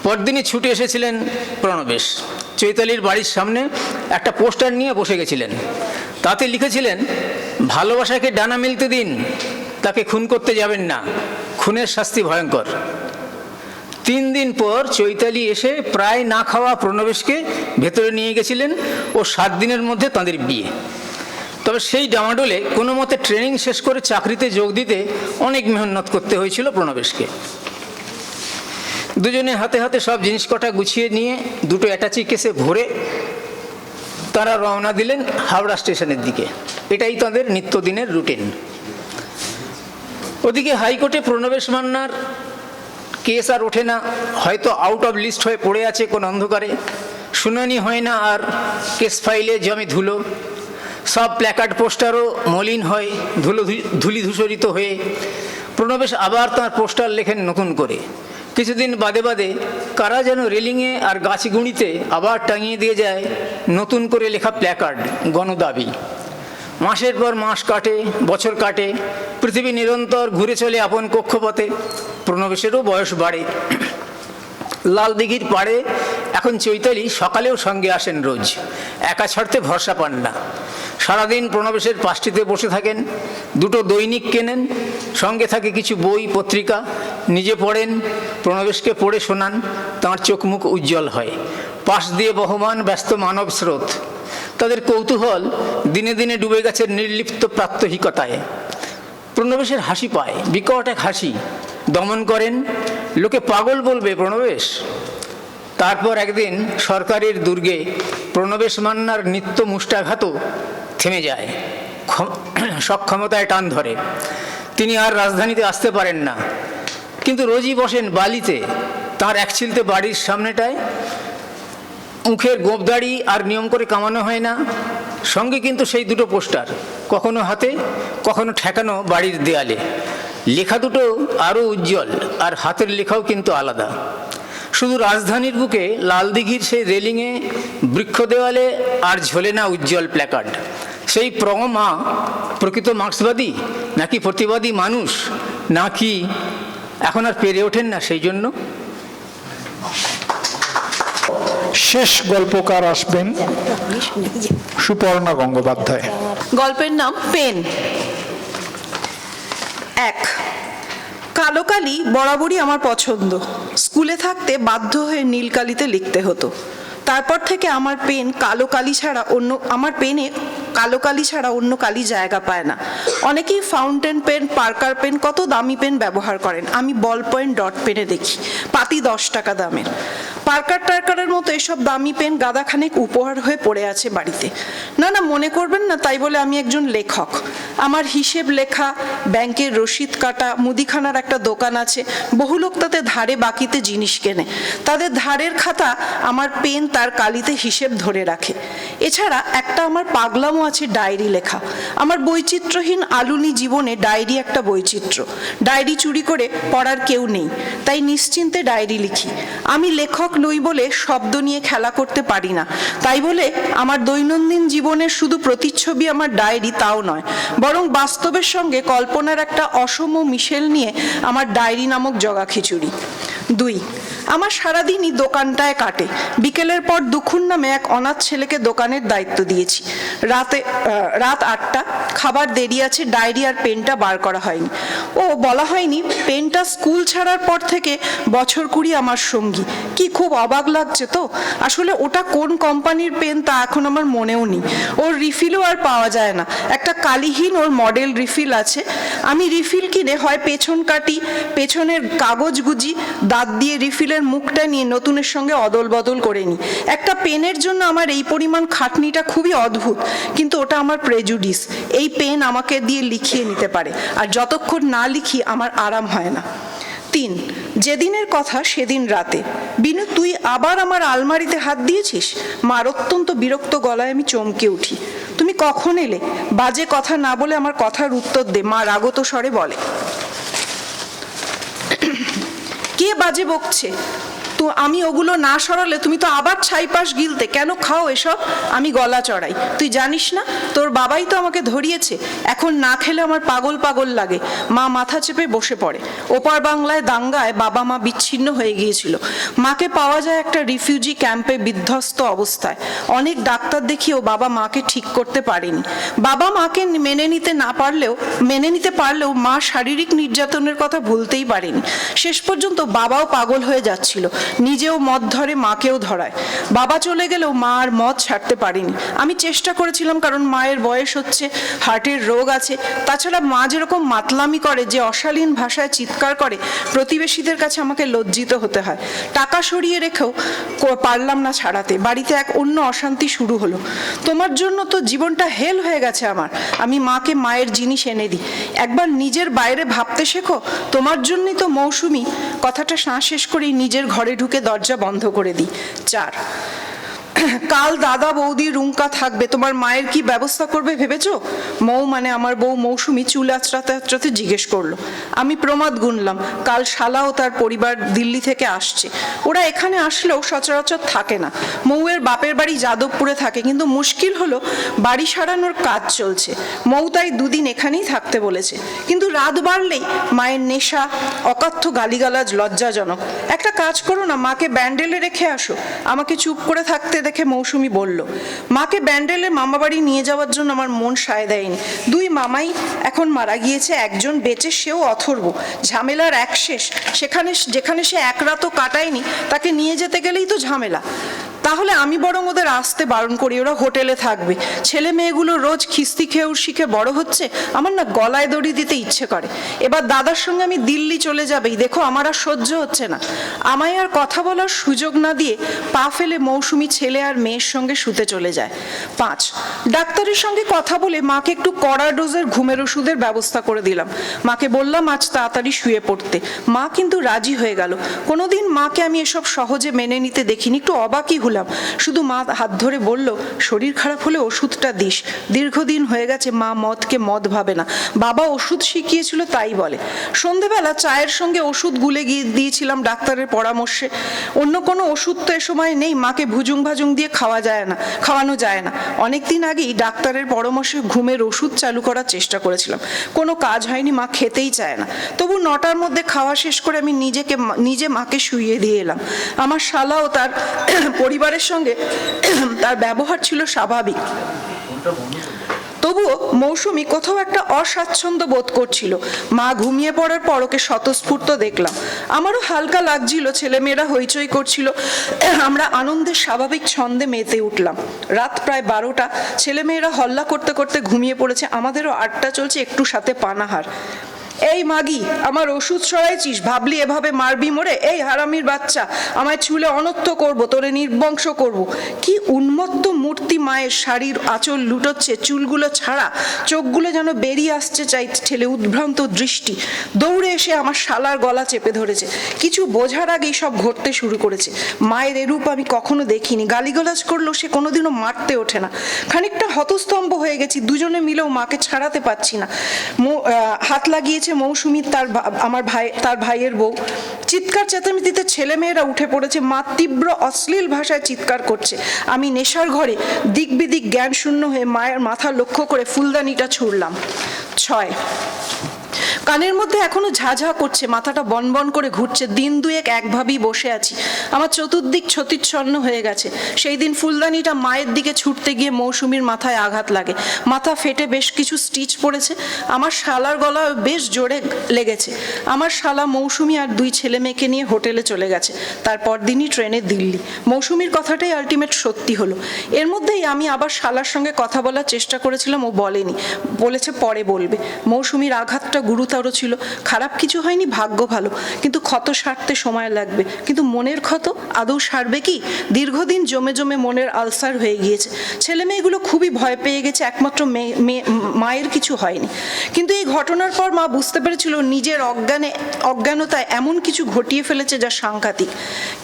পরদিনই ছুটে এসেছিলেন প্রণবেশ। চৈতালির বাড়ির সামনে একটা পোস্টার নিয়ে বসে গেছিলেন। তাতে লিখেছিলেন, ভালোবাসাকে ডানা মেলতে দিন, তাকে খুন করতে যাবেন না, খুনের শাস্তি ভয়ঙ্কর। 3 দিন পর চৈতালি এসে প্রায় না খাওয়া প্রণবেশকে ভেতরে নিয়ে গেছিলেন ও 7 দিনের মধ্যে তাঁদের বিয়ে। তবে সেই ডামাডোলে কোনো মতে ট্রেনিং শেষ করে চাকরিতে যোগ দিতে অনেক মেহনত করতে হয়েছিল প্রণবেশকে। দুজনে হাতে হাতে সব জিনিস কটা গুছিয়ে নিয়ে 2টো অ্যাটাচি কেসে ভরে তারা রওনা দিলেন হাওড়া স্টেশনের দিকে। এটাই তাদের নিত্যদিনের রুটিন। ওদিকে হাইকোর্টে প্রণবেশ মান্নার কেস আর ওঠে না, হয়তো আউট অফ লিস্ট হয়ে পড়ে আছে কোন অন্ধকারে। শুনানি হয় না, আর কেস ফাইলে জমে ধুলো। সব প্ল্যাকার্ড পোস্টারও মলিন হয়, ধুলি ধূসরিত হয়ে। প্রণবেশ আবার তার পোস্টার লেখেন নতুন করে। কিছুদিন বাদে বাদে কারা যেন রেলিংয়ে আর গাছগুঁড়িতে আবার টাঙিয়ে দিয়ে যায় নতুন করে লেখা প্ল্যাকার্ড, গণদাবি। মাসের পর মাস কাটে, বছর কাটে, পৃথিবী নিরন্তর ঘুরে চলে আপন কক্ষপথে। প্রণবেশেরও বয়স বাড়ে। লাল দিঘির পাড়ে এখন চৈতালি সকালেও সঙ্গে আসেন রোজ। একা ছাড়তে ভরসা পান না। সারাদিন প্রণবেশের পাশটিতে বসে থাকেন। 2টো দৈনিক কেনেন, সঙ্গে থাকে কিছু বই পত্রিকা। নিজে পড়েন, প্রণবেশকে পড়ে শোনান। তাঁর চোখ মুখ উজ্জ্বল হয়। পাশ দিয়ে বহমান ব্যস্ত মানব স্রোত। তাদের কৌতূহল দিনে দিনে ডুবে গেছে নির্লিপ্ত প্রাত্যহিকতায়। প্রণবেশের হাসি পায়, বিকট এক হাসি। দমন করেন, লোকে পাগল বলবে প্রণবেশ। তারপর একদিন সরকারের দুর্গে প্রণবেশ মান্নার নিত্য মুষ্টাঘাতও থেমে যায়, সক্ষমতায় টান ধরে। তিনি আর রাজধানীতে আসতে পারেন না, কিন্তু রোজই বসেন বালিতে তার একচিলতে বাড়ির সামনেটায়। মুখের গোঁপদাড়ি আর নিয়ম করে কামানো হয় না। সঙ্গে কিন্তু সেই 2টো পোস্টার, কখনো হাতে কখনো ঠেকানো বাড়ির দেয়ালে। লেখা দুটো আরও উজ্জ্বল, আর হাতের লেখাও কিন্তু আলাদা। শুধু রাজধানীর বুকে লালদিঘির সেই রেলিংয়ে, বৃক্ষ দেওয়ালে আর ঝোলে না উজ্জ্বল প্ল্যাকার্ড। সেই প্রমা প্রকৃত মার্ক্সবাদী নাকি প্রতিবাদী মানুষ, নাকি এখন আর পেরে ওঠেন না সেই জন্য? শেষ গল্পকার আসবেন সুপর্ণা গঙ্গোপাধ্যায়। গল্পের নাম পেন। 1, কালো কালি বরাবরই আমার পছন্দ। স্কুলে থাকতে বাধ্য হয়ে নীল কালিতে লিখতে হতো। তারপর থেকে আমার পেনে কালো কালি ছাড়া অন্য কালি জায়গা পায় না। অনেকেই ফাউন্টেন পেন, পার্কার পেন, কত দামি পেন ব্যবহার করেন। আমি বল পয়েন্ট ডট পেনে দেখি, পাতি 10 টাকা দামের। পার্কার টার্কারের মতো এসব দামি পেন গাদাখানেক উপহার হয়ে পড়ে আছে বাড়িতে। না মনে করবেন না তাই বলে আমি একজন লেখক। আমার হিসেব লেখা, ব্যাংকের রসিদ কাটা, মুদিখানার একটা দোকান আছে। বহু লোক তাতে ধারে বাকিতে জিনিস কেনে। তাদের ধারের খাতা আমার পেন তার কালিতে হিসেব ধরে রাখে। এছাড়া একটা আমার পাগলামও আছে ডায়েরি লেখা। আমার বৈচিত্র্যহীন আলুনি জীবনে ডায়েরি একটা বৈচিত্র্য। ডায়েরি চুরি করে পড়ার কেউ নেই, তাই নিশ্চিন্তে ডায়েরি লিখি। আমি লেখক নই বলে শব্দ নিয়ে খেলা করতে পারি না, তাই বলে আমার দৈনন্দিন জীবনের শুধু প্রতিচ্ছবি আমার ডায়েরি তাও নয়, বরং বাস্তবের সঙ্গে কল্পনার একটা অসম মিশেল নিয়ে আমার ডায়েরি নামক জগা খিচুড়ি। 2, আমার সারাদিনই দোকানটায় কাটে। বিকেলের পর দুখুন নামে এক অনাথ ছেলেকে দোকানের দায়িত্ব দিয়েছি। রাত 8টা, খাবার দেরি আছে, ডায়েরি আর পেনটা বার করা হয়নি। ও বলা হয়নি, পেনটা স্কুল ছাড়ার পর থেকে বছর 20 আমার সঙ্গী। কি খুব অবাক লাগছে তো। আসলে ওটা কোন কোম্পানির পেন তা এখন আমার মনেও নেই। ওর রিফিলও আর পাওয়া যায় না। একটা কালিহীন ওর মডেল রিফিল আছে। আমি রিফিল কিনে হয় পেছন কাটি, পেছনের কাগজ গুজি, দাঁত দিয়ে রিফিলের মুখটা নিয়ে নতুনের সঙ্গে অদল বদল করে নিই। একটা পেনের জন্য আমার এই পরিমাণ খাটনিটা খুবই অদ্ভুত, কিন্তু ওটা আমার প্রেজুডিস। এই পেন আমাকে দিয়ে লিখিয়ে নিতে পারে, আর যতক্ষণ না লিখি আমার আরাম হয় না। 3, যেদিনের কথা সেদিন রাতে। বিনু, তুই আবার আমার আলমারিতে হাত দিয়েছিস? মার অত্যন্ত বিরক্ত গলায় আমি চমকে উঠি। তুমি কখন এলে? বাজে কথা না বলে আমার কথার উত্তর দে, মা রাগত স্বরে বলে। কে বাজে বকছে? তো আমি ওগুলো না সরালে তুমি তো আবার ছাইপাশ গিলতে। কেন খাও এসব? আমি গলা চড়াই। তুই জানিস না, তোর বাবাই তো আমাকে ধরিয়েছে। এখন না খেলে আমার পাগল পাগল লাগে। মা মাথা চেপে বসে পড়ে। ওপার বাংলায় দাঙ্গায় বাবা মা বিচ্ছিন্ন হয়ে গিয়েছিল। মাকে পাওয়া যায় একটা রিফিউজি ক্যাম্পে বিধ্বস্ত অবস্থায়। অনেক ডাক্তার দেখিয়েও বাবা মাকে ঠিক করতে পারেনি। বাবা মাকে মেনে নিতে পারলেও মা শারীরিক নির্যাতনের কথা ভুলতেই পারেনি। শেষ পর্যন্ত বাবাও পাগল হয়ে যাচ্ছিল, নিজেও মদ ধরে, মাকেও ধরায়। বাবা চলে গেলেও মা আর মদ ছাড়তে পারেনি। আমি চেষ্টা করেছিলাম, কারণ মায়ের বয়স হচ্ছে, হার্টের রোগ আছে। তাছাড়া মা যেরকম মাতলামি করে, যে অশালীন ভাষায় চিৎকার করে, প্রতিবেশীদের কাছে আমাকে লজ্জিত হতে হয়। টাকা সরিয়ে রেখেও পারলাম না ছাড়াতে। বাড়িতে এক অন্য অশান্তি শুরু হলো। তোমার জন্য তো জীবনটা হেল হয়ে গেছে আমার। আমি মাকে মায়ের জিনিস এনে দিই। একবার নিজের বাইরে ভাবতে শেখো। তোমার জন্যই তো মৌসুমি। কথাটা শেষ করেই নিজের ঘরে ঢুকে দরজা বন্ধ করে দিই। 4, কাল দাদা বৌদি রুঙ্কা থাকবে, তোমার মায়ের কি ব্যবস্থা করবে ভেবেছো? মৌ মানে আমার বউ মৌসুমি চুল আঁচড়াতে আঁচড়াতে জিজ্ঞেস করলো। আমি প্রমাদ গুনলাম। কাল শালা ও তার পরিবার দিল্লি থেকে আসছে। ওরা এখানে আসলেও সচরাচর থাকে না। মৌয়ের বাপের বাড়ি যাদবপুরে থাকে, কিন্তু মুশকিল হলো বাড়ি সারানোর কাজ চলছে। মৌ তাই 2 দিন এখানেই থাকতে বলেছে। কিন্তু রাত বাড়লেই মায়ের নেশা, অকথ্য গালিগালাজ লজ্জাজনক। একটা কাজ করো না, মাকে ব্যান্ডেলে রেখে আসো। আমাকে চুপ করে থাকতে দেখে মৌসুমি বলল। মাকে ব্যান্ডেলে মামাবাড়ি নিয়ে যাওয়ার জন্য আমার মন সায় দেয়নি। 2 মামাই এখন মারা গিয়েছে, একজন বেঁচে, সেও অথর্ব। ঝামেলার এক শেষ। যেখানে সে এক রাতও কাটায়নি, তাকে নিয়ে যেতে গেলেই তো ঝামেলা। তাহলে আমি বরং ওদের আসতে বারণ করি, ওরা হোটেলে থাকবে। ছেলে মেয়েগুলো রোজ খিস্তি খেয়েও শিখে বড় হচ্ছে, আমার না গলায় দড়ি দিতে ইচ্ছে করে। এবার দাদার সঙ্গে আমি দিল্লি চলে যাবেই, দেখো আমার আর সহ্য হচ্ছে না। আমায় আর কথা বলার সুযোগ না দিয়ে পা ফেলে মৌসুমি ছেলে আর মেয়ের সঙ্গে শুতে চলে যায়। 5, ডাক্তারের সঙ্গে কথা বলে মাকে একটু কড়া ডোজের ঘুমের ওষুধের ব্যবস্থা করে দিলাম। মাকে বললাম আজ তাড়াতাড়ি শুয়ে পড়তে। মা কিন্তু রাজি হয়ে গেল। কোনোদিন মাকে আমি এসব সহজে মেনে নিতে দেখিনি। একটু অবাকই হলাম। শুধু মা হাত ধরে বলল, শরীর খারাপ হলে ওষুধটা দিস। দীর্ঘদিন হয়ে গেছে মা মদকে মদ ভাবে না। বাবা ওষুধ শিখিয়েছিল তাই বলে। সন্ধেবেলা চায়ের সঙ্গে ওষুধ গুলে গিয়ে দিয়েছিলাম ডাক্তারের পরামর্শে। অন্য কোনো ওষুধ তো এ সময় নেই, মাকে ভুজুং ভাজুং দিয়ে খাওয়ানো যায় না। অনেকদিন আগেই ডাক্তারের পরামর্শে ঘুমের ওষুধ চালু করার চেষ্টা করেছিলাম, কোনো কাজ হয়নি। মা খেতেই চায় না। তবু 9টার মধ্যে খাওয়া শেষ করে আমি নিজে মাকে শুইয়ে দিয়ে এলাম। আমার শালা ও তার পরিবারের সঙ্গে তার ব্যবহার ছিল স্বাভাবিক। তবুও মৌসুমি কোথাও একটা অস্বাচ্ছন্দ্য বোধ করছিল। মা ঘুমিয়ে পড়ার পর ওকে স্বতঃস্ফূর্ত দেখলাম। আমারও হালকা লাগছিল। ছেলেমেয়েরা হইচই করছিল, আমরা আনন্দের স্বাভাবিক ছন্দে মেতে উঠলাম। রাত প্রায় 12টা। ছেলেমেয়েরা হল্লা করতে করতে ঘুমিয়ে পড়েছে। আমাদেরও 8টা চলছে, একটু সাথে পানাহার। এই মাগি, আমার ওষুধ সরাইছিস, ভাবলি এভাবে মারবি মোরে? এই হারামির বাচ্চা, আমায় ছুলে অনর্থ করব, তোরে নির্বংশ করব। কি উন্মত্ত মূর্তি মায়ের শাড়ির আঁচল লুটোচ্ছে, চুলগুলো ছাড়া, চোখগুলো যেন বেরিয়ে আসছে চাই ঠেলে, উদ্ভ্রান্ত দৃষ্টি। দৌড়ে এসে আমার শালার গলা চেপে ধরেছে। কিছু বোঝার আগেই সব ঘটতে শুরু করেছে। মায়ের এরূপ আমি কখনো দেখিনি। গালিগালাজ করলেও সে কোনোদিনও মারতে ওঠে না। খানিকটা হতস্তম্ভ হয়ে গেছি, দুজনে মিলেও মাকে ছাড়াতে পারছি না। হাত লাগিয়েছে মৌসুমী, তার ভাইয়ের বউ। চিৎকার চেঁচামেচিতে ছেলেমেয়েরা উঠে পড়েছে। মা তীব্র অশ্লীল ভাষায় চিৎকার করছে। আমি নেশার ঘরে দিক বিদিক জ্ঞান শূন্য হয়ে মায়ের মাথা লক্ষ্য করে ফুলদানিটা ছুঁড়লাম। 6। কানের মধ্যে এখনো ঝাঝা করছে, মাথাটা বনবন করে ঘুরছে। দিন দুয়েক একভাবেই বসে আছি, আমার চতুর্দিক ছতিচ্ছন্ন হয়ে গেছে। সেই দিন ফুলদানিটা মায়ের দিকে ছুটতে গিয়ে মৌসুমীর মাথায় আঘাত লাগে। মাথা ফেটে বেশ কিছু স্টিচ পড়েছে। আমার শালার গলা বেশ জোরে লেগেছে। আমার শালা মৌসুমী আর 2 ছেলে মেয়েকে নিয়ে হোটেলে চলে গেছে। তারপর দিনই ট্রেনে দিল্লি। মৌসুমীর কথাটাই আলটিমেট সত্যি হলো। এর মধ্যেই আমি আবার শালার সঙ্গে কথা বলার চেষ্টা করেছিলাম, ও বলেনি, বলেছে পরে বলবে। মৌসুমীর আঘাতটা গুরুতর ছিল, খারাপ কিছু হয়নি, ভাগ্য ভালো। কিন্তু ক্ষত সারতে সময় লাগবে। কিন্তু মনের ক্ষত আদৌ সারবে কি? দীর্ঘদিন জমে জমে মনের আলসার হয়ে গিয়েছে। ছেলে মেয়েগুলো খুবই ভয় পেয়ে গেছে, একমাত্র মায়ের কিছু হয়নি। কিন্তু এই ঘটনার পর মা বুঝতে পেরেছিল নিজের অজ্ঞানতায় এমন কিছু ঘটিয়ে ফেলেছে যা সাংঘাতিক।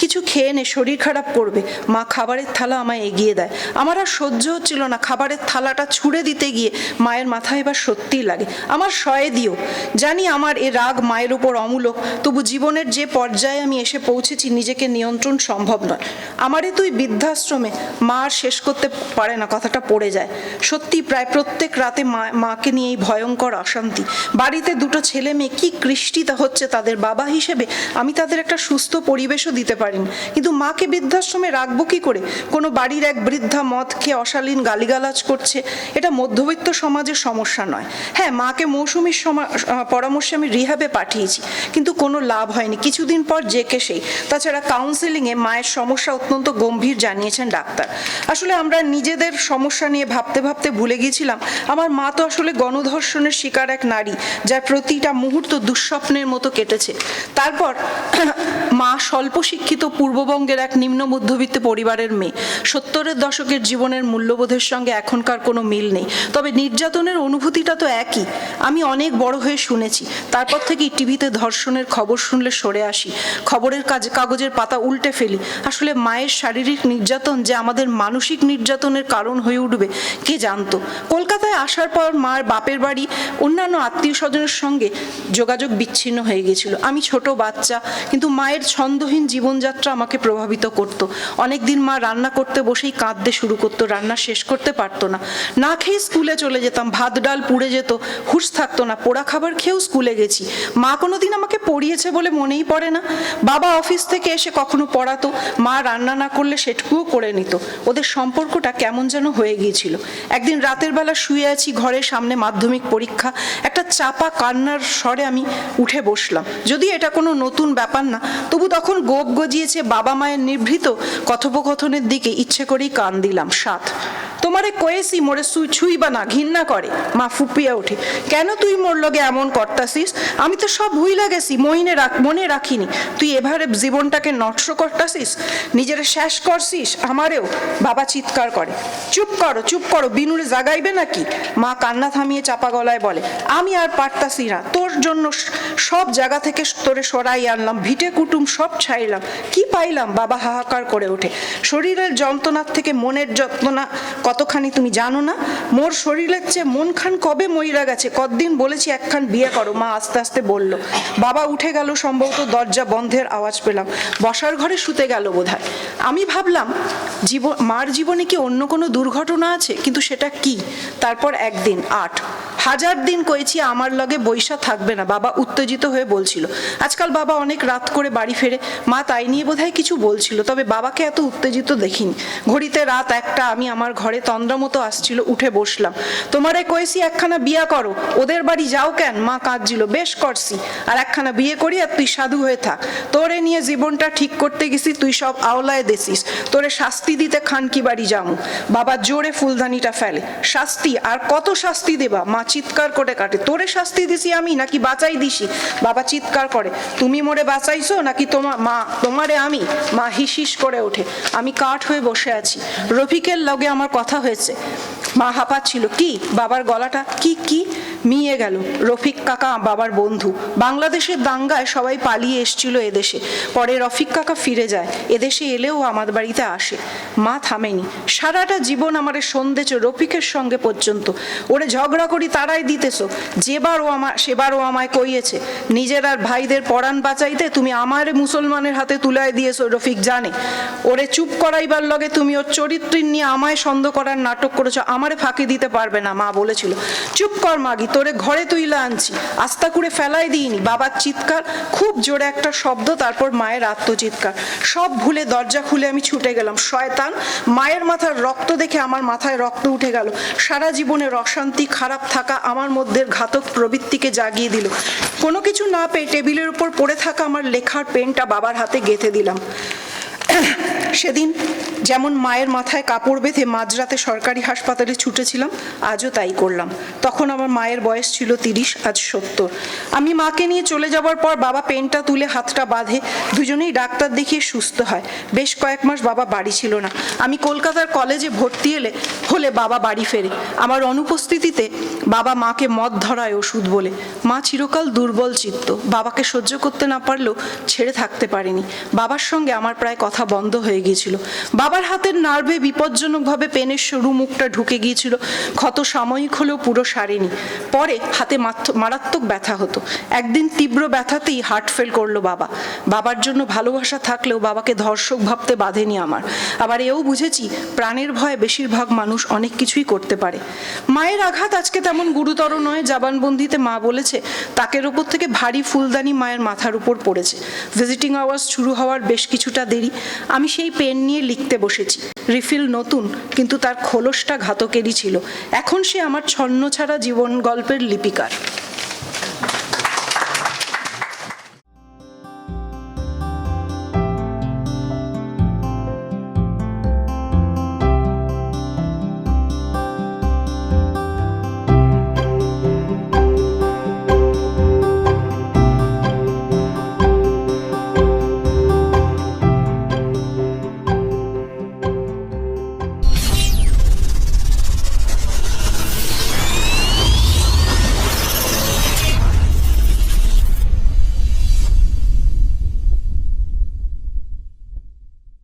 কিছু খেয়ে নে, শরীর খারাপ করবে। মা খাবারের থালা আমায় এগিয়ে দেয়। আমার আর সহ্য হচ্ছিল না। খাবারের থালাটা ছুঁড়ে দিতে গিয়ে মায়ের মাথায় এবার সত্যিই লাগে, আমার শয়ে দিও। জানি আমার এ রাগ মায়ের ওপর অমূলক, তবু জীবনের যে পর্যায়ে আমি এসে পৌঁছেছি নিজেকে নিয়ন্ত্রণ সম্ভব নয়। আমারে তুই বৃদ্ধাশ্রমে, মা আর শেষ করতে পারে না, কথাটা পড়ে যায়। সত্যি প্রায় প্রত্যেক রাতে মাকে নিয়ে এই ভয়ঙ্কর অশান্তি। বাড়িতে 2 ছেলে মেয়ে, কি কৃষ্টিতা হচ্ছে তাদের। বাবা হিসেবে আমি তাদের একটা সুস্থ পরিবেশও দিতে পারিনি, কিন্তু মাকে বৃদ্ধাশ্রমে রাখবো কি করে? কোনো বাড়ির এক বৃদ্ধা মদ খেয়ে অশালীন গালিগালাজ করছে, এটা মধ্যবিত্ত সমাজের সমস্যা নয়। হ্যাঁ, মাকে মৌসুমীর পরামর্শে আমি রিহ্যাবে পাঠিয়েছি, কিন্তু কোনো লাভ হয়নি। কিছুদিন পর জেকে সেই। তাছাড়া কাউন্সেলিংয়ে মায়ের সমস্যা অত্যন্ত গম্ভীর জানিয়েছেন ডাক্তার। আসলে আমরা নিজেদের সমস্যা নিয়ে ভাবতে ভাবতে ভুলে গিয়েছিলাম আমার মা তো আসলে গণধর্ষণের শিকার এক নারী, যার প্রতিটা মুহূর্ত দুঃস্বপ্নের মতো কেটেছে। তারপর মা স্বল্প শিক্ষিত পূর্ববঙ্গের এক নিম্ন মধ্যবিত্ত পরিবারের মেয়ে। 70-এর দশকের জীবনের মূল্যবোধের সঙ্গে এখনকার কোনো মিল নেই, তবে নির্যাতনের অনুভূতিটা তো একই। আমি অনেক বড় হয়ে শুনেছি। তারপর থেকেই টিভিতে ধর্ষণের খবর শুনলে সরে আসি, খবরের কাগজের পাতা উল্টে ফেলি। আসলে মায়ের শারীরিক নির্যাতন যে আমাদের মানসিক নির্যাতনের কারণ হয়ে উঠবে কে জানতো? কলকাতায় আসার পর মার বাপের বাড়ি, অন্যান্য আত্মীয় স্বজনের সঙ্গে যোগাযোগ বিচ্ছিন্ন হয়ে গিয়েছিল। আমি ছোট বাচ্চা, কিন্তু মায়ের ছন্দহীন জীবনযাত্রা আমাকে প্রভাবিত করত। অনেকদিন মা রান্না করতে বসেই কাঁদতে শুরু করতো, রান্না শেষ করতে পারতো না। না খেয়ে স্কুলে চলে যেতাম, ভাত ডাল পুড়ে যেত, হুঁশ থাকতো না। পোড়া খাবার খেয়েও স্কুলে গেছি। মা কোনোদিন আমাকে পড়িয়েছে বলে মনেই পড়ে না। বাবা অফিস থেকে এসে কখনো পড়াতো, মা রান্না না করলে সেটুকুও করে নিত। ওদের সম্পর্কটা কেমন যেন হয়ে গিয়েছিল। একদিন রাতের বেলা শুয়ে আছি, ঘরের সামনে মাধ্যমিক পরীক্ষা। একটা চাপা কান্নার স্বরে আমি উঠে বসলাম। যদি এটা কোনো নতুন ব্যাপার না, তবু তখন গোপ গজিয়েছে বাবা মায়ের নিভৃত কথোপকথনের দিকে ইচ্ছে করেই কান দিলাম। 7। তোমারে কয়েছি মোরে ছুঁইবা না, ঘৃণা করে। মা ফুপিয়া ওঠে, কেন তুই মোর লগে এমন করতাছিস? আমি তো সব ভুইলা গেছি, মনে রাখিনি। তুই এভাবে জীবনটাকে নষ্ট করতাছিস, নিজের শেষ করছিস, আমারেও। বাবা চিৎকার করে, চুপ করো, চুপ করো, বিনুরে জাগাইবে নাকি? মা কান্না থামিয়ে চাপা গলায় বলে, আমি আর পারতাছি না, তোর জন্য সব জায়গা থেকে তোরে সরাই আনলাম, ভিটে কুটুম সব ছাইলাম, কি পাইলাম? বাবা হাহাকার করে ওঠে, শরীরের যন্ত্রণার থেকে মনের যন্ত্রণা কতখানি তুমি জানো না? মোর শরীরের চেয়ে মন খান কবে মইরা গেছে। কতদিন বলেছি একখান বিয়ে করো। মা আস্তে আস্তে বলল। বাবা উঠে গেল, সম্ভবত দরজা বন্ধের আওয়াজ পেলাম। বসার ঘরে শুতে গেল বোধহয়। আমি ভাবলাম মার জীবনে কি অন্য কোনো দুর্ঘটনা আছে, কিন্তু সেটা কি? তারপর একদিন 8 হাজার দিন কইছি আমার লগে বৈশা থাকবে না, বাবা উত্তেজিত হয়ে বলছিল। আজকাল বাবা অনেক রাত করে বাড়ি ফেরে, মা তাই নিয়ে বোধহয় কিছু বলছিল, তবে বাবাকে এত উত্তেজিত দেখিনি। ঘড়িতে রাত 1টা, আমি আমার ঘরে তন্দ্রা মতো আসছিল, উঠে বসলাম। তোমারে কইছি একখানা বিয়া করো, ওদের বাড়ি যাও কেন? মা কাঁদছিল। বেশ করছি, আর একখানা বিয়ে করি, আর তুই সাধু হয়ে থাক। তোরে নিয়ে জীবনটা ঠিক করতে গেছি, তুই সব আওলায় দেছিস, তোরে শাস্তি দিতে খানকি বাড়ি যামু। বাবা জোরে ফুলদানিটা ফেলে। শাস্তি? আর কত শাস্তি দেবা? মা চিৎকার করে কাটে, তোরে শাস্তি দিছি আমি নাকি বাঁচাই দিছি? বাবা চিৎকার করে, তুমি মোরে বাঁচাইছো নাকি তোমারে আমি? মা হিস হিস করে ওঠে। আমি কাঠ হয়ে বসে আছি। রফিকের লগে আমার কথা হয়েছে। মা হাঁপাচ্ছিল। কি? বাবার গলাটা কি মিয়ে গেল। রফিক কাকা বাবার বন্ধু, বাংলাদেশের দাঙ্গায় সবাই পালিয়ে এসছিল এদেশে, পরে রফিক কাকা ফিরে যায়, এদেশে এলেও আমার বাড়িতে আসে। মা থামেনি, সারাটা জীবন আমারে সন্দেছ রফিকের সঙ্গে পর্যন্ত। ওরে ঝগড়া করি তারাই দিতেছ, সেবারও আমায় কইয়েছে, নিজের আর ভাইদের পরাণ বাঁচাইতে তুমি আমারে মুসলমানের হাতে তুলায় দিয়েছো। রফিক জানে। ওরে চুপ করাইবার লগে তুমি ওর চরিত্র নিয়ে আমায় সন্দেহ করার নাটক করেছো, আমারে ফাঁকি দিতে পারবে না। মা বলেছিল, চুপ কর মাগি, তোরে ঘরে তুইলা আনছি, আস্তা করে ফেলাই দিইনি। বাবার চিৎকার, খুব জোরে একটা শব্দ, তারপর মায়ের আত্মচিৎকার। সব ভুলে দরজা খুলে আমি ছুটে গেলাম। শয়তান! মায়ের মাথার রক্ত দেখে আমার মাথায় রক্ত উঠে গেল। সারা জীবনের অশান্তি, খারাপ থাকা আমার মধ্যে ঘাতক প্রবৃত্তিকে জাগিয়ে দিল। কোনো কিছু না পেয়ে টেবিলের উপর পড়ে থাকা আমার লেখার পেনটা বাবার হাতে গেঁথে দিলাম। সেদিন যেমন মায়ের মাথায় কাপড় বেঁধে মাঝরাতে সরকারি হাসপাতালে ছুটেছিলাম, আজও তাই করলাম। তখন আমার মায়ের বয়স ছিল 30, আজ 70। আমি মাকে নিয়ে চলে যাবার পর বাবা পেনটা তুলে হাতটা বাঁধে, দুজনেই ডাক্তার দেখিয়ে সুস্থ হয়। বেশ কয়েক মাস বাবা বাড়ি ছিল না। আমি কলকাতার কলেজে ভর্তি হলে বাবা বাড়ি ফেরে। আমার অনুপস্থিতিতে বাবা মাকে মদ ধরায় ওষুধ বলে। মা চিরকাল দুর্বল চিত্ত, বাবাকে সহ্য করতে না পারলেও ছেড়ে থাকতে পারেনি। বাবার সঙ্গে আমার প্রায় কথা বন্ধ হয়ে গিয়েছিল। বাবার হাতের নার্ভে বিপজ্জনকভাবে পেনের সরু মুখটা ঢুকে গিয়েছিল। ক্ষত সাময়িক হলেও পুরো সারেনি। পরে হাতে মারাত্মক ব্যথা হতো। একদিন তীব্র ব্যথাতেই হার্ট ফেল করলো বাবা। বাবার জন্য ভালোবাসা থাকলেও বাবাকে ধর্ষক ভাবতে বাঁধেনি আমার। আবার এও বুঝেছি, প্রাণের ভয়ে বেশিরভাগ মানুষ অনেক কিছুই করতে পারে। মায়ের আঘাত আজকে তেমন গুরুতর নয়। জবানবন্দিতে মা বলেছে, তাকের ওপর থেকে ভারী ফুলদানি মায়ের মাথার উপর পড়েছে। ভিজিটিং আওয়ার্স শুরু হওয়ার বেশ কিছুটা দেরি। আমি সেই পেন নিয়ে লিখতে বসেছি। রিফিল নতুন, কিন্তু তার খোলসটা ঘাতকেরই ছিল। এখন সে আমার ছন্ন ছাড়া জীবন গল্পের লিপিকার।